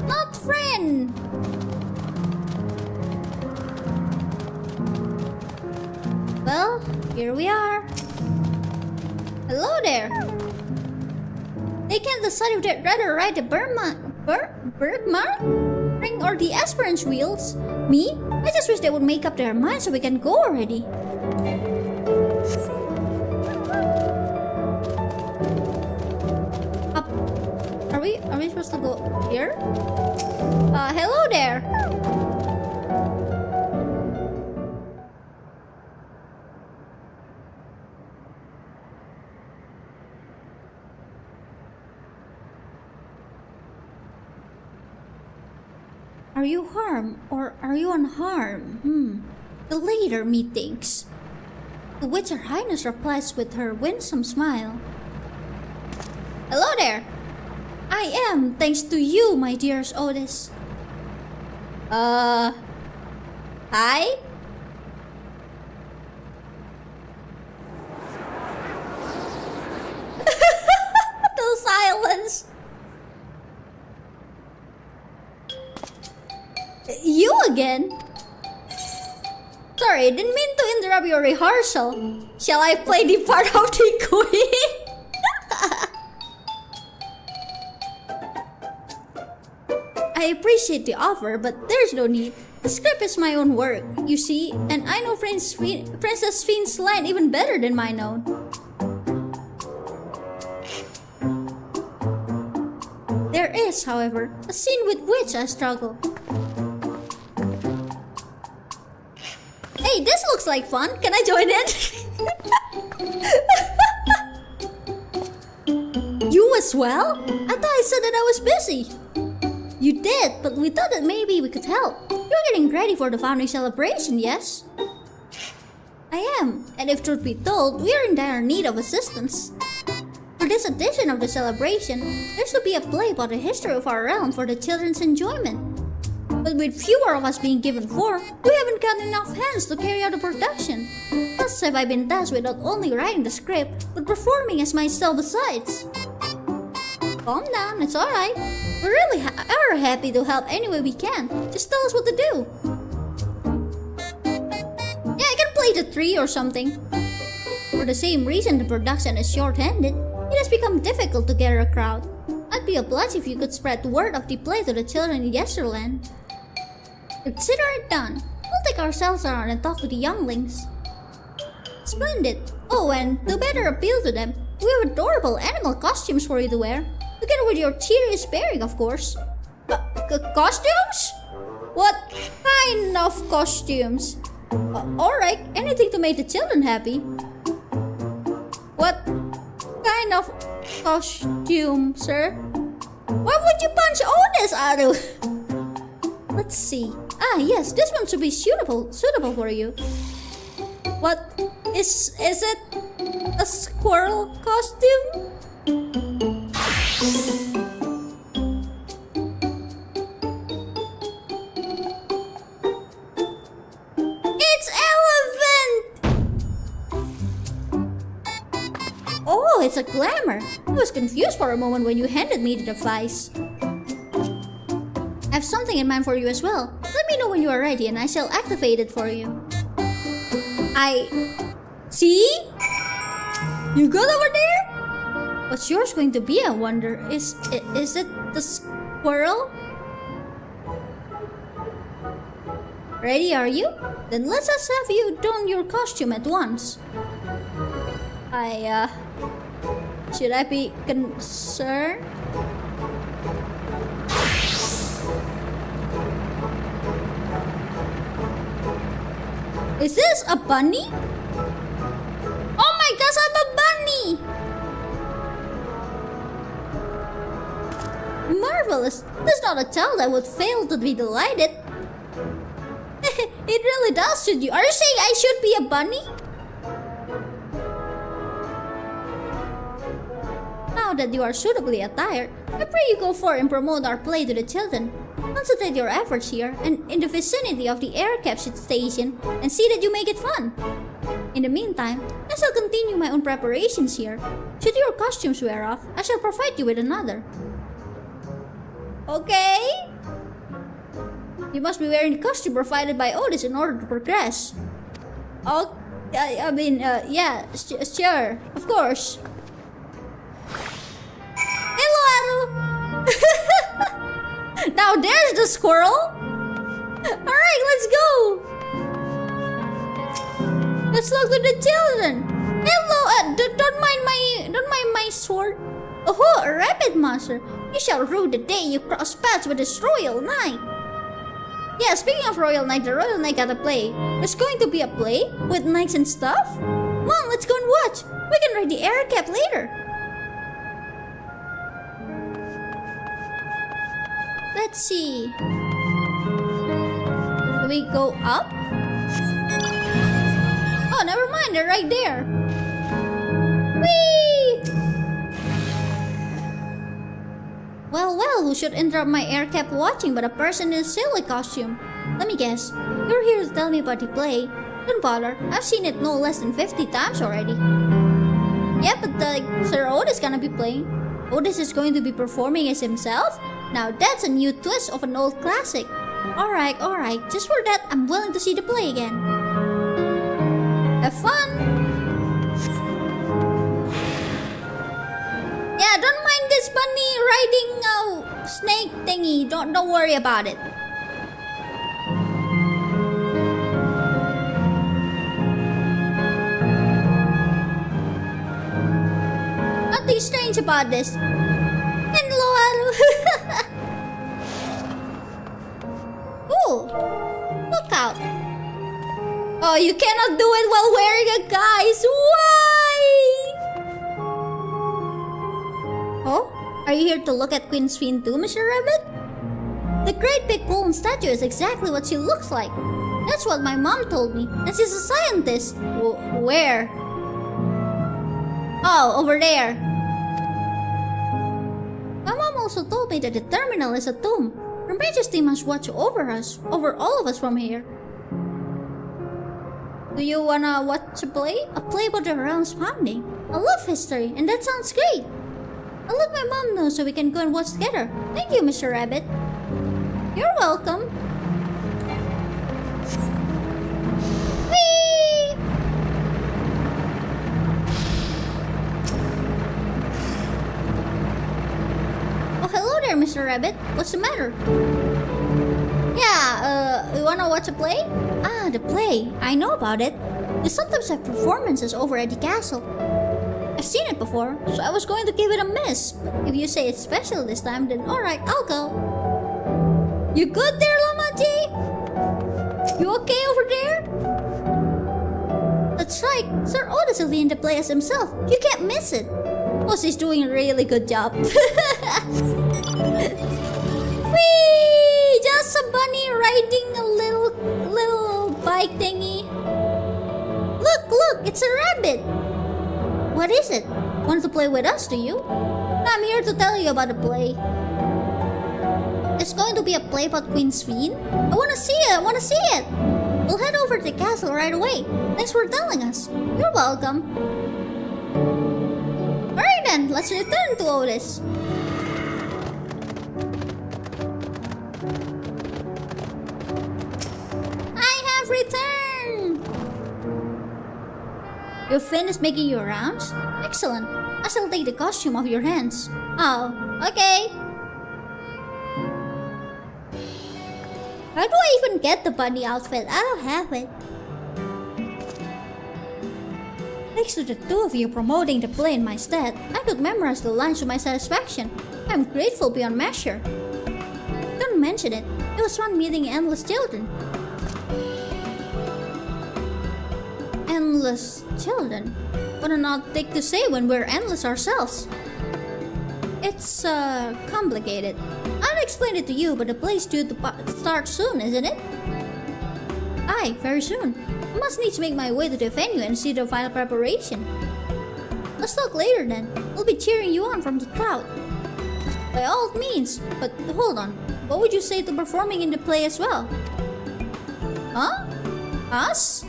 Not friend. Well, here we are. Hello there. They can't decide if they'd rather ride the Birkmark ring or the Esperance wheels. Me? I just wish they would make up their minds so we can go already. Up. Are we supposed to go here? Hello there. Are you harmed or are you unharmed? The later, methinks. To which Her Highness replies with her winsome smile. Hello there. I am, thanks to you, my dearest Otis. Hi? The silence. You again? Sorry, didn't mean to interrupt your rehearsal. Shall I play the part of the queen? I appreciate the offer, but there's no need. The script is my own work, you see, and I know Princess Fiend's line even better than mine own. There is, however, a scene with which I struggle. Hey, this looks like fun. Can I join in? you as well? I thought I said that I was busy. You did, but we thought that maybe we could help. You're getting ready for the founding celebration, yes? I am, and if truth be told, we are in dire need of assistance. For this edition of the celebration, there's to be a play about the history of our realm for the children's enjoyment. But with fewer of us being given form, we haven't got enough hands to carry out the production. Thus have I been tasked with not only writing the script, but performing as myself besides. Calm down, it's alright. We really are happy to help any way we can. Just tell us what to do. Yeah, I can play the tree or something. For the same reason the production is short-handed, it has become difficult to gather a crowd. I'd be obliged if you could spread the word of the play to the children in Yesterland. Consider it done. We'll take ourselves around and talk to the younglings. Splendid. Oh, and to better appeal to them, we have adorable animal costumes for you to wear. Together with your serious bearing, of course. Costumes? What kind of costumes? Alright, anything to make the children happy. What kind of costume, sir? Why would you punch Otis, Aru? Let's see. Ah, yes, this one should be suitable for you. What is it? A squirrel costume? It's elephant! Oh, it's a glamour. I was confused for a moment when you handed me the device. I have something in mind for you as well. Let me know when you are ready and I shall activate it for you. See? You good over there? What's yours going to be, I wonder? Is it the squirrel? Ready, are you? Then let's just have you don your costume at once. Should I be concerned? Is this a bunny? Oh my gosh, I'm a bunny! Marvelous! There's not a child that would fail to be delighted. It really does suit you. Are you saying I should be a bunny? Now that you are suitably attired, I pray you go forth and promote our play to the children. Concentrate your efforts here and in the vicinity of the air capture station and see that you make it fun. In the meantime, I shall continue my own preparations here. Should your costumes wear off, I shall provide you with another. Okay? You must be wearing the costume provided by Otis in order to progress. Oh, yeah, sure, of course. Hello, Aru! Now there's the squirrel! Alright, let's go! Let's talk to the children! Hello, don't mind my sword. Oh, a rabbit master! You shall rue the day you cross paths with this royal knight! Yeah, speaking of royal knight, the royal knight got a play. There's going to be a play? With knights and stuff? Come on, let's go and watch! We can ride the air cap later! Let's see. Do we go up? Oh, never mind, they're right there. Whee! Well, who should interrupt my air cap watching but a person in a silly costume? Let me guess, you're here to tell me about the play. Don't bother, I've seen it no less than 50 times already. Yeah, but Sir Otis gonna be playing. Otis is going to be performing as himself? Now that's a new twist of an old classic. Alright, just for that, I'm willing to see the play again. Have fun! Yeah, don't mind this bunny riding snake thingy. Don't worry about it. Nothing strange about this. Hello, Aru. Ooh, look out. Oh, you cannot do it while wearing a guise. Why? Oh? Are you here to look at Queen Sphene too, Mr. Rabbit? The great big golden statue is exactly what she looks like. That's what my mom told me. And she's a scientist. Where? Oh, over there. My mom also told me that the terminal is a tomb. Her Majesty must watch over us, over all of us from here. Do you wanna watch a play? A play about the realm's founding. I love history, and that sounds great. I'll let my mom know so we can go and watch together. Thank you, Mr. Rabbit. You're welcome. Whee! Oh, hello there, Mr. Rabbit. What's the matter? Yeah, you wanna watch a play? Ah, the play. I know about it. They sometimes have performances over at the castle. I've seen it before, so I was going to give it a miss. But if you say it's special this time, then alright, I'll go. You good there, Lamaji? You okay over there? That's right, Sir Otis will be in the play as himself. You can't miss it. Oh, she's doing a really good job. Whee! Just a bunny riding a little bike thingy. Look, it's a rabbit. What is it? Want to play with us, do you? I'm here to tell you about the play. There's going to be a play about Queen Sphene. I wanna see it! We'll head over to the castle right away. Thanks for telling us. You're welcome. Alright then, let's return to Otis. I have returned! You finished making your rounds? Excellent. I shall take the costume off your hands. Oh, okay. How do I even get the bunny outfit? I don't have it. Thanks to the two of you promoting the play in my stead, I could memorize the lines to my satisfaction. I'm grateful beyond measure. Don't mention it. It was fun meeting endless children. Endless children? What an odd thing to say when we're endless ourselves. It's, complicated. I'll explain it to you, but the play's due to start soon, isn't it? Aye, very soon. I must needs make my way to the venue and see the final preparation. Let's talk later then. We'll be cheering you on from the crowd. By all means, but hold on. What would you say to performing in the play as well? Huh? Us?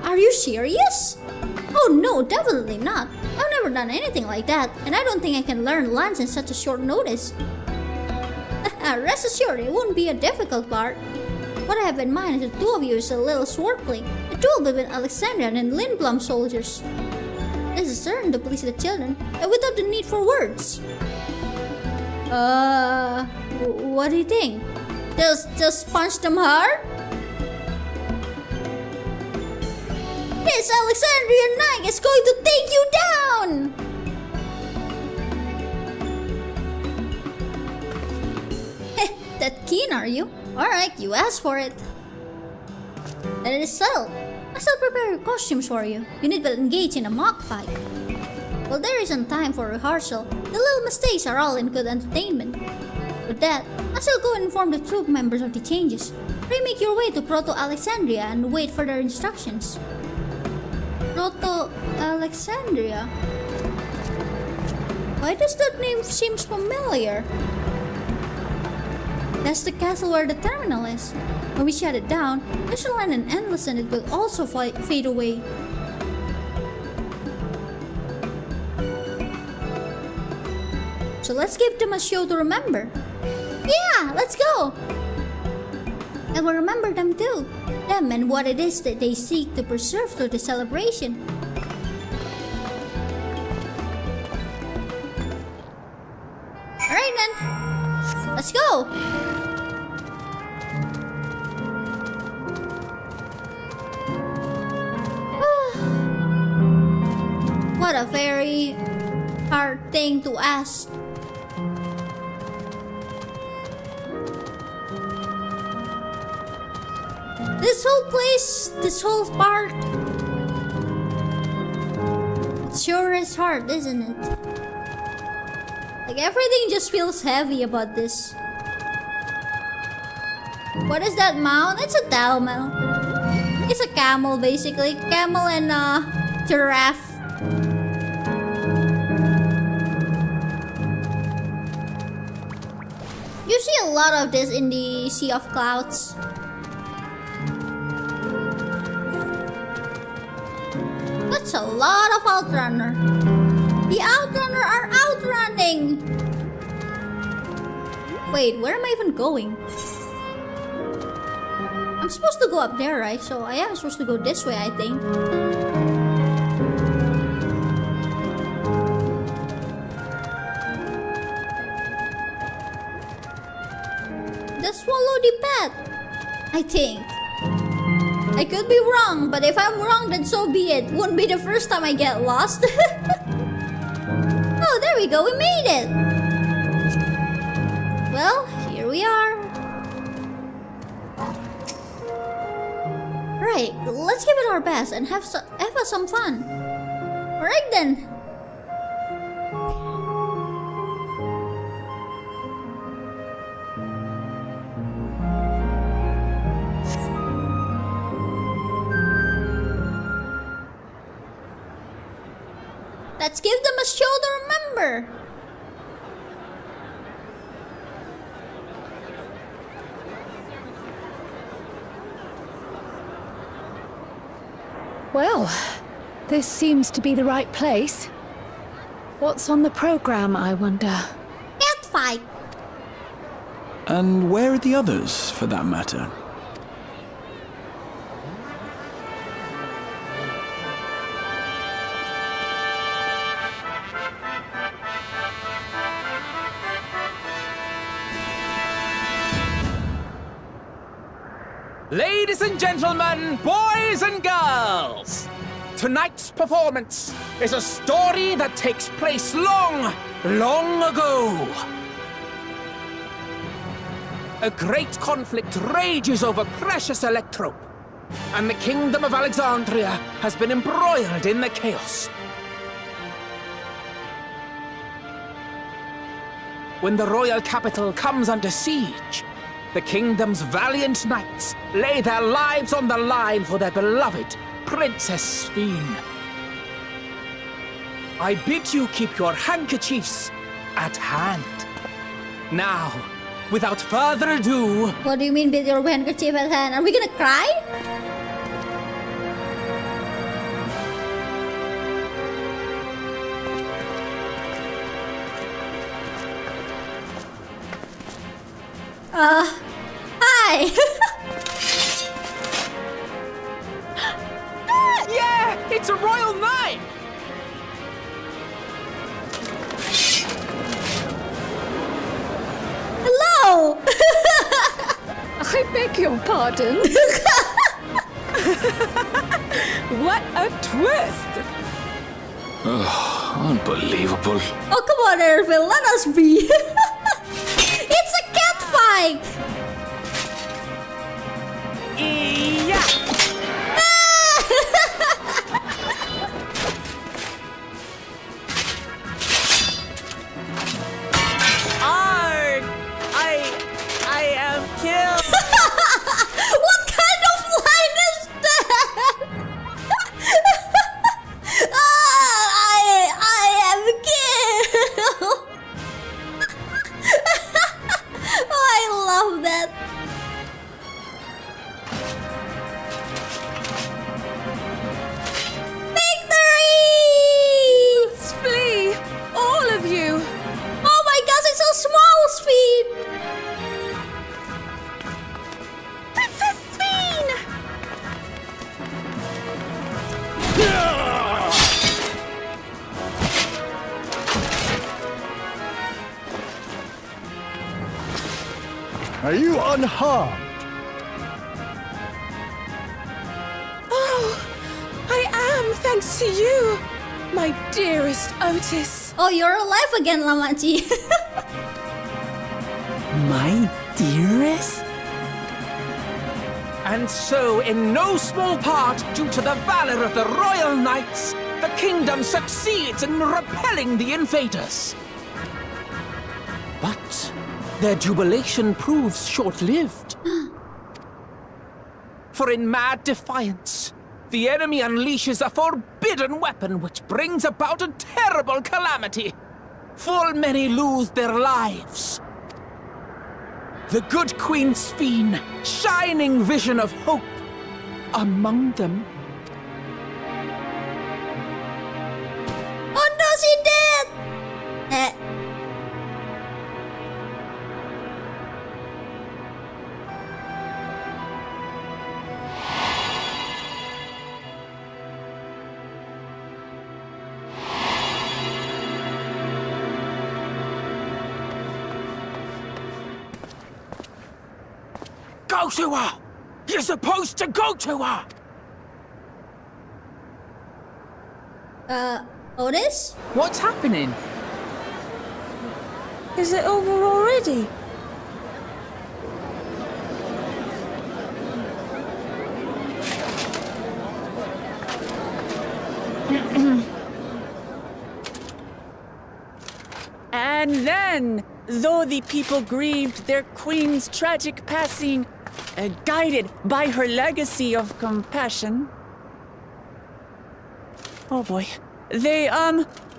Are you serious? Oh no, definitely not. I've never done anything like that, and I don't think I can learn lines in such a short notice. Rest assured, it won't be a difficult part. What I have in mind is the two of you is a little swordplay, a duel between Alexandrian and Lindblom soldiers. This is certain to please the children, and without the need for words. What do you think? Just punch them hard? This Alexandrian knight is going to take you down! That keen, are you? Alright, you asked for it. Then it is settled. I shall prepare your costumes for you. You need but engage in a mock fight. Well, there isn't time for rehearsal. The little mistakes are all in good entertainment. With that, I shall go and inform the troop members of the changes. Pray make your way to Proto-Alexandria and wait for their instructions. Proto-Alexandria? Why does that name seem familiar? That's the castle where the terminal is. When we shut it down, we shall land an endless and it will also fade away. So let's give them a show to remember. Yeah, let's go! And we'll remember them too. Them and what it is that they seek to preserve through the celebration. Alright then, let's go! What a very hard thing to ask. This whole place, this whole part, it sure is hard, isn't it? Like, everything just feels heavy about this. What is that mount? It's a camel. It's a camel, basically. Camel and giraffe. You see a lot of this in the Sea of Clouds. That's a lot of Outrunner. The Outrunner are outrunning! Wait, where am I even going? I'm supposed to go up there, right? So I am supposed to go this way, I think. The swallow the pet, I think. I could be wrong, but if I'm wrong, then so be it. Won't be the first time I get lost. Oh, there we go, we made it! Well, here we are. Right, let's give it our best and have some fun. Alright then. Let's give them a show to remember. Well, this seems to be the right place. What's on the program, I wonder? Cat fight. And where are the others, for that matter? Ladies and gentlemen, boys and girls, tonight's performance is a story that takes place long, long ago. A great conflict rages over precious electrope, and the kingdom of Alexandria has been embroiled in the chaos. When the royal capital comes under siege, the kingdom's valiant knights lay their lives on the line for their beloved Princess Sphene. I bid you keep your handkerchiefs at hand. Now, without further ado... What do you mean with your handkerchief at hand? Are we gonna cry? Hi! Yeah! It's a royal knife! Hello! I beg your pardon. What a twist! Unbelievable. Oh, come on, Ervil, let us be. It's a cat fight! Yeah! I am killed! What kind of line is that? I am killed! Oh, I love that. Victory! Let's flee! All of you! Oh my gosh, it's so small, Sphene! Princess Sphene! Are you unharmed? Oh, I am, thanks to you, my dearest Otis. Oh, you're alive again, Lamachi. My dearest? And so, in no small part due to the valor of the royal knights, the kingdom succeeds in repelling the invaders. But their jubilation proves short-lived. For in mad defiance, the enemy unleashes a forbidden weapon which brings about a terrible calamity. Full many lose their lives. The good Queen Sphene, shining vision of hope, among them. Oh no, she did! Go to her! You're supposed to go to her! Otis? What's happening? Is it over already? And then, though the people grieved their queen's tragic passing, guided by her legacy of compassion, oh boy, they,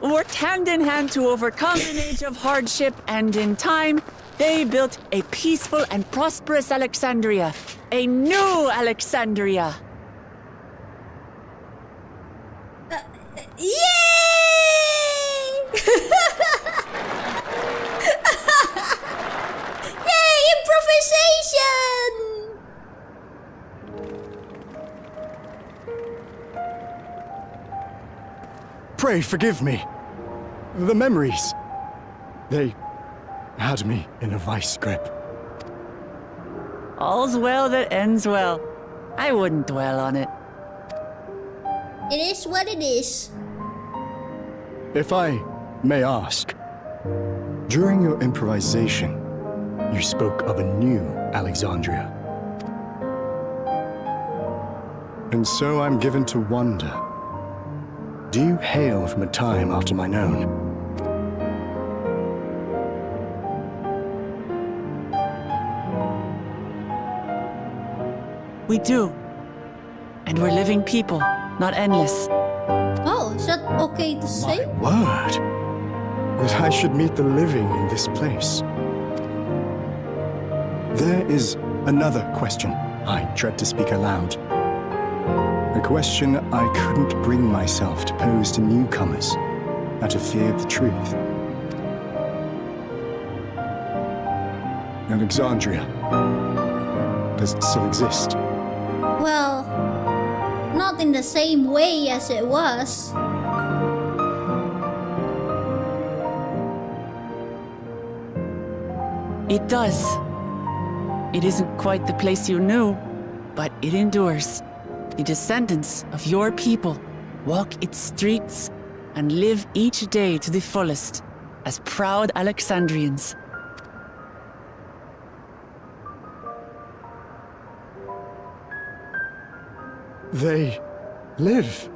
worked hand in hand to overcome an age of hardship, and in time, they built a peaceful and prosperous Alexandria. A new Alexandria. Yay! Yay, improvisation! Pray forgive me. The memories. They had me in a vice grip. All's well that ends well. I wouldn't dwell on it. It is what it is. If I may ask, during your improvisation, you spoke of a new Alexandria. And so I'm given to wonder, do you hail from a time after mine own? We do. And we're living people, not endless. Oh, is that okay to say? Word! That I should meet the living in this place. There is another question I dread to speak aloud. A question I couldn't bring myself to pose to newcomers out of fear of the truth. Alexandria. Does it still exist? Well, not in the same way as it was. It does. It isn't quite the place you knew, but it endures. The descendants of your people walk its streets and live each day to the fullest as proud Alexandrians. They live.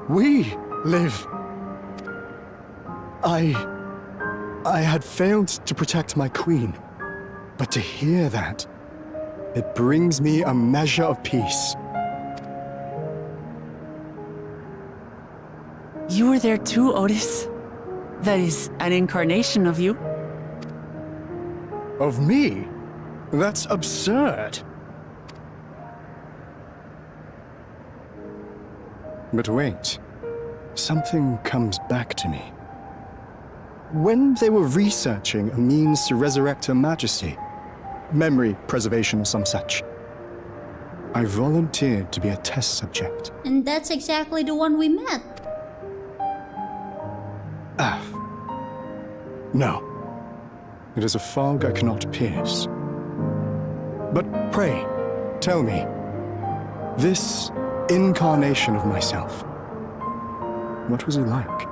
We live. I had failed to protect my queen, but to hear that, it brings me a measure of peace. You were there too, Otis. That is an incarnation of you. Of me? That's absurd. But wait, something comes back to me. When they were researching a means to resurrect Her Majesty, memory preservation or some such, I volunteered to be a test subject. And that's exactly the one we met. No. It is a fog I cannot pierce. But pray, tell me, this incarnation of myself, what was he like?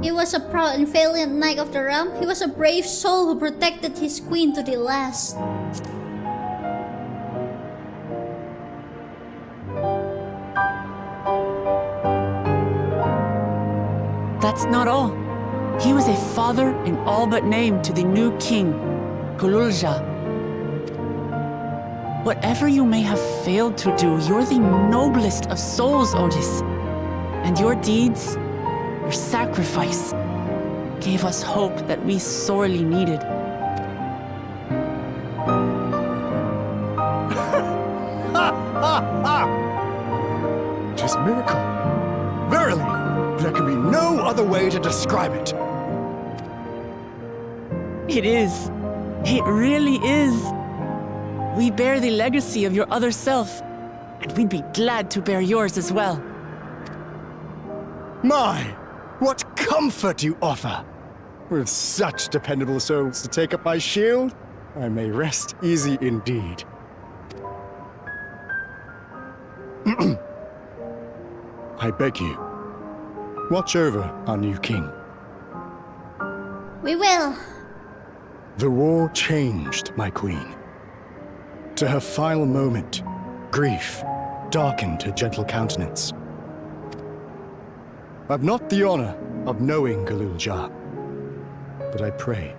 He was a proud and valiant knight of the realm. He was a brave soul who protected his queen to the last. That's not all. He was a father in all but name to the new king, Kululja. Whatever you may have failed to do, you're the noblest of souls, Otis. And your deeds, your sacrifice, gave us hope that we sorely needed. Tis a miracle. Verily, there can be no other way to describe it. It is. It really is. We bear the legacy of your other self, and we'd be glad to bear yours as well. My, what comfort you offer! With such dependable souls to take up my shield, I may rest easy indeed. I beg you, watch over our new king. We will. The war changed my queen. To her final moment, grief darkened her gentle countenance. I've not the honor of knowing Kululja, but I pray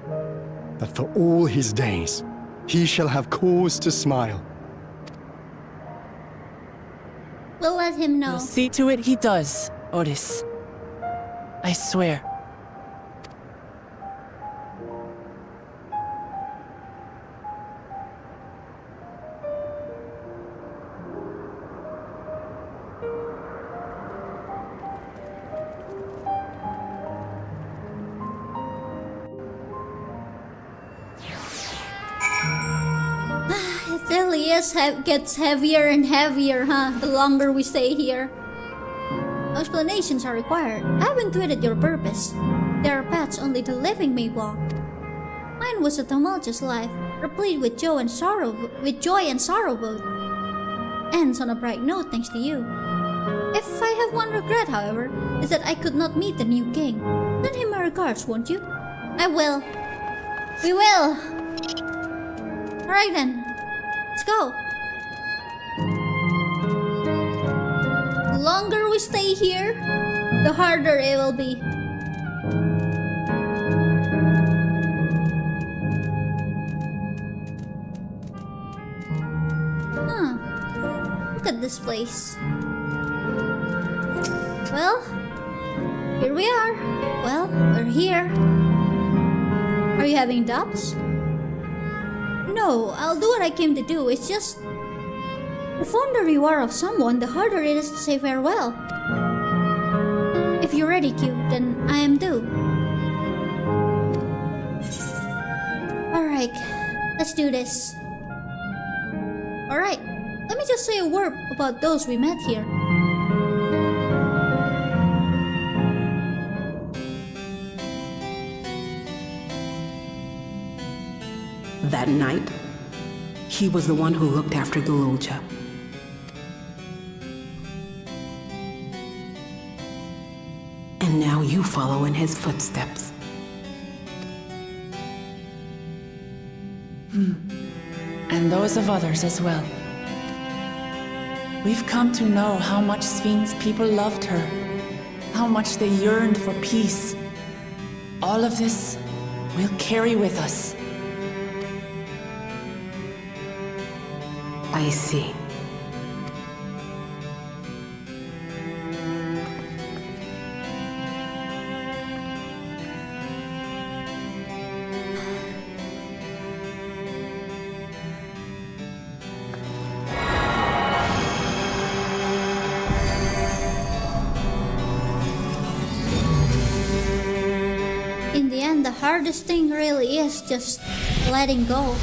that for all his days, he shall have cause to smile. We'll let him know. We'll see to it he does, Otis. I swear. It really gets heavier and heavier, huh? The longer we stay here. No explanations are required. I've intuited your purpose. There are paths only the living may walk. Mine was a tumultuous life, replete with joy and sorrow both. Ends on a bright note thanks to you. If I have one regret, however, is that I could not meet the new king. Send him my regards, won't you? I will. We will! Alright then. Let's go. The longer we stay here, the harder it will be. Look at this place. Well, here we are. Well, we're here. Are you having doubts? No, I'll do what I came to do. It's just... the fonder you are of someone, the harder it is to say farewell. If you're ready, Kyuu, then I am too. Alright, let's do this. Alright, let me just say a word about those we met here. That night, he was the one who looked after Kululja. And now you follow in his footsteps. And those of others as well. We've come to know how much Sphne's people loved her, how much they yearned for peace. All of this we'll carry with us. I see. In the end, the hardest thing really is just letting go.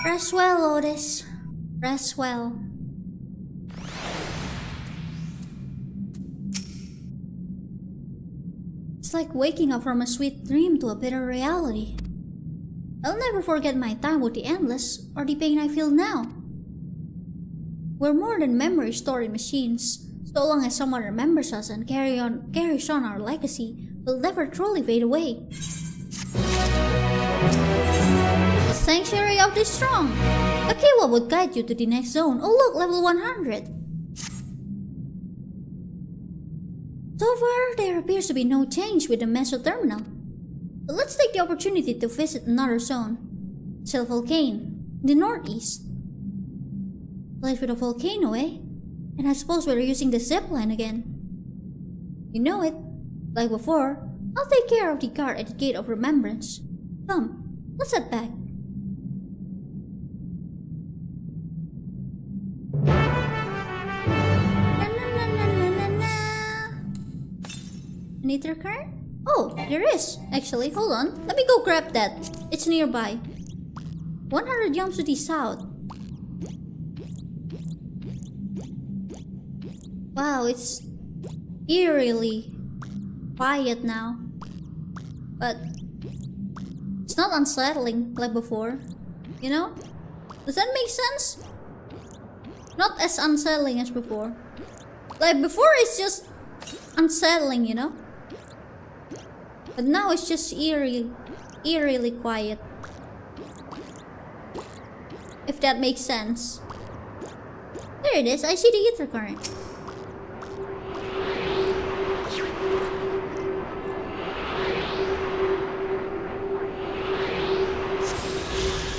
Rest well, Otis. Rest well. It's like waking up from a sweet dream to a bitter reality. I'll never forget my time with the Endless or the pain I feel now. We're more than memory stored in machines. So long as someone remembers us and carries on our legacy, we'll never truly fade away. The Sanctuary of the Strong! A Kyuu would guide you to the next zone. Oh look, level 100! So far, there appears to be no change with the Meso Terminal. So let's take the opportunity to visit another zone. Silk Volcano, in the northeast. Place with a volcano, eh? And I suppose we're using the zipline again. You know it. Like before, I'll take care of the guard at the Gate of Remembrance. Come, let's head back. An ether card? Oh, there is. Actually, hold on. Let me go grab that. It's nearby. 100 jumps to the south. Wow, it's eerily quiet now. But it's not unsettling like before. You know? Does that make sense? Not as unsettling as before. Like before it's just unsettling, you know? But now it's just eerily quiet. If that makes sense. There it is, I see the ether current.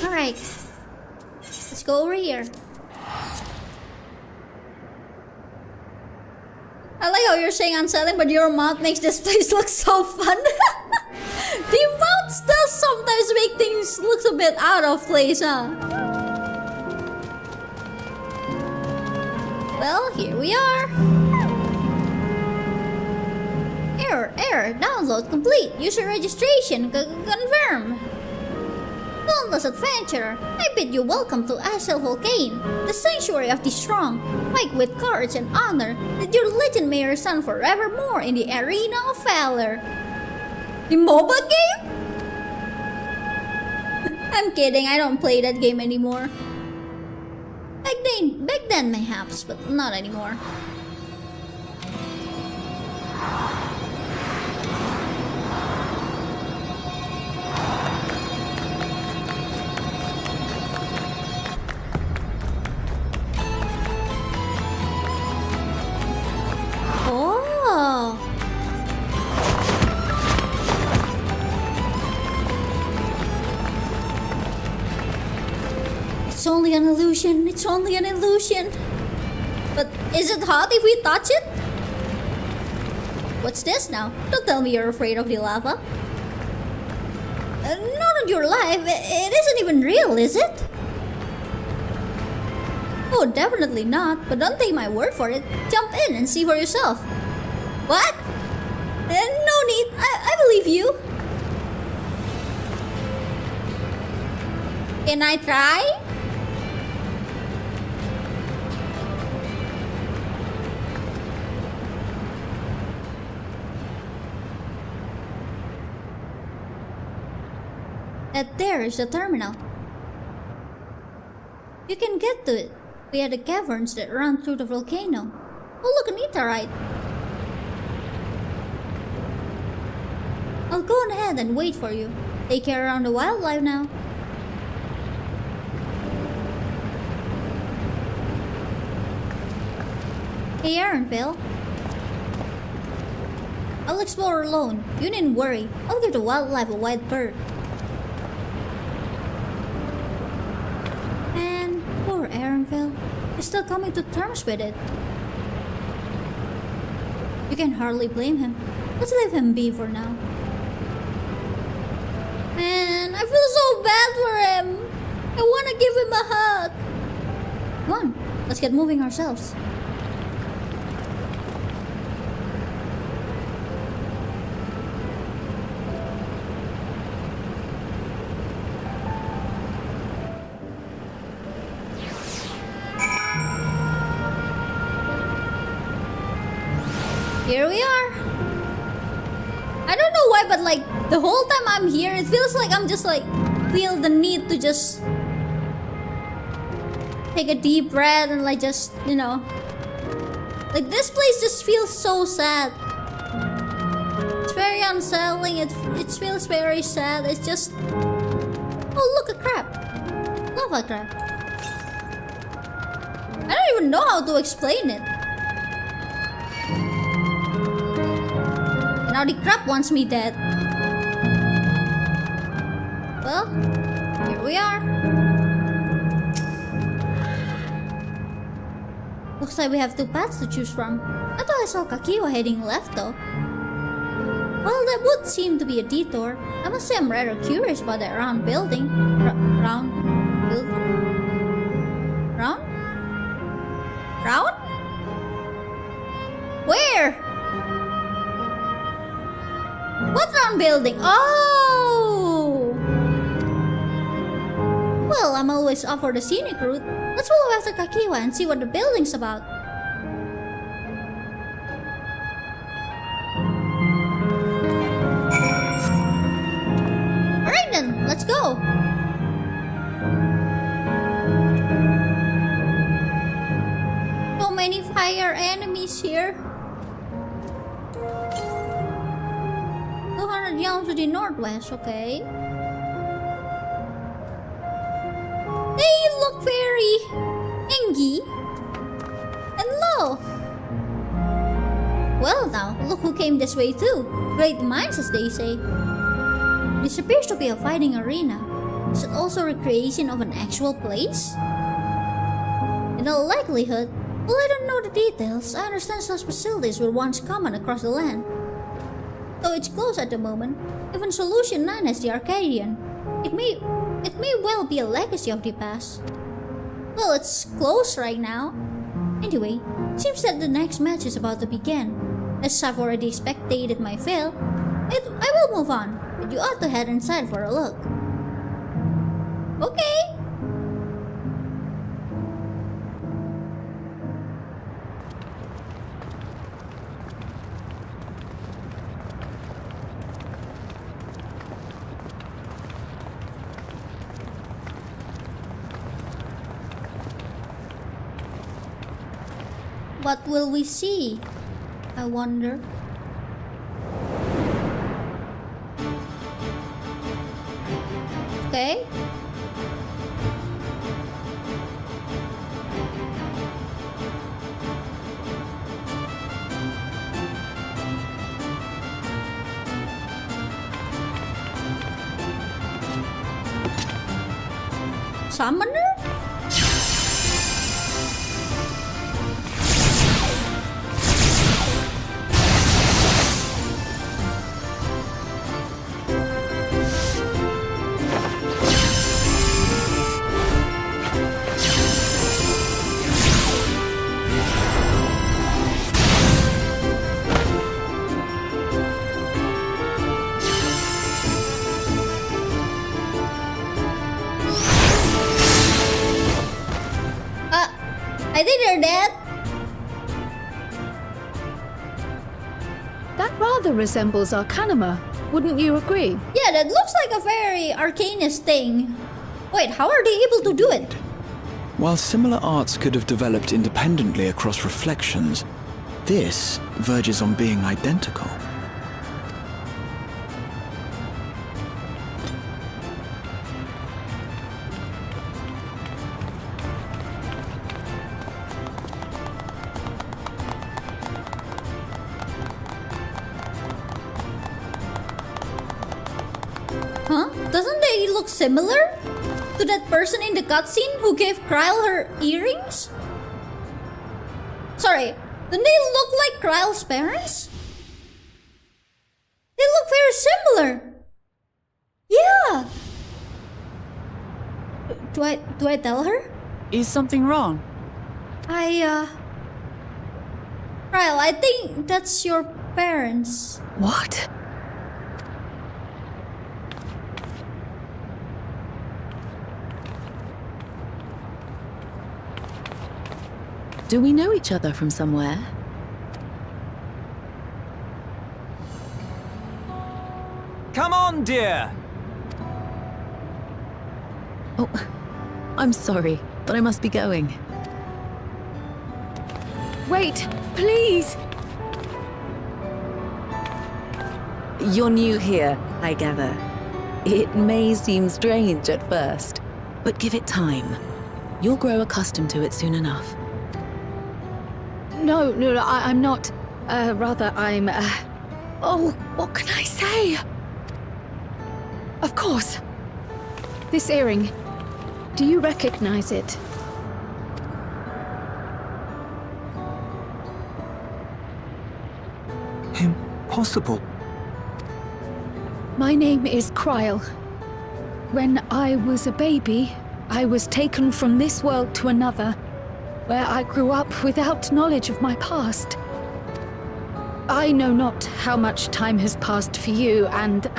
Alright. Let's go over here. I like how you're saying unsettling, but your mouth makes this place look so fun. The mouth does sometimes make things look a bit out of place, huh? Well, here we are. Error, download complete. User registration, confirm. Dauntless adventurer, I bid you welcome to Silk Volcano, the Sanctuary of the Strong. Fight with courage and honor, that your legend may resound forevermore in the arena of valor. The MOBA game? I'm kidding, I don't play that game anymore. Back then mayhaps, but not anymore. It's only an illusion, it's only an illusion. But is it hot if we touch it? What's this now? Don't tell me you're afraid of the lava. Not on your life, it isn't even real, is it? Oh, definitely not, but don't take my word for it. Jump in and see for yourself. What? No need, I believe you. Can I try? That there is the terminal. You can get to it via the caverns that run through the volcano. Oh look, an etherite. I'll go on ahead and wait for you. Take care around the wildlife now. Hey Aaronville. I'll explore alone. You needn't worry. I'll give the wildlife a wide berth. And poor Aaronville. He's still coming to terms with it. You can hardly blame him. Let's leave him be for now. Man, I feel so bad for him. I wanna give him a hug. Come on, let's get moving ourselves. Here we are. I don't know why, but like the whole time I'm here, it feels like I'm just like feel the need to just take a deep breath and like just, you know, like this place just feels so sad. It's very unsettling. It feels very sad. It's just, oh look, a crab. Love a crab. I don't even know how to explain it. Now the crab wants me dead. Well, here we are. Looks like we have two paths to choose from. I thought I saw Kyuu heading left though. Well, that would seem to be a detour. I must say I'm rather curious about that round building. Round building? Round? Round? Where? What round building? Oh! Well, I'm always up for the scenic route. Let's follow after Kyuu and see what the building's about. Alright then, let's go! So many fire enemies here. 200 yards to the northwest, okay. They look very angy and low. Well now, look who came this way too. Great minds, as they say. This appears to be a fighting arena. Is it also a recreation of an actual place? In all likelihood, well, I don't know the details. I understand such facilities were once common across the land. Though it's closed at the moment, even Solution 9 has the Arcadian. It may well be a legacy of the past. Well, it's closed right now. Anyway, it seems that the next match is about to begin. As I've already spectated my fill, I will move on, but you ought to head inside for a look. Okay. What will we see? I wonder. Okay. Summoner? I think they're dead. That rather resembles Arcanima, wouldn't you agree? Yeah, that looks like a very Arcanist thing. Wait, how are they able to do it? While similar arts could have developed independently across reflections, this verges on being identical. Huh? Doesn't they look similar to that person in the cutscene who gave Kryle her earrings? Sorry, don't they look like Kryle's parents? They look very similar. Yeah. Do I tell her? Is something wrong? Kryle, I think that's your parents. What? Do we know each other from somewhere? Come on, dear. Oh, I'm sorry, but I must be going. Wait, please! You're new here, I gather. It may seem strange at first, but give it time. You'll grow accustomed to it soon enough. No, I'm not. Rather, I'm, Oh, what can I say? Of course. This earring. Do you recognize it? Impossible. My name is Kryle. When I was a baby, I was taken from this world to another, where I grew up without knowledge of my past. I know not how much time has passed for you, and,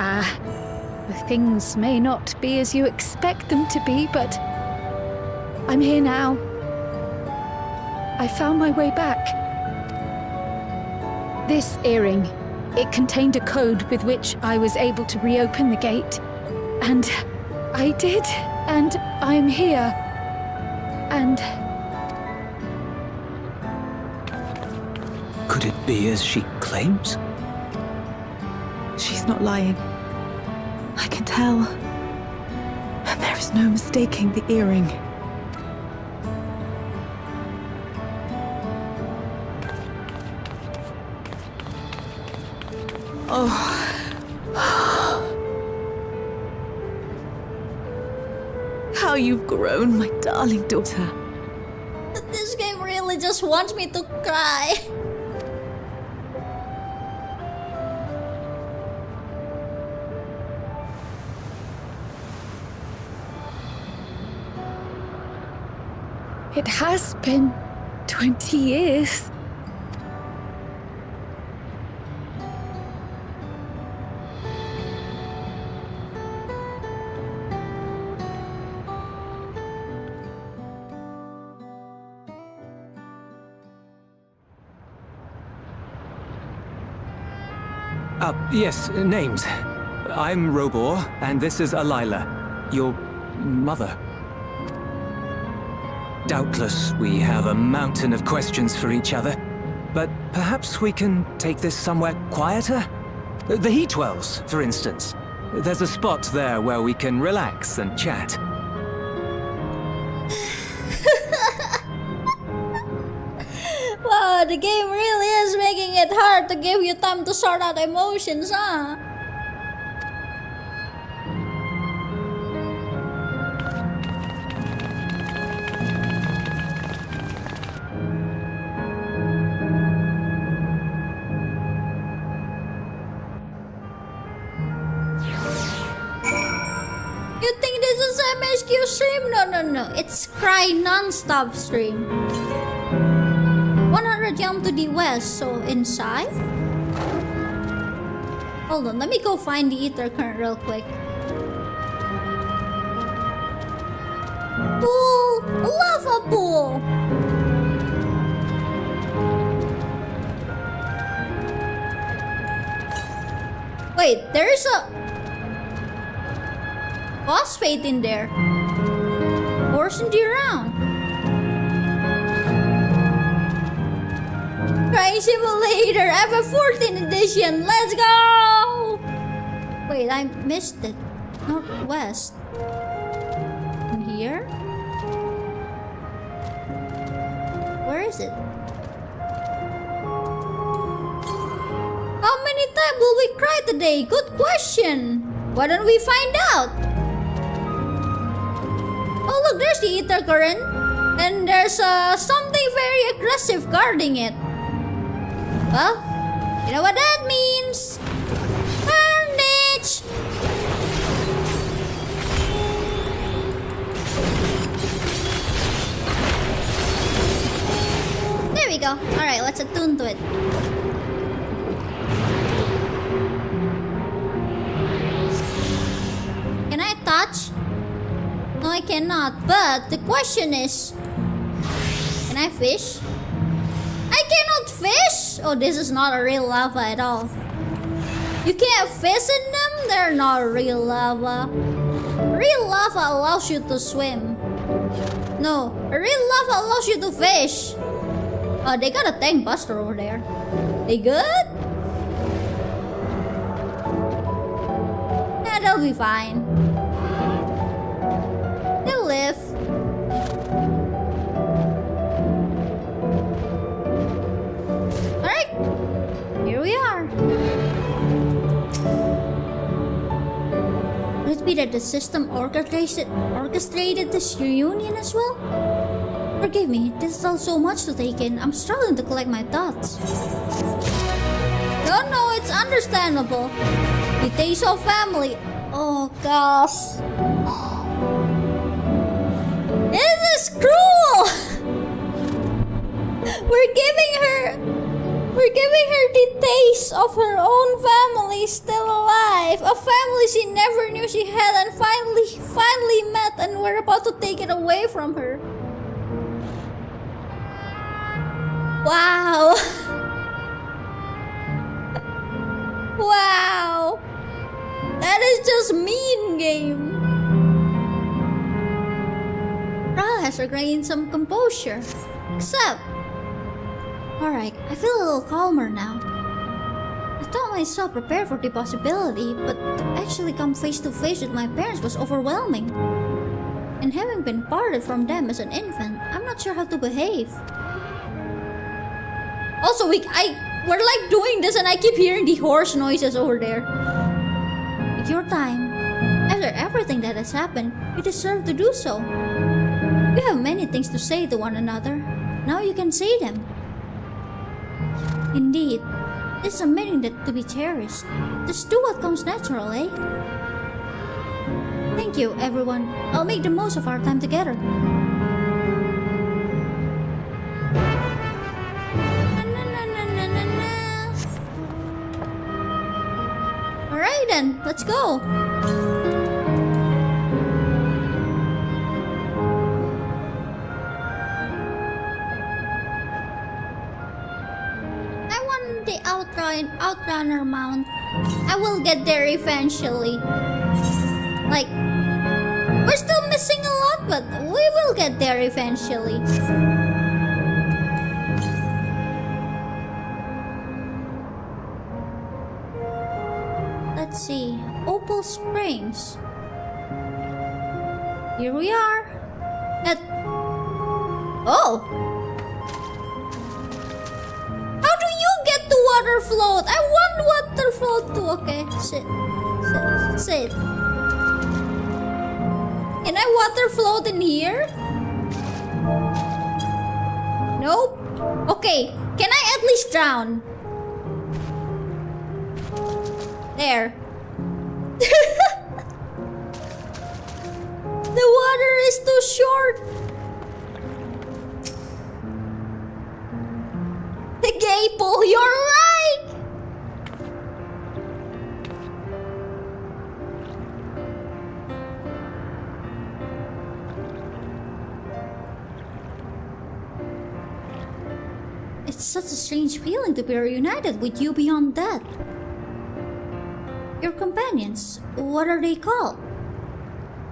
things may not be as you expect them to be, but I'm here now. I found my way back. This earring, it contained a code with which I was able to reopen the gate. And I did, and I'm here. And... Could it be as she claims? She's not lying. I can tell. And there is no mistaking the earring. Oh. How you've grown, my darling daughter. This game really just wants me to cry. It has been 20 years. Yes, names. I'm Robor, and this is Alila, your mother. Doubtless, we have a mountain of questions for each other, but perhaps we can take this somewhere quieter? The Heatwells, for instance. There's a spot there where we can relax and chat. Wow, the game really is making it hard to give you time to sort out emotions, huh? You think this is MSQ stream? No. It's Cry non-stop stream. 100 jump to the west, so inside? Hold on, let me go find the ether current real quick. Pool! A lava pool! Wait, there's a phosphate in there. Portioned around. Train Simulator FF14 edition. Let's go! Wait, I missed it. Northwest. In here? Where is it? How many times will we cry today? Good question. Why don't we find out? Oh look, there's the ether current. And there's something very aggressive guarding it. Well, you know what that means. Carnage! There we go. Alright, let's attune to it. Can I touch? No, I cannot. But the question is, can I fish? I cannot fish? Oh, this is not a real lava at all. You can't fish in them? they're not real lava. Real lava allows you to swim. No, real lava allows you to fish. Oh, they got a tank buster over there. They good? Yeah, they'll be fine. They'll live. Alright, here we are. Could it be that the system orchestrated this reunion as well? Forgive me, this is all so much to take in. I'm struggling to collect my thoughts. No, it's understandable. The days of family. Oh gosh. This is cruel! We're giving her the taste of her own family still alive. A family she never knew she had and finally met, and we're about to take it away from her. Wow. Wow. That is just mean, game. Ra has regained some composure. Except... Alright, I feel a little calmer now. I thought myself prepared for the possibility, but to actually come face to face with my parents was overwhelming. And having been parted from them as an infant, I'm not sure how to behave. Also, we're like doing this and I keep hearing the horse noises over there. Take your time. After everything that has happened, you deserve to do so. You have many things to say to one another. Now you can say them. Indeed, this is a meeting that to be cherished. Just do what comes natural, eh? Thank you, everyone. I'll make the most of our time together. Alright then, let's go. I want the outrunner mount. I will get there eventually. Like, we're still missing a lot, but we will get there eventually. Let's see, Opal Springs. Here we are. Oh! How do you get to water float? I want water float too. Okay, sit. Can I water float in here? Nope. Okay, can I at least drown? There. The water is too short. The gay pool, you're right. It's such a strange feeling to be reunited with you beyond that. Your companions, what are they called?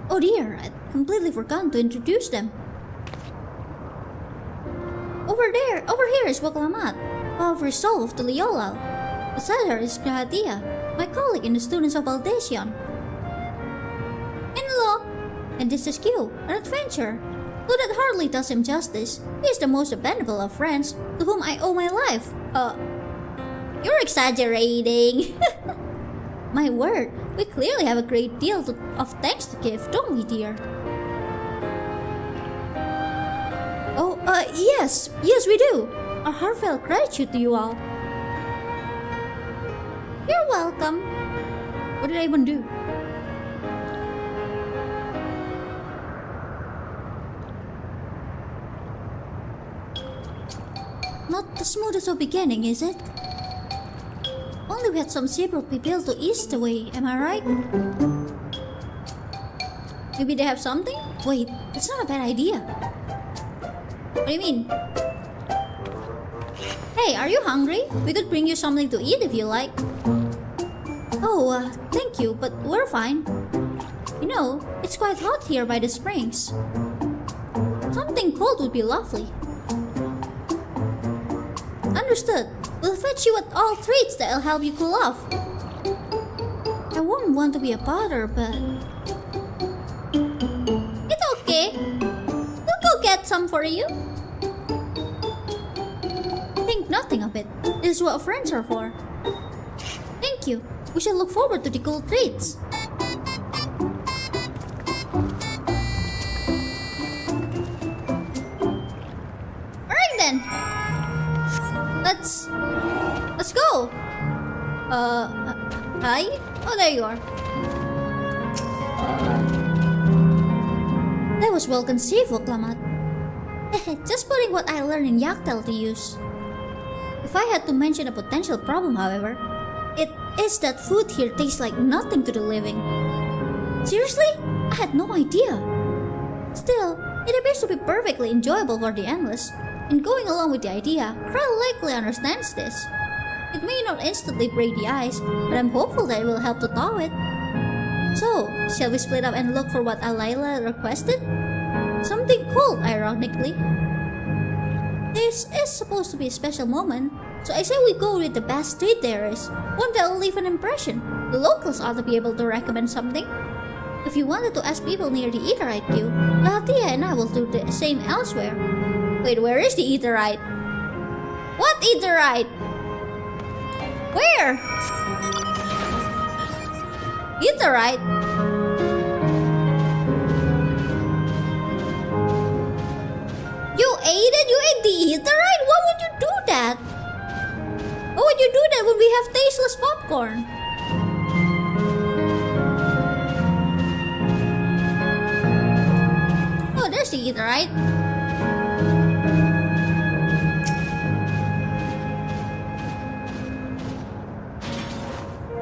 Oh dear, I'd completely forgotten to introduce them. Over here is Waklamat, of Resolve to Liolal. Beside her is Krahatia, my colleague in the students of Aldesion. In-law, and this is Kyuu, an adventurer. Though that hardly does him justice, he is the most dependable of friends to whom I owe my life. You're exaggerating. My word, we clearly have a great deal of thanks to give, don't we, dear? Oh, yes, we do. Our heartfelt gratitude to you all. You're welcome. What did I even do? Not the smoothest of beginning, is it? Only we had some seabrook built to ease the way, am I right? Maybe they have something? Wait, that's not a bad idea. What do you mean? Hey, are you hungry? We could bring you something to eat if you like. Oh, thank you, but we're fine. You know, it's quite hot here by the springs. Something cold would be lovely. Understood. We'll fetch you at all treats that'll help you cool off. I wouldn't want to be a bother, but... It's okay. We'll go get some for you. Think nothing of it. This is what friends are for. Thank you. We shall look forward to the cool treats. Alright then. Let's go. Hi? Oh, there you are. That was well conceived, Oklamat. Just putting what I learned in Yaktel to use. If I had to mention a potential problem, however, it is that food here tastes like nothing to the living. Seriously? I had no idea. Still, it appears to be perfectly enjoyable for the endless, and going along with the idea, Krell likely understands this. It may not instantly break the ice, but I'm hopeful that it will help to thaw it. So, shall we split up and look for what Alayla requested? Something cold, ironically. This is supposed to be a special moment, so I say we go with the best street there is, one that will leave an impression. The locals ought to be able to recommend something. If you wanted to ask people near the Eaterite queue, Lahatia and I will do the same elsewhere. Wait, where is the Eaterite? What Eaterite? Where? Eaterite? You ate it? You ate the Eaterite? Why would you do that? Why would you do that when we have tasteless popcorn? Oh, there's the Eaterite.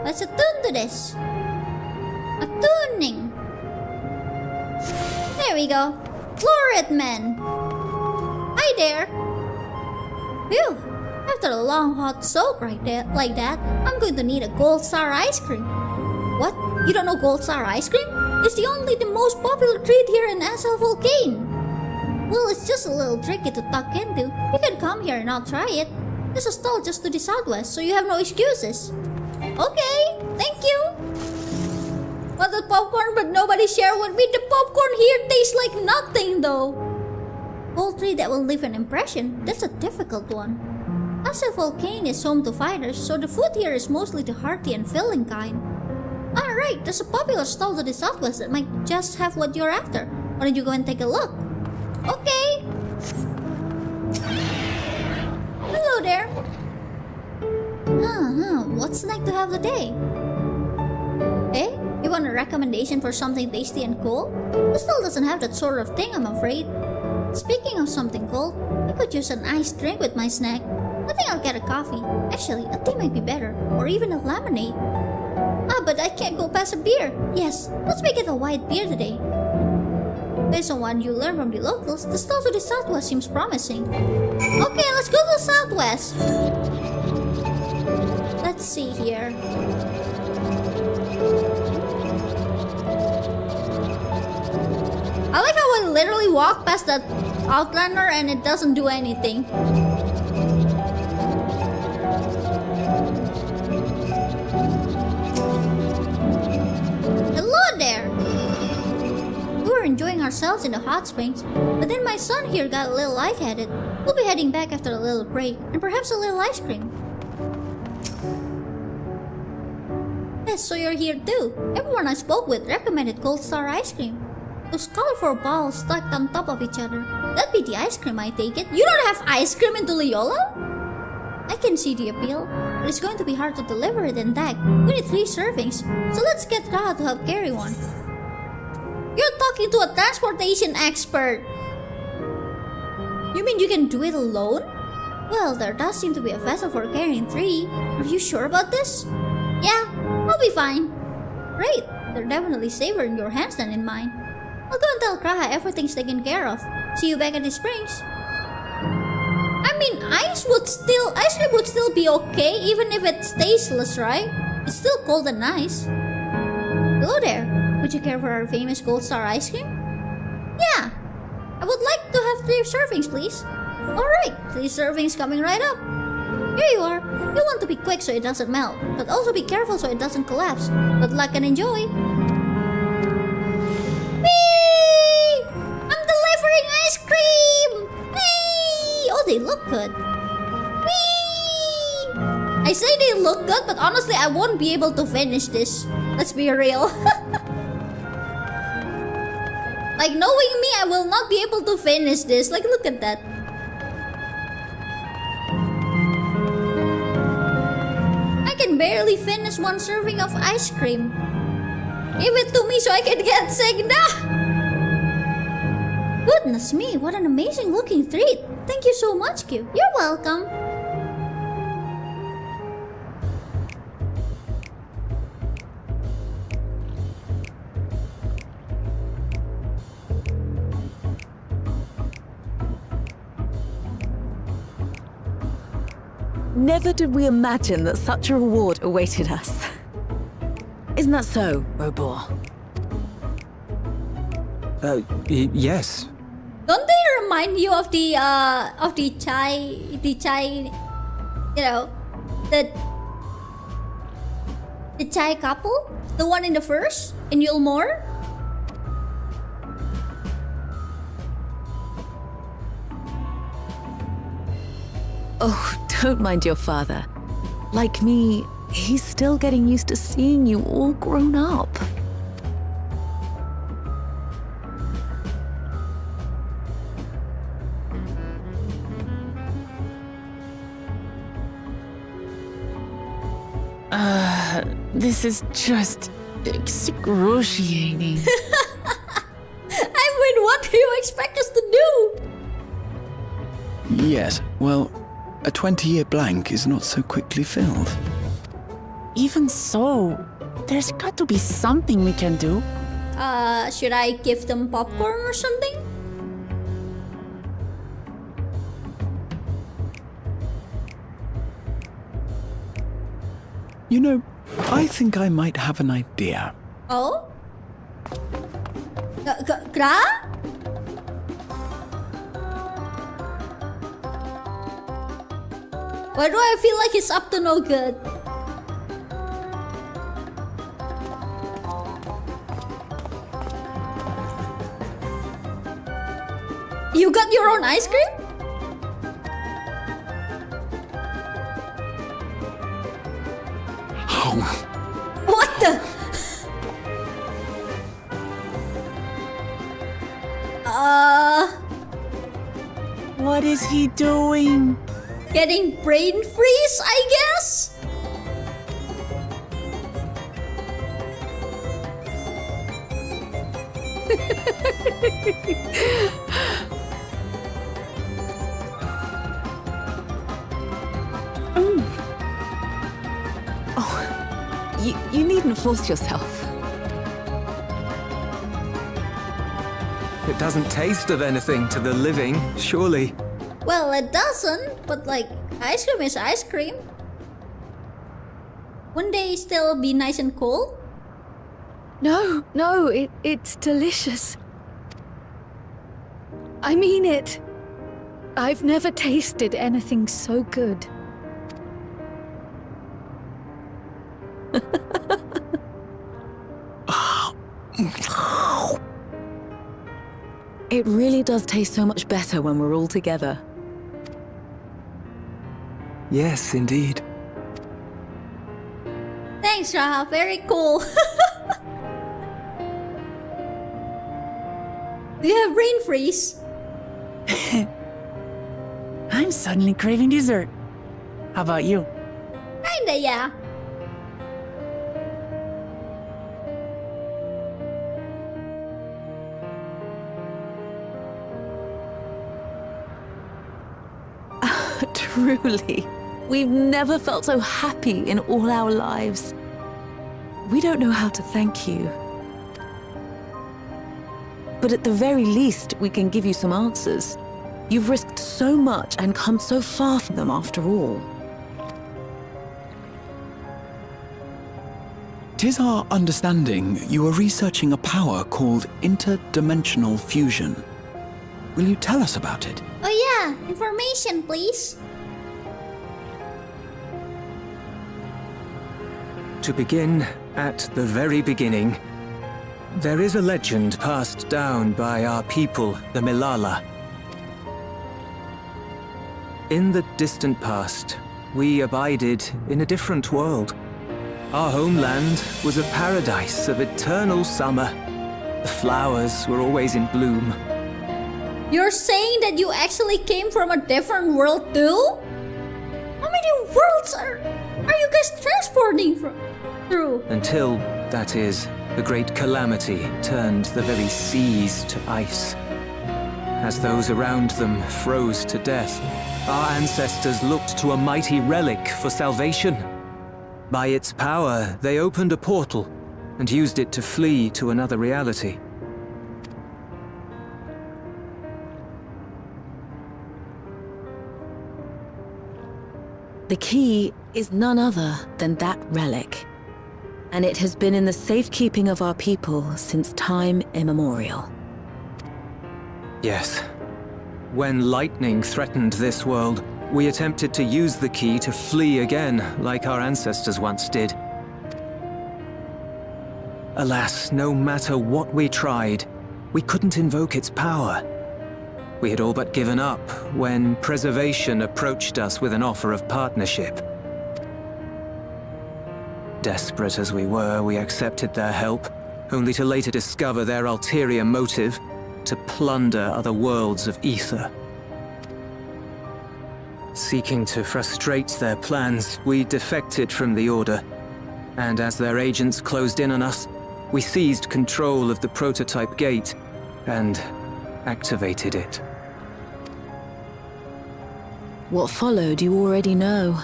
Let's attune to this. Attuning. There we go. Florid man. Hi there. Phew. After a long hot soak like that, I'm going to need a gold star ice cream. What? You don't know gold star ice cream? It's the most popular treat here in SL Volcane. Well, it's just a little tricky to tuck into. You can come here and I'll try it. There's a stall just to the southwest, so you have no excuses. Okay, thank you. Wanted popcorn, but nobody shared with me. The popcorn here tastes like nothing, though. Poultry that will leave an impression, that's a difficult one. SL Volcane is home to fighters, so the food here is mostly the hearty and filling kind. Alright, there's a popular stall to the southwest that might just have what you're after. Why don't you go and take a look? Okay. Hello there. What's the snack to have today? Eh? You want a recommendation for something tasty and cool? The stall doesn't have that sort of thing, I'm afraid. Speaking of something cold, I could use an iced drink with my snack. I think I'll get a coffee. Actually, a tea might be better, or even a lemonade. But I can't go past a beer. Yes, let's make it a white beer today. Based on what you learn from the locals, the stall to the southwest seems promising. Okay, let's go to the southwest. Let's see here. I like how I literally walk past that Outlander and it doesn't do anything. Hello there! We were enjoying ourselves in the hot springs, but then my son here got a little lightheaded. We'll be heading back after a little break, and perhaps a little ice cream. Yes, so you're here too. Everyone I spoke with recommended Gold Star ice cream. Those colorful balls stacked on top of each other. That'd be the ice cream, I take it. You don't have ice cream in Tuliyola? I can see the appeal, but it's going to be hard to deliver it in Dag. We need 3 servings, so let's get Raha to help carry one. You're talking to a transportation expert! You mean you can do it alone? Well, there does seem to be a vessel for carrying 3. Are you sure about this? Yeah, I'll be fine. Great, they're definitely safer in your hands than in mine. I'll go and tell Kraha everything's taken care of. See you back at the springs. I mean, ice cream would still be okay even if it's tasteless, right? It's still cold and nice. Hello there. Would you care for our famous Gold Star ice cream? Yeah. I would like to have 3 servings, please. Alright, 3 servings coming right up. Here you are. You want to be quick so it doesn't melt, but also be careful so it doesn't collapse. Good luck and enjoy. Whee! I'm delivering ice cream! Hey! Oh, they look good. Whee! I say they look good, but honestly, I won't be able to finish this. Let's be real. Like, knowing me, I will not be able to finish this. Like, look at that. I can barely finish 1 serving of ice cream. Give it to me so I can get sick now. Goodness me, what an amazing looking treat. Thank you so much, Kyuu. You're welcome. Never did we imagine that such a reward awaited us. Isn't that so, Robor? Yes. Don't they remind you of the chai, you know, the chai couple? The one in the first, in Yulmore? Oh, don't mind your father. Like me, he's still getting used to seeing you all grown up. This is just excruciating. I mean, what do you expect us to do? Yes, well, a 20-year blank is not so quickly filled. Even so, there's got to be something we can do. Should I give them popcorn or something? You know, I think I might have an idea. Oh? Gra? Why do I feel like it's up to no good? You got your own ice cream? What the? What is he doing? Getting brain freeze, I guess? You needn't force yourself. It doesn't taste of anything to the living, surely. Well, it doesn't, but like, ice cream is ice cream. Wouldn't they still be nice and cold? No, it's delicious. I mean it. I've never tasted anything so good. It really does taste so much better when we're all together. Yes, indeed. Thanks, Raha. Very cool. Do you have brain freeze? I'm suddenly craving dessert. How about you? Kinda, yeah. Truly, we've never felt so happy in all our lives. We don't know how to thank you. But at the very least, we can give you some answers. You've risked so much and come so far from them after all. 'Tis our understanding you are researching a power called interdimensional fusion. Will you tell us about it? Oh yeah, information please. To begin at the very beginning, there is a legend passed down by our people, the Milala. In the distant past, we abided in a different world. Our homeland was a paradise of eternal summer. The flowers were always in bloom. You're saying that you actually came from a different world too? How many worlds are you guys transporting through? Until, that is, the great calamity turned the very seas to ice. As those around them froze to death, our ancestors looked to a mighty relic for salvation. By its power, they opened a portal and used it to flee to another reality. The key is none other than that relic, and it has been in the safekeeping of our people since time immemorial. Yes. When lightning threatened this world, we attempted to use the key to flee again, like our ancestors once did. Alas, no matter what we tried, we couldn't invoke its power. We had all but given up when Preservation approached us with an offer of partnership. Desperate as we were, we accepted their help, only to later discover their ulterior motive: to plunder other worlds of ether. Seeking to frustrate their plans, we defected from the Order, and as their agents closed in on us, we seized control of the prototype gate and activated it. What followed you already know.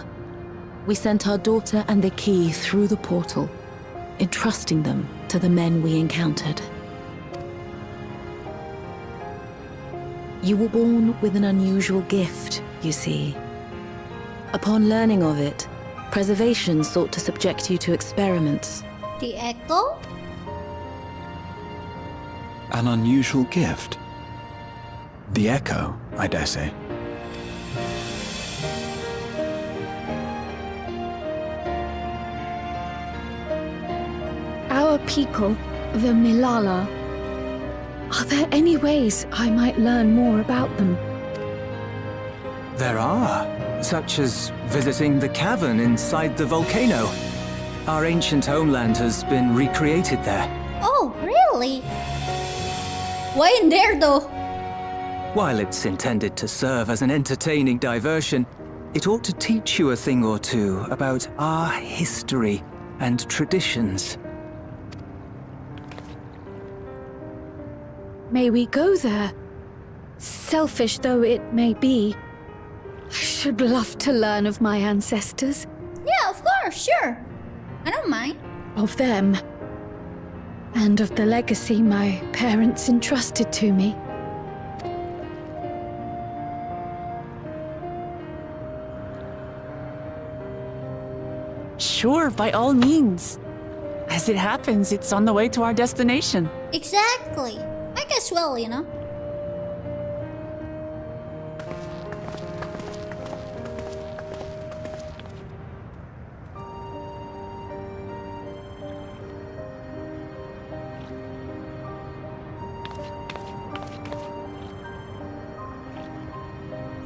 We sent our daughter and the key through the portal, entrusting them to the men we encountered. You were born with an unusual gift, you see. Upon learning of it, Preservation sought to subject you to experiments. The Echo? An unusual gift? The Echo, I dare say. Our people, the Milala. Are there any ways I might learn more about them? There are, such as visiting the cavern inside the volcano. Our ancient homeland has been recreated there. Oh, really? Why in there though? While it's intended to serve as an entertaining diversion, it ought to teach you a thing or two about our history and traditions. May we go there? Selfish though it may be, I should love to learn of my ancestors. Yeah, of course, sure. I don't mind. Of them. And of the legacy my parents entrusted to me. Sure, by all means. As it happens, it's on the way to our destination. Exactly. Might as well, you know.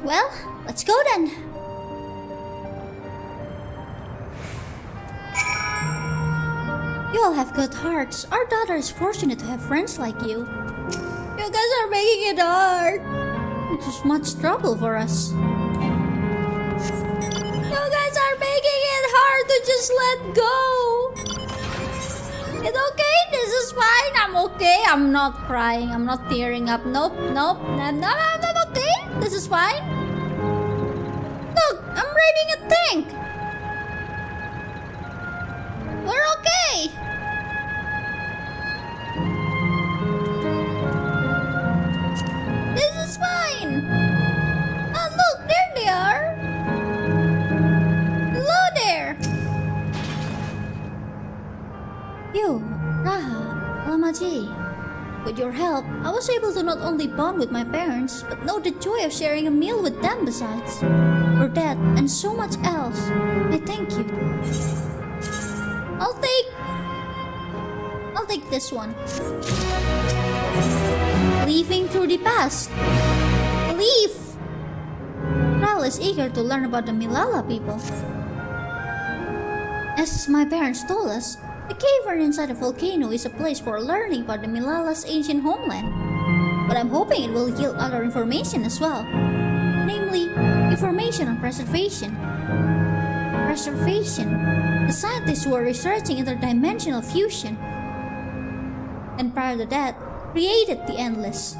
Well, let's go then. You all have good hearts. Our daughter is fortunate to have friends like you. You guys are making it hard. It's just much trouble for us. You guys are making it hard to just let go. It's okay. This is fine. I'm okay. I'm not crying. I'm not tearing up. Nope. I'm okay. This is fine. Look, I'm riding a tank. We're okay. This is fine. Oh, look, there they are. Hello there. Kyuu, Raha, Lamaji. With your help, I was able to not only bond with my parents, but know the joy of sharing a meal with them besides. For that, and so much else, I thank you. I'll take this one. Leaving through the past. Leave! Ral is eager to learn about the Milala people. As my parents told us, the cavern inside the volcano is a place for learning about the Milala's ancient homeland. But I'm hoping it will yield other information as well. Namely, information on preservation. The scientists who are researching interdimensional fusion. And prior to that, created the endless.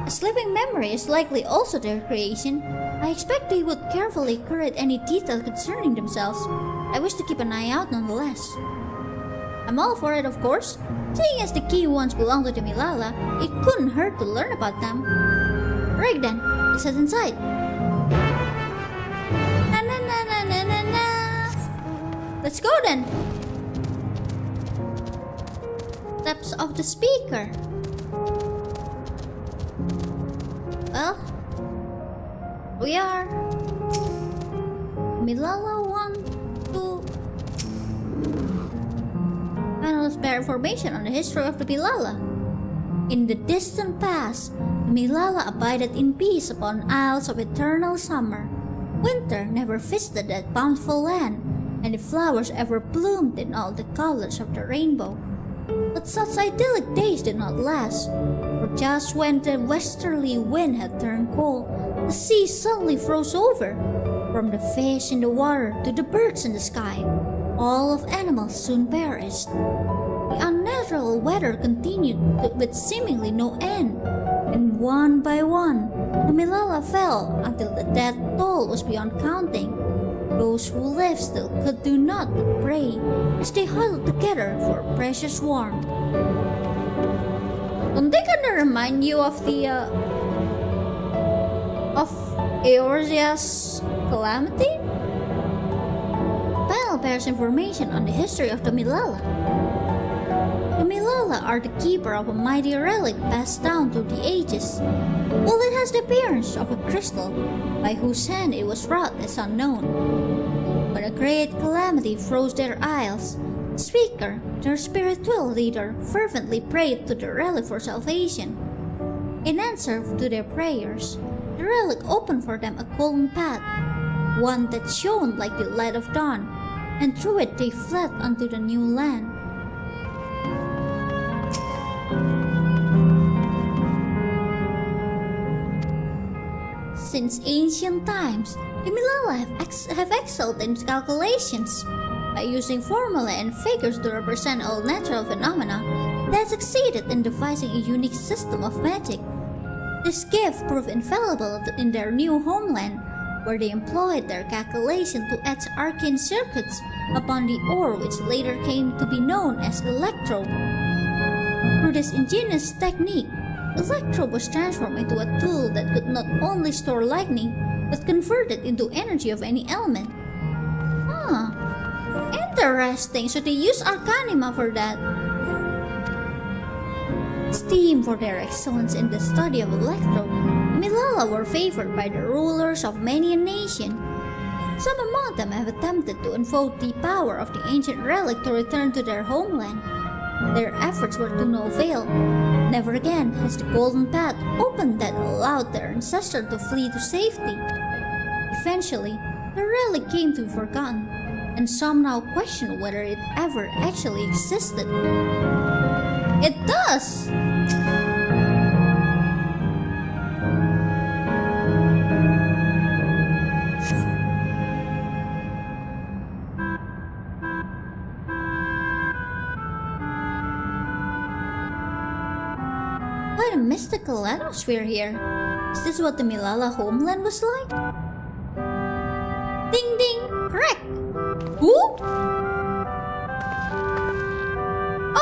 As living memory is likely also their creation, I expect they would carefully curate any detail concerning themselves. I wish to keep an eye out nonetheless. I'm all for it, of course. Seeing as the Kyuu once belonged to the Milala, it couldn't hurt to learn about them. Right then, let's head inside. Na na na na na na na. Let's go then. Steps of the speaker. Well, we are Milala 1, 2. Panels bear information on the history of the Milala. In the distant past, the Milala abided in peace upon isles of eternal summer. Winter never visited that bountiful land, and the flowers ever bloomed in all the colors of the rainbow. But such idyllic days did not last, for just when the westerly wind had turned cold, the sea suddenly froze over. From the fish in the water to the birds in the sky, all of animals soon perished. The unnatural weather continued with seemingly no end, and one by one, the Milala fell until the death toll was beyond counting. Those who lived still could do naught but pray as they huddled together for precious warmth. Don't they kinda remind you of the of Eorzea's calamity? Panel bears information on the history of the Milala. The Milala are the keeper of a mighty relic passed down through the ages. While it has the appearance of a crystal, by whose hand it was wrought is unknown. When a great calamity froze their isles, the speaker, their spiritual leader, fervently prayed to the relic for salvation. In answer to their prayers, the relic opened for them a golden path, one that shone like the light of dawn, and through it they fled unto the new land. Since ancient times, the Milala have excelled in calculations. By using formulae and figures to represent all natural phenomena, they had succeeded in devising a unique system of magic. This gift proved infallible in their new homeland, where they employed their calculation to etch arcane circuits upon the ore which later came to be known as electro. Through this ingenious technique, electro was transformed into a tool that could not only store lightning, but convert it into energy of any element. Interesting, so they use Arcanima for that. Esteemed for their excellence in the study of electro, Milala were favored by the rulers of many a nation. Some among them have attempted to invoke the power of the ancient relic to return to their homeland. Their efforts were to no avail. Never again has the golden path opened that allowed their ancestor to flee to safety. Eventually, the relic came to be forgotten, and some now question whether it ever actually existed. It does! Quite a mystical atmosphere here. Is this what the Milala homeland was like? Ding ding! Correct! Who?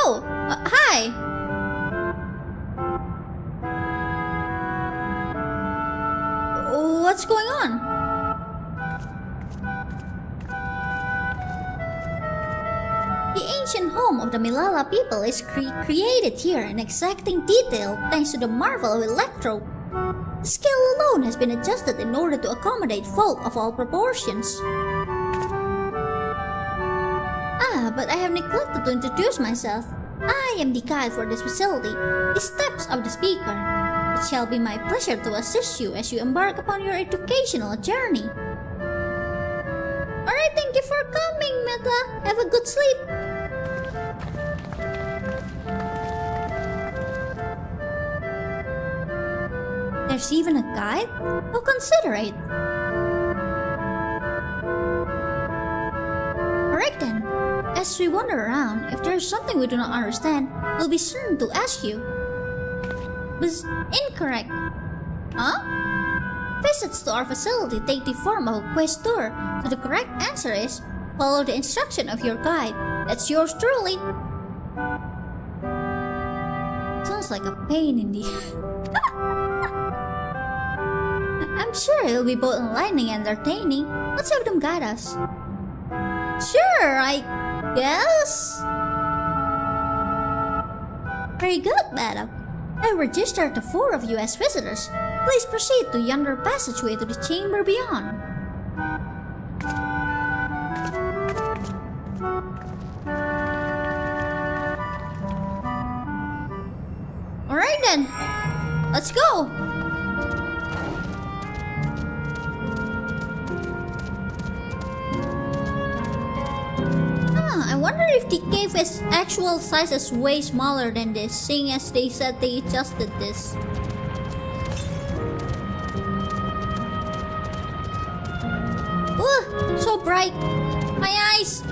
Oh, hi! What's going on? The ancient home of the Milala people is created here in exacting detail thanks to the marvel of electro. The scale alone has been adjusted in order to accommodate folk of all proportions. But I have neglected to introduce myself. I am the guide for this facility, the steps of the speaker. It shall be my pleasure to assist you as you embark upon your educational journey. Alright, thank you for coming, Meta. Have a good sleep. There's even a guide? How considerate. Alright then. As we wander around, if there's something we do not understand, we'll be certain to ask you. But incorrect. Huh? Visits to our facility take the form of a quiz tour, so the correct answer is follow the instruction of your guide. That's yours truly. Sounds like a pain in the... I'm sure it'll be both enlightening and entertaining. Let's have them guide us. Sure, I guess. Very good, madam. I registered the 4 of you as visitors. Please proceed to yonder passageway to the chamber beyond. Alright then, let's go! I wonder if the cave is actual size is way smaller than this, seeing as they said they adjusted this. Ugh, so bright! My eyes!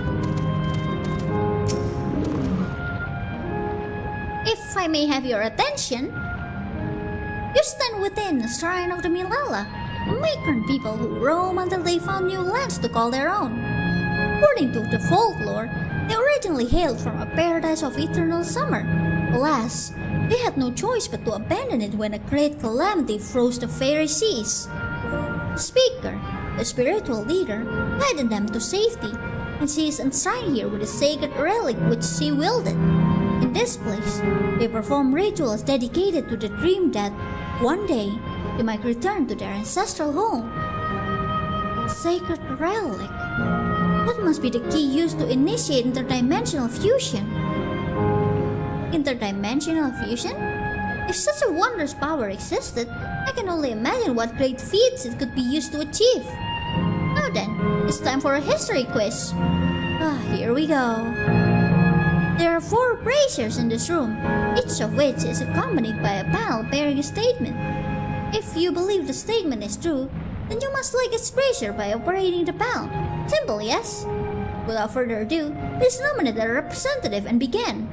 If I may have your attention, you stand within the shrine of the Milala, Maker people who roam until they found new lands to call their own. According to the folklore, they originally hailed from a paradise of eternal summer. Alas, they had no choice but to abandon it when a great calamity froze the fairy seas. The speaker, the spiritual leader, guided them to safety, and she is enshrined here with a sacred relic which she wielded. In this place, they perform rituals dedicated to the dream that, one day, they might return to their ancestral home. A sacred relic. That must be the key used to initiate interdimensional fusion. Interdimensional fusion? If such a wondrous power existed, I can only imagine what great feats it could be used to achieve. Now then, it's time for a history quiz. Here we go. There are 4 braziers in this room, each of which is accompanied by a panel bearing a statement. If you believe the statement is true, then you must like its brazier by operating the panel. Simple, yes? Without further ado, please nominate a representative and begin.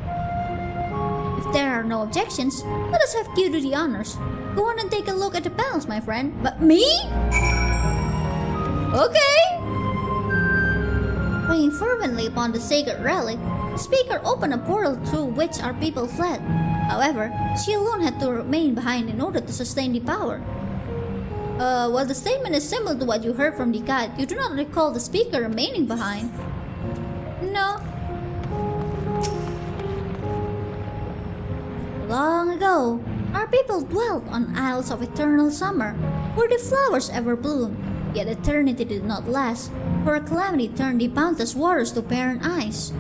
If there are no objections, let us have Kyuu do the honors. Go on and take a look at the panels, my friend. But me? Okay! Praying fervently upon the sacred relic, the speaker opened a portal through which our people fled. However, she alone had to remain behind in order to sustain the power. While the statement is similar to what you heard from the guide, you do not recall the speaker remaining behind. No. Long ago, our people dwelt on Isles of Eternal Summer, where the flowers ever bloomed. Yet eternity did not last, for a calamity turned the boundless waters to barren ice.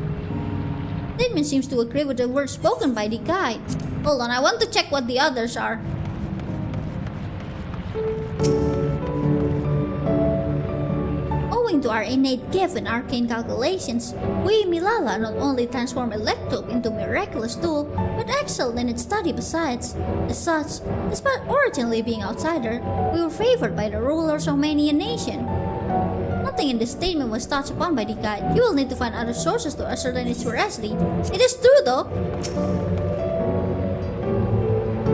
Statement seems to agree with the words spoken by the guide. Hold on, I want to check what the others are. Owing to our innate gift in arcane calculations, we Milala not only transform Electro into a miraculous tool, but excelled in its study besides. As such, despite originally being outsider, we were favored by the rulers of many a nation. Nothing in this statement was touched upon by the guide. You will need to find other sources to ascertain its veracity. It is true though!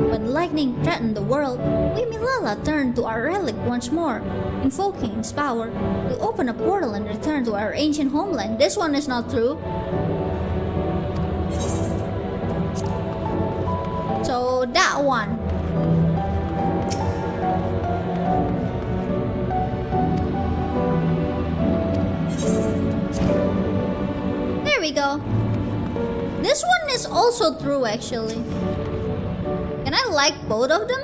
When lightning threatened the world, we Milala turned to our relic once more, invoking its power to open a portal and return to our ancient homeland. This one is not true. So that one. There we go. This one is also true, actually. Can I like both of them?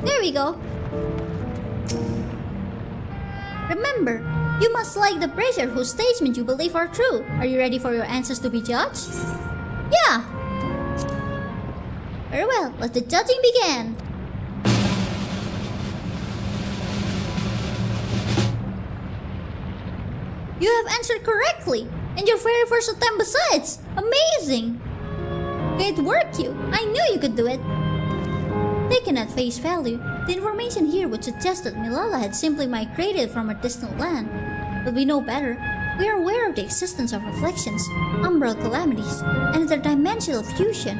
There we go. Remember, you must like the praiser whose statements you believe are true. Are you ready for your answers to be judged? Yeah. Very well, let the judging begin. You have answered correctly, and your very first attempt besides. Amazing! Great work, Kyuu. I knew you could do it. Taken at face value, the information here would suggest that Milala had simply migrated from a distant land. But we know better. We are aware of the existence of reflections, umbral calamities, and interdimensional fusion.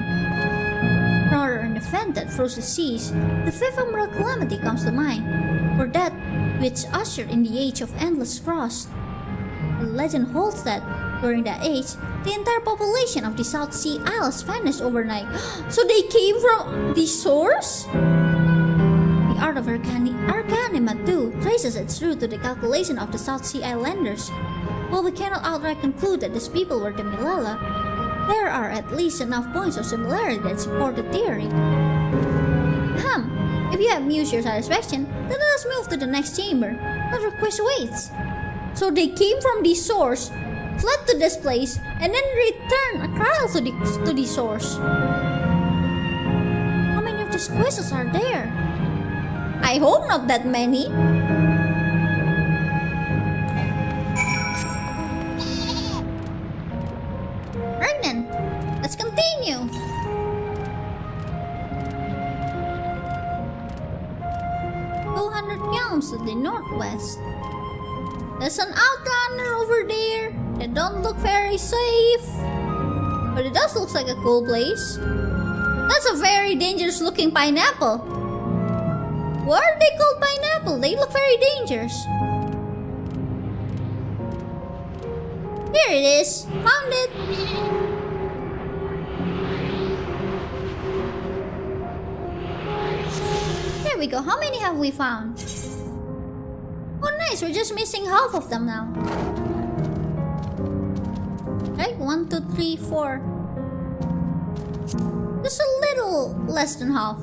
Rather an event that froze the seas, the fifth umbral calamity comes to mind, for that which ushered in the age of endless frost. The legend holds that, during that age, the entire population of the South Sea Isles vanished overnight. So they came from the source? The art of Arcanima too traces its root to the calculation of the South Sea Islanders. While we cannot outright conclude that these people were the Milala, there are at least enough points of similarity that support the theory. If you have amused your satisfaction, then let us move to the next chamber. Another quest awaits. So they came from the source, fled to this place, and then returned across to the source. How many of these quests are there? I hope not that many. Right then, let's continue. To the northwest. There's an outrunner over there that don't look very safe, but it does look like a cool place. That's a very dangerous looking pineapple. Why are they called pineapple? They look very dangerous. Here it is. Found it. There we go. How many have we found? Oh nice, we're just missing half of them now. Right, 1, 2, 3, 4. Just a little less than half.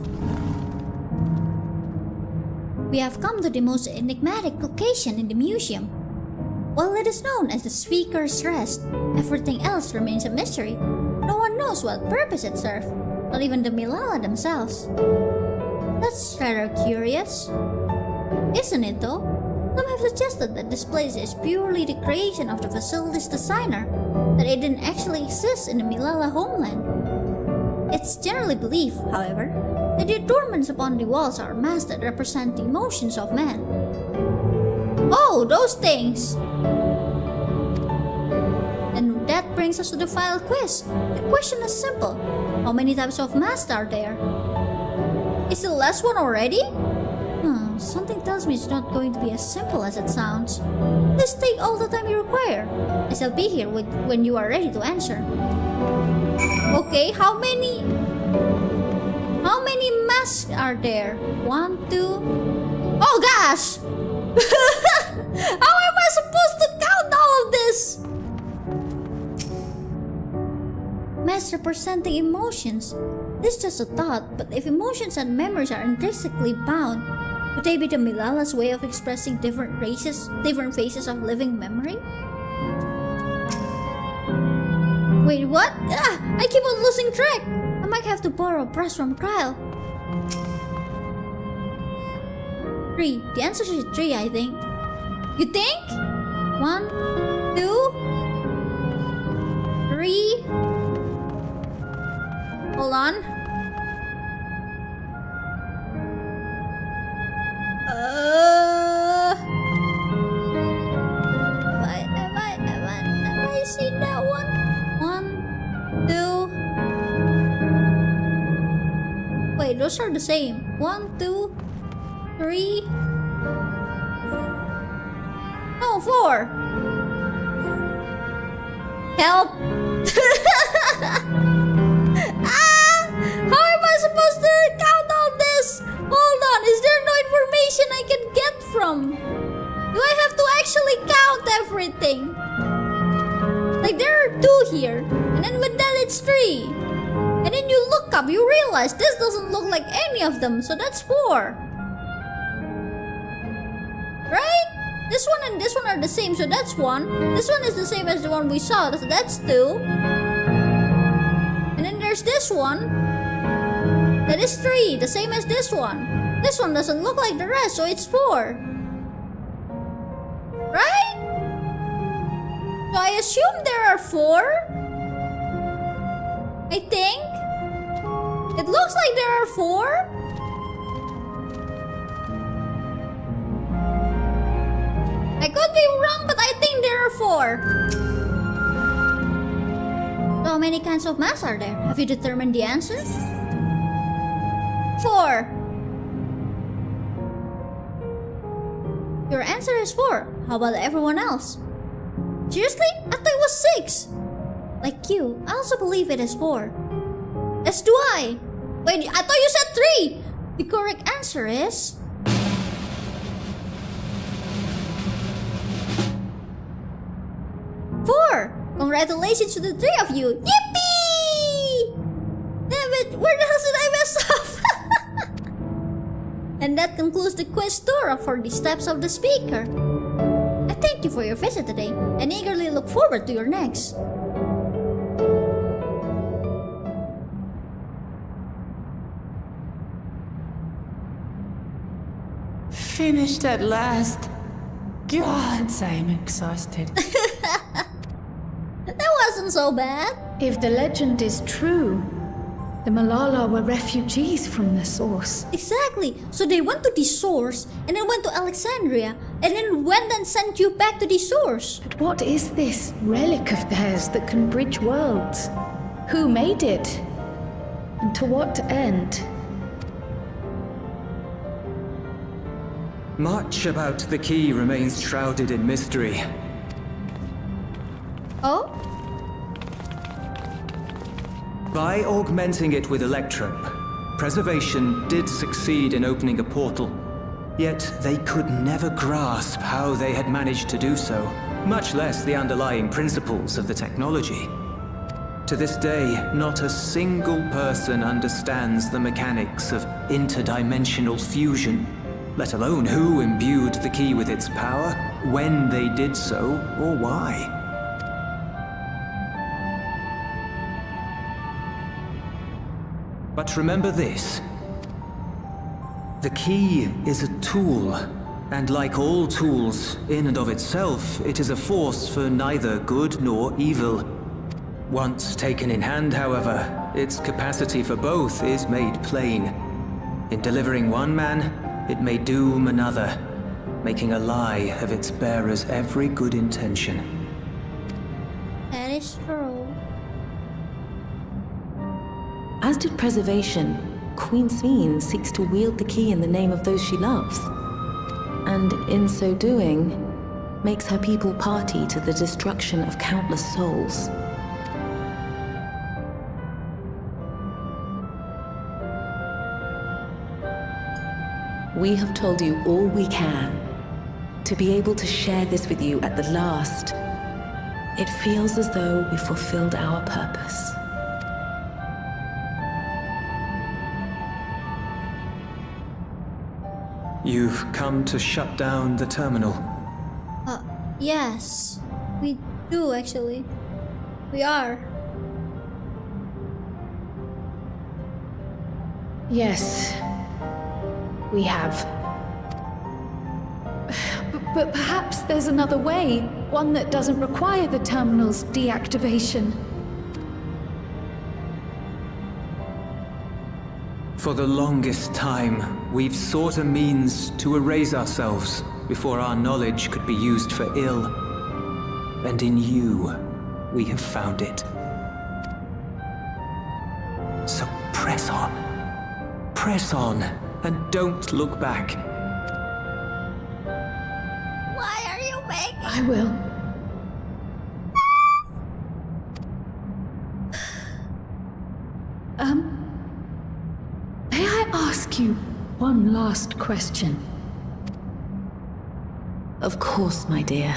We have come to the most enigmatic location in the museum. While it is known as the Speaker's Rest, everything else remains a mystery. No one knows what purpose it served, not even the Milala themselves. That's rather curious, isn't it though? Some have suggested that this place is purely the creation of the facility's designer, that it didn't actually exist in the Milala homeland. It's generally believed, however, that the adornments upon the walls are masks that represent the emotions of man. Oh, those things! And that brings us to the final quiz. The question is simple. How many types of masks are there? Is the last one already? Something tells me it's not going to be as simple as it sounds. Please take all the time you require. I shall be here when you are ready to answer. Okay, how many masks are there? 1, 2... Oh gosh! How am I supposed to count all of this? Masks representing emotions. This is just a thought, but if emotions and memories are intrinsically bound, would they be the Milala's way of expressing different phases of living memory? Wait, what? I keep on losing track! I might have to borrow a brush from Kyle. 3. The answer is 3, I think. You think? 1, 2, 3. Hold on. Have I seen that one? 1, 2. Wait, those are the same. 1, 2, 3. No, 4. Help! How am I supposed to count all this? Hold on, is there no information I can get from? Do I have to actually count? everything. Like there are 2 here, and then with that it's 3. And then you look up, you realize this doesn't look like any of them, so that's 4. Right? This one and this one are the same, so that's 1. This one is the same as the one we saw, so that's 2. And then there's this one. That is 3, the same as this one. This one doesn't look like the rest, so it's 4. Right? So I assume there are 4. I think. It looks like there are 4. I could be wrong, but I think there are 4. So how many kinds of masks are there? Have you determined the answer? 4. Your answer is 4. How about everyone else? Seriously? I thought it was 6. Like you, I also believe it is 4. As do I. Wait, I thought you said 3. The correct answer is... 4. Congratulations to the 3 of you. Yippee! Damn it, where the hell did I mess up? And that concludes the quiz tour for the steps of the speaker. I thank you for your visit today and eagerly look forward to your next. Finished at last. God, I'm exhausted. That wasn't so bad. If the legend is true, the Malala were refugees from the source. Exactly. So they went to the source and then went to Alexandria and then went and sent you back to the source. But what is this relic of theirs that can bridge worlds? Who made it? And to what end? Much about the key remains shrouded in mystery. Oh? By augmenting it with electrope, Preservation did succeed in opening a portal. Yet they could never grasp how they had managed to do so, much less the underlying principles of the technology. To this day, not a single person understands the mechanics of interdimensional fusion, let alone who imbued the key with its power, when they did so, or why. But remember this. The key is a tool, and like all tools, in and of itself, it is a force for neither good nor evil. Once taken in hand, however, its capacity for both is made plain. In delivering one man, it may doom another, making a lie of its bearer's every good intention. That is true. As did Preservation, Queen Sveen seeks to wield the key in the name of those she loves. And in so doing, makes her people party to the destruction of countless souls. We have told you all we can. To be able to share this with you at the last, it feels as though we fulfilled our purpose. You've come to shut down the terminal. Yes. We do, actually. We are. Yes. We have. But perhaps there's another way, one that doesn't require the terminal's deactivation. For the longest time, we've sought a means to erase ourselves before our knowledge could be used for ill. And in you, we have found it. So press on. Press on, and don't look back. Why are you making... I will. May I ask you one last question? Of course, my dear.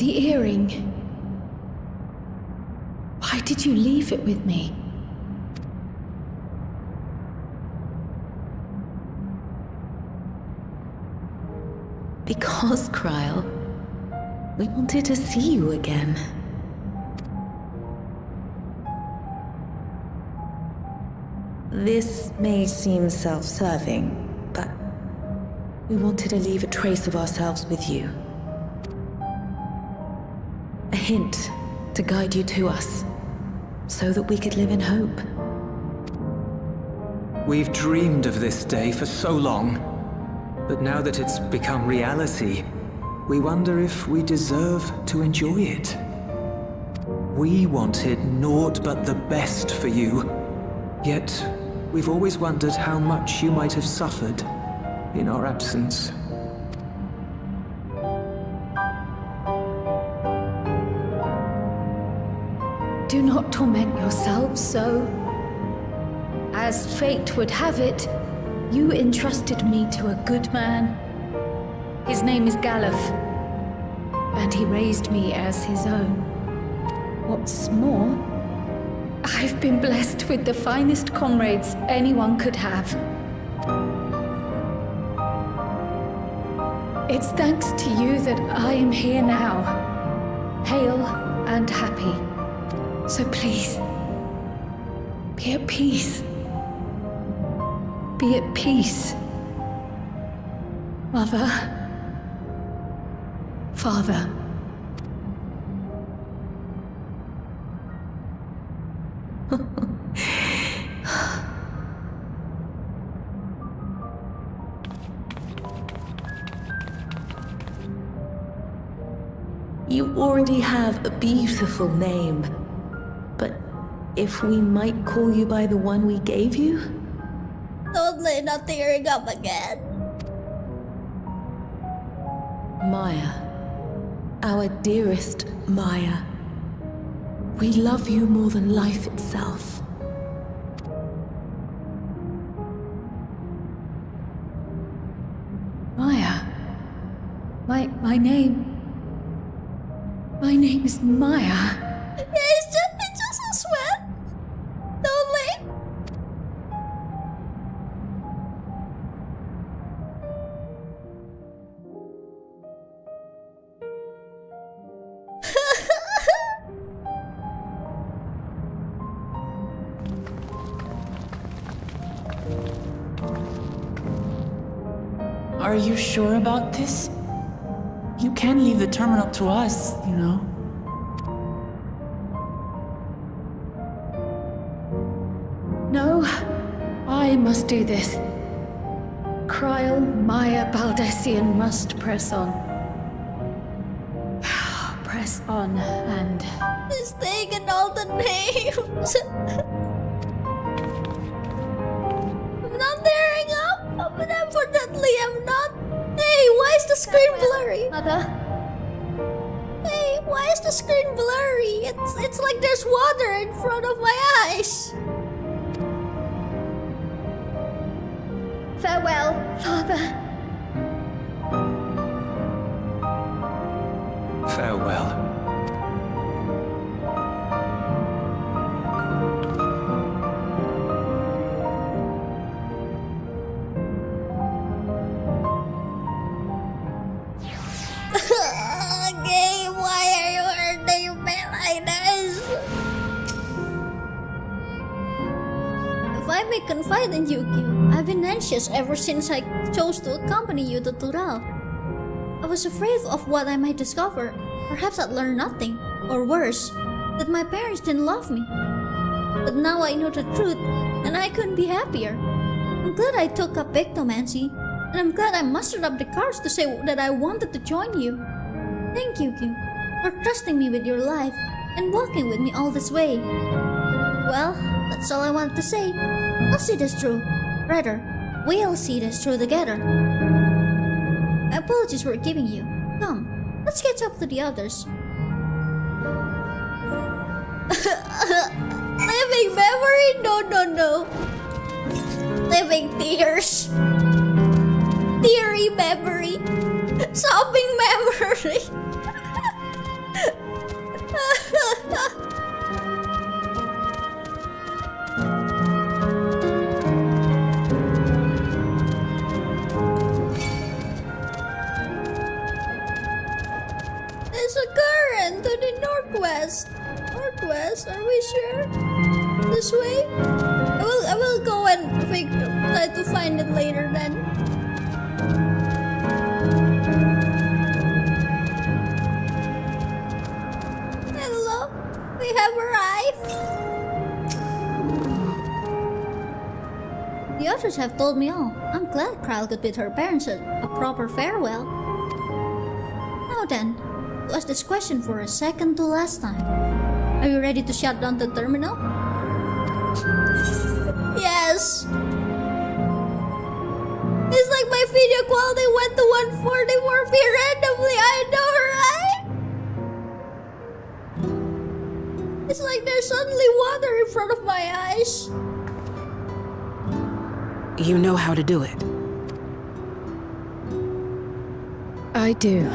The earring. Why did you leave it with me? Because, Kryl, we wanted to see you again. This may seem self-serving, but we wanted to leave a trace of ourselves with you. A hint to guide you to us, so that we could live in hope. We've dreamed of this day for so long, but now that it's become reality, we wonder if we deserve to enjoy it. We wanted naught but the best for you, yet we've always wondered how much you might have suffered in our absence. Do not torment yourselves so. As fate would have it, you entrusted me to a good man. His name is Galuf, and he raised me as his own. What's more, I've been blessed with the finest comrades anyone could have. It's thanks to you that I am here now, hale and happy. So please, be at peace. Be at peace. Mother. Father. You already have a beautiful name, but if we might call you by the one we gave you? Totally not tearing up again. Maya. Our dearest Maya. We love you more than life itself. Maya. My name... My name is Maya. It's just a sweat. Totally. Are you sure about this? You can leave the terminal to us, you know. No, I must do this. Kryl, Maya, Baldessian must press on. Press on and... He's taken all the names. I'm not tearing up, but unfortunately I'm not. Hey, why is the screen blurry? Mother? Hey, why is the screen blurry? It's like there's water in front of my eyes. Farewell, Father. Farewell. Okay, why are you hurting me like this? If I may confide in you, Kyuu, I've been anxious ever since I chose to accompany you to Tural. I was afraid of what I might discover. Perhaps I'd learn nothing, or worse, that my parents didn't love me. But now I know the truth, and I couldn't be happier. I'm glad I took up ectomancy, and I'm glad I mustered up the courage to say that I wanted to join you. Thank you, Kyuu, for trusting me with your life and walking with me all this way. Well, that's all I wanted to say. I'll see this through. Rather, we'll see this through together. My apologies for giving you. Come, let's catch up to the others. Living memory? No. Living tears. Teary memory. Sobbing memory. Northwest. Northwest, are we sure? This way? I will go and try to find it later then. Hello? We have arrived. The others have told me all. I'm glad Kyle could bid her parents a proper farewell. Now then, to ask this question for a second to last time. Are you ready to shut down the terminal? Yes! It's like my video quality went to 144p randomly, I know, right? It's like there's suddenly water in front of my eyes. You know how to do it. I do.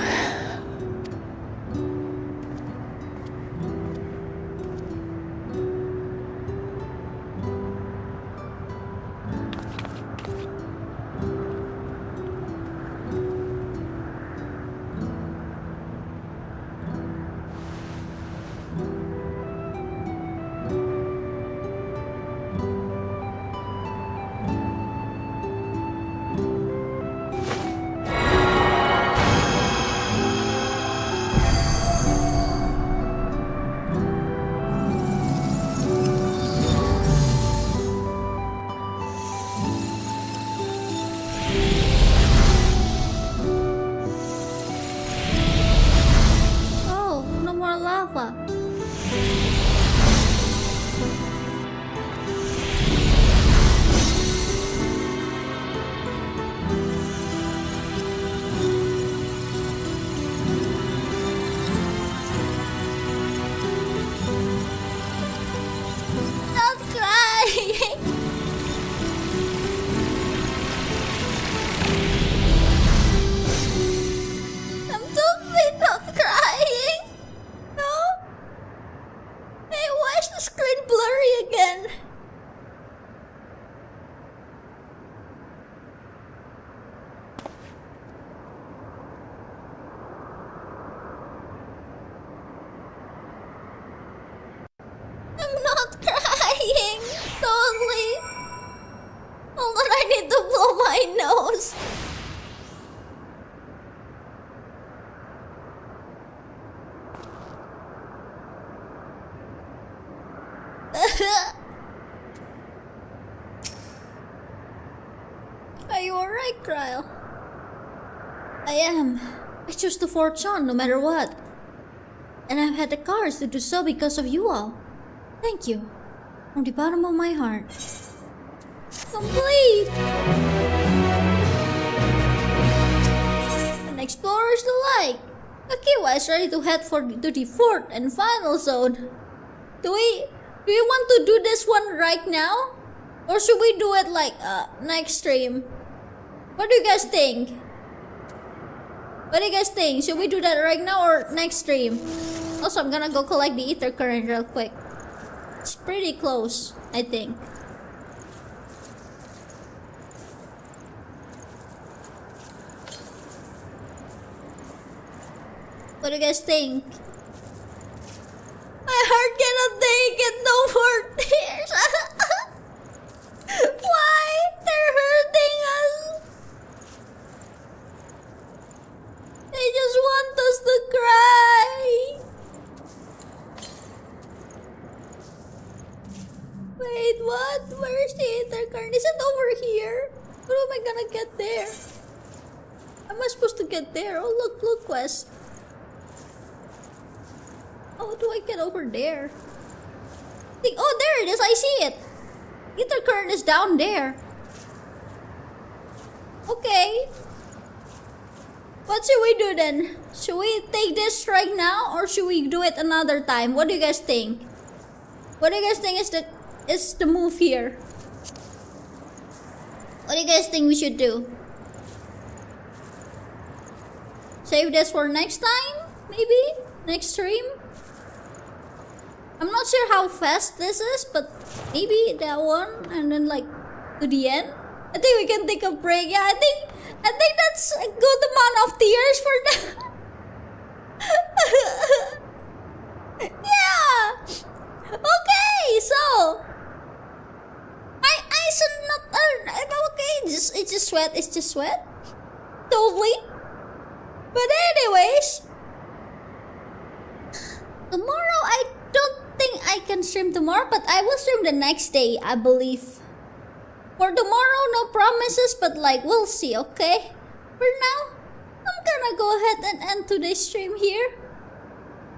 Are you alright, Kyle? I am. I choose to forge on no matter what. And I've had the courage to do so because of you all. Thank you. From the bottom of my heart. Complete! An explorer's delight. Akiwa is ready to head to the fourth and final zone. Do we want to do this one right now? Or should we do it like next stream? What do you guys think? What do you guys think? Should we do that right now or next stream? Also, I'm gonna go collect the ether current real quick. It's pretty close, I think. What do you guys think? My heart cannot take it, no more tears. Why? They're hurting us. They just want us to cry. Wait, what? Where's the ether current? Is it over here? How am I gonna get there? How am I supposed to get there? Oh, look, blue quest. How do I get over there? Oh, there it is. I see it. Ether current is down there. Okay. What should we do then? Should we take this right now or should we do it another time? What do you guys think? What do you guys think is the move here? What do you guys think we should do? Save this for next time? Maybe? Next stream? I'm not sure how fast this is, but maybe that one and then like to the end. I think we can take a break. Yeah, I think that's a good amount of tears for that. tomorrow. My eyes are not okay. It's just sweat. It's just sweat. Totally. But anyways, tomorrow I don't think I can stream tomorrow, but I will stream the next day, I believe. For tomorrow, no promises, but like we'll see. Okay. For now, I'm gonna go ahead and end today's stream here.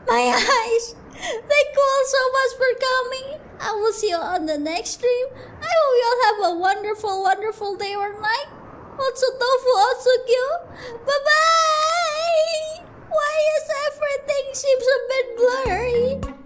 My eyes. Thank you all so much for coming. I will see you on the next stream. I hope you all have a wonderful, wonderful day or night. Also tofu, also Kyuu. Bye-bye! Why is everything seems a bit blurry?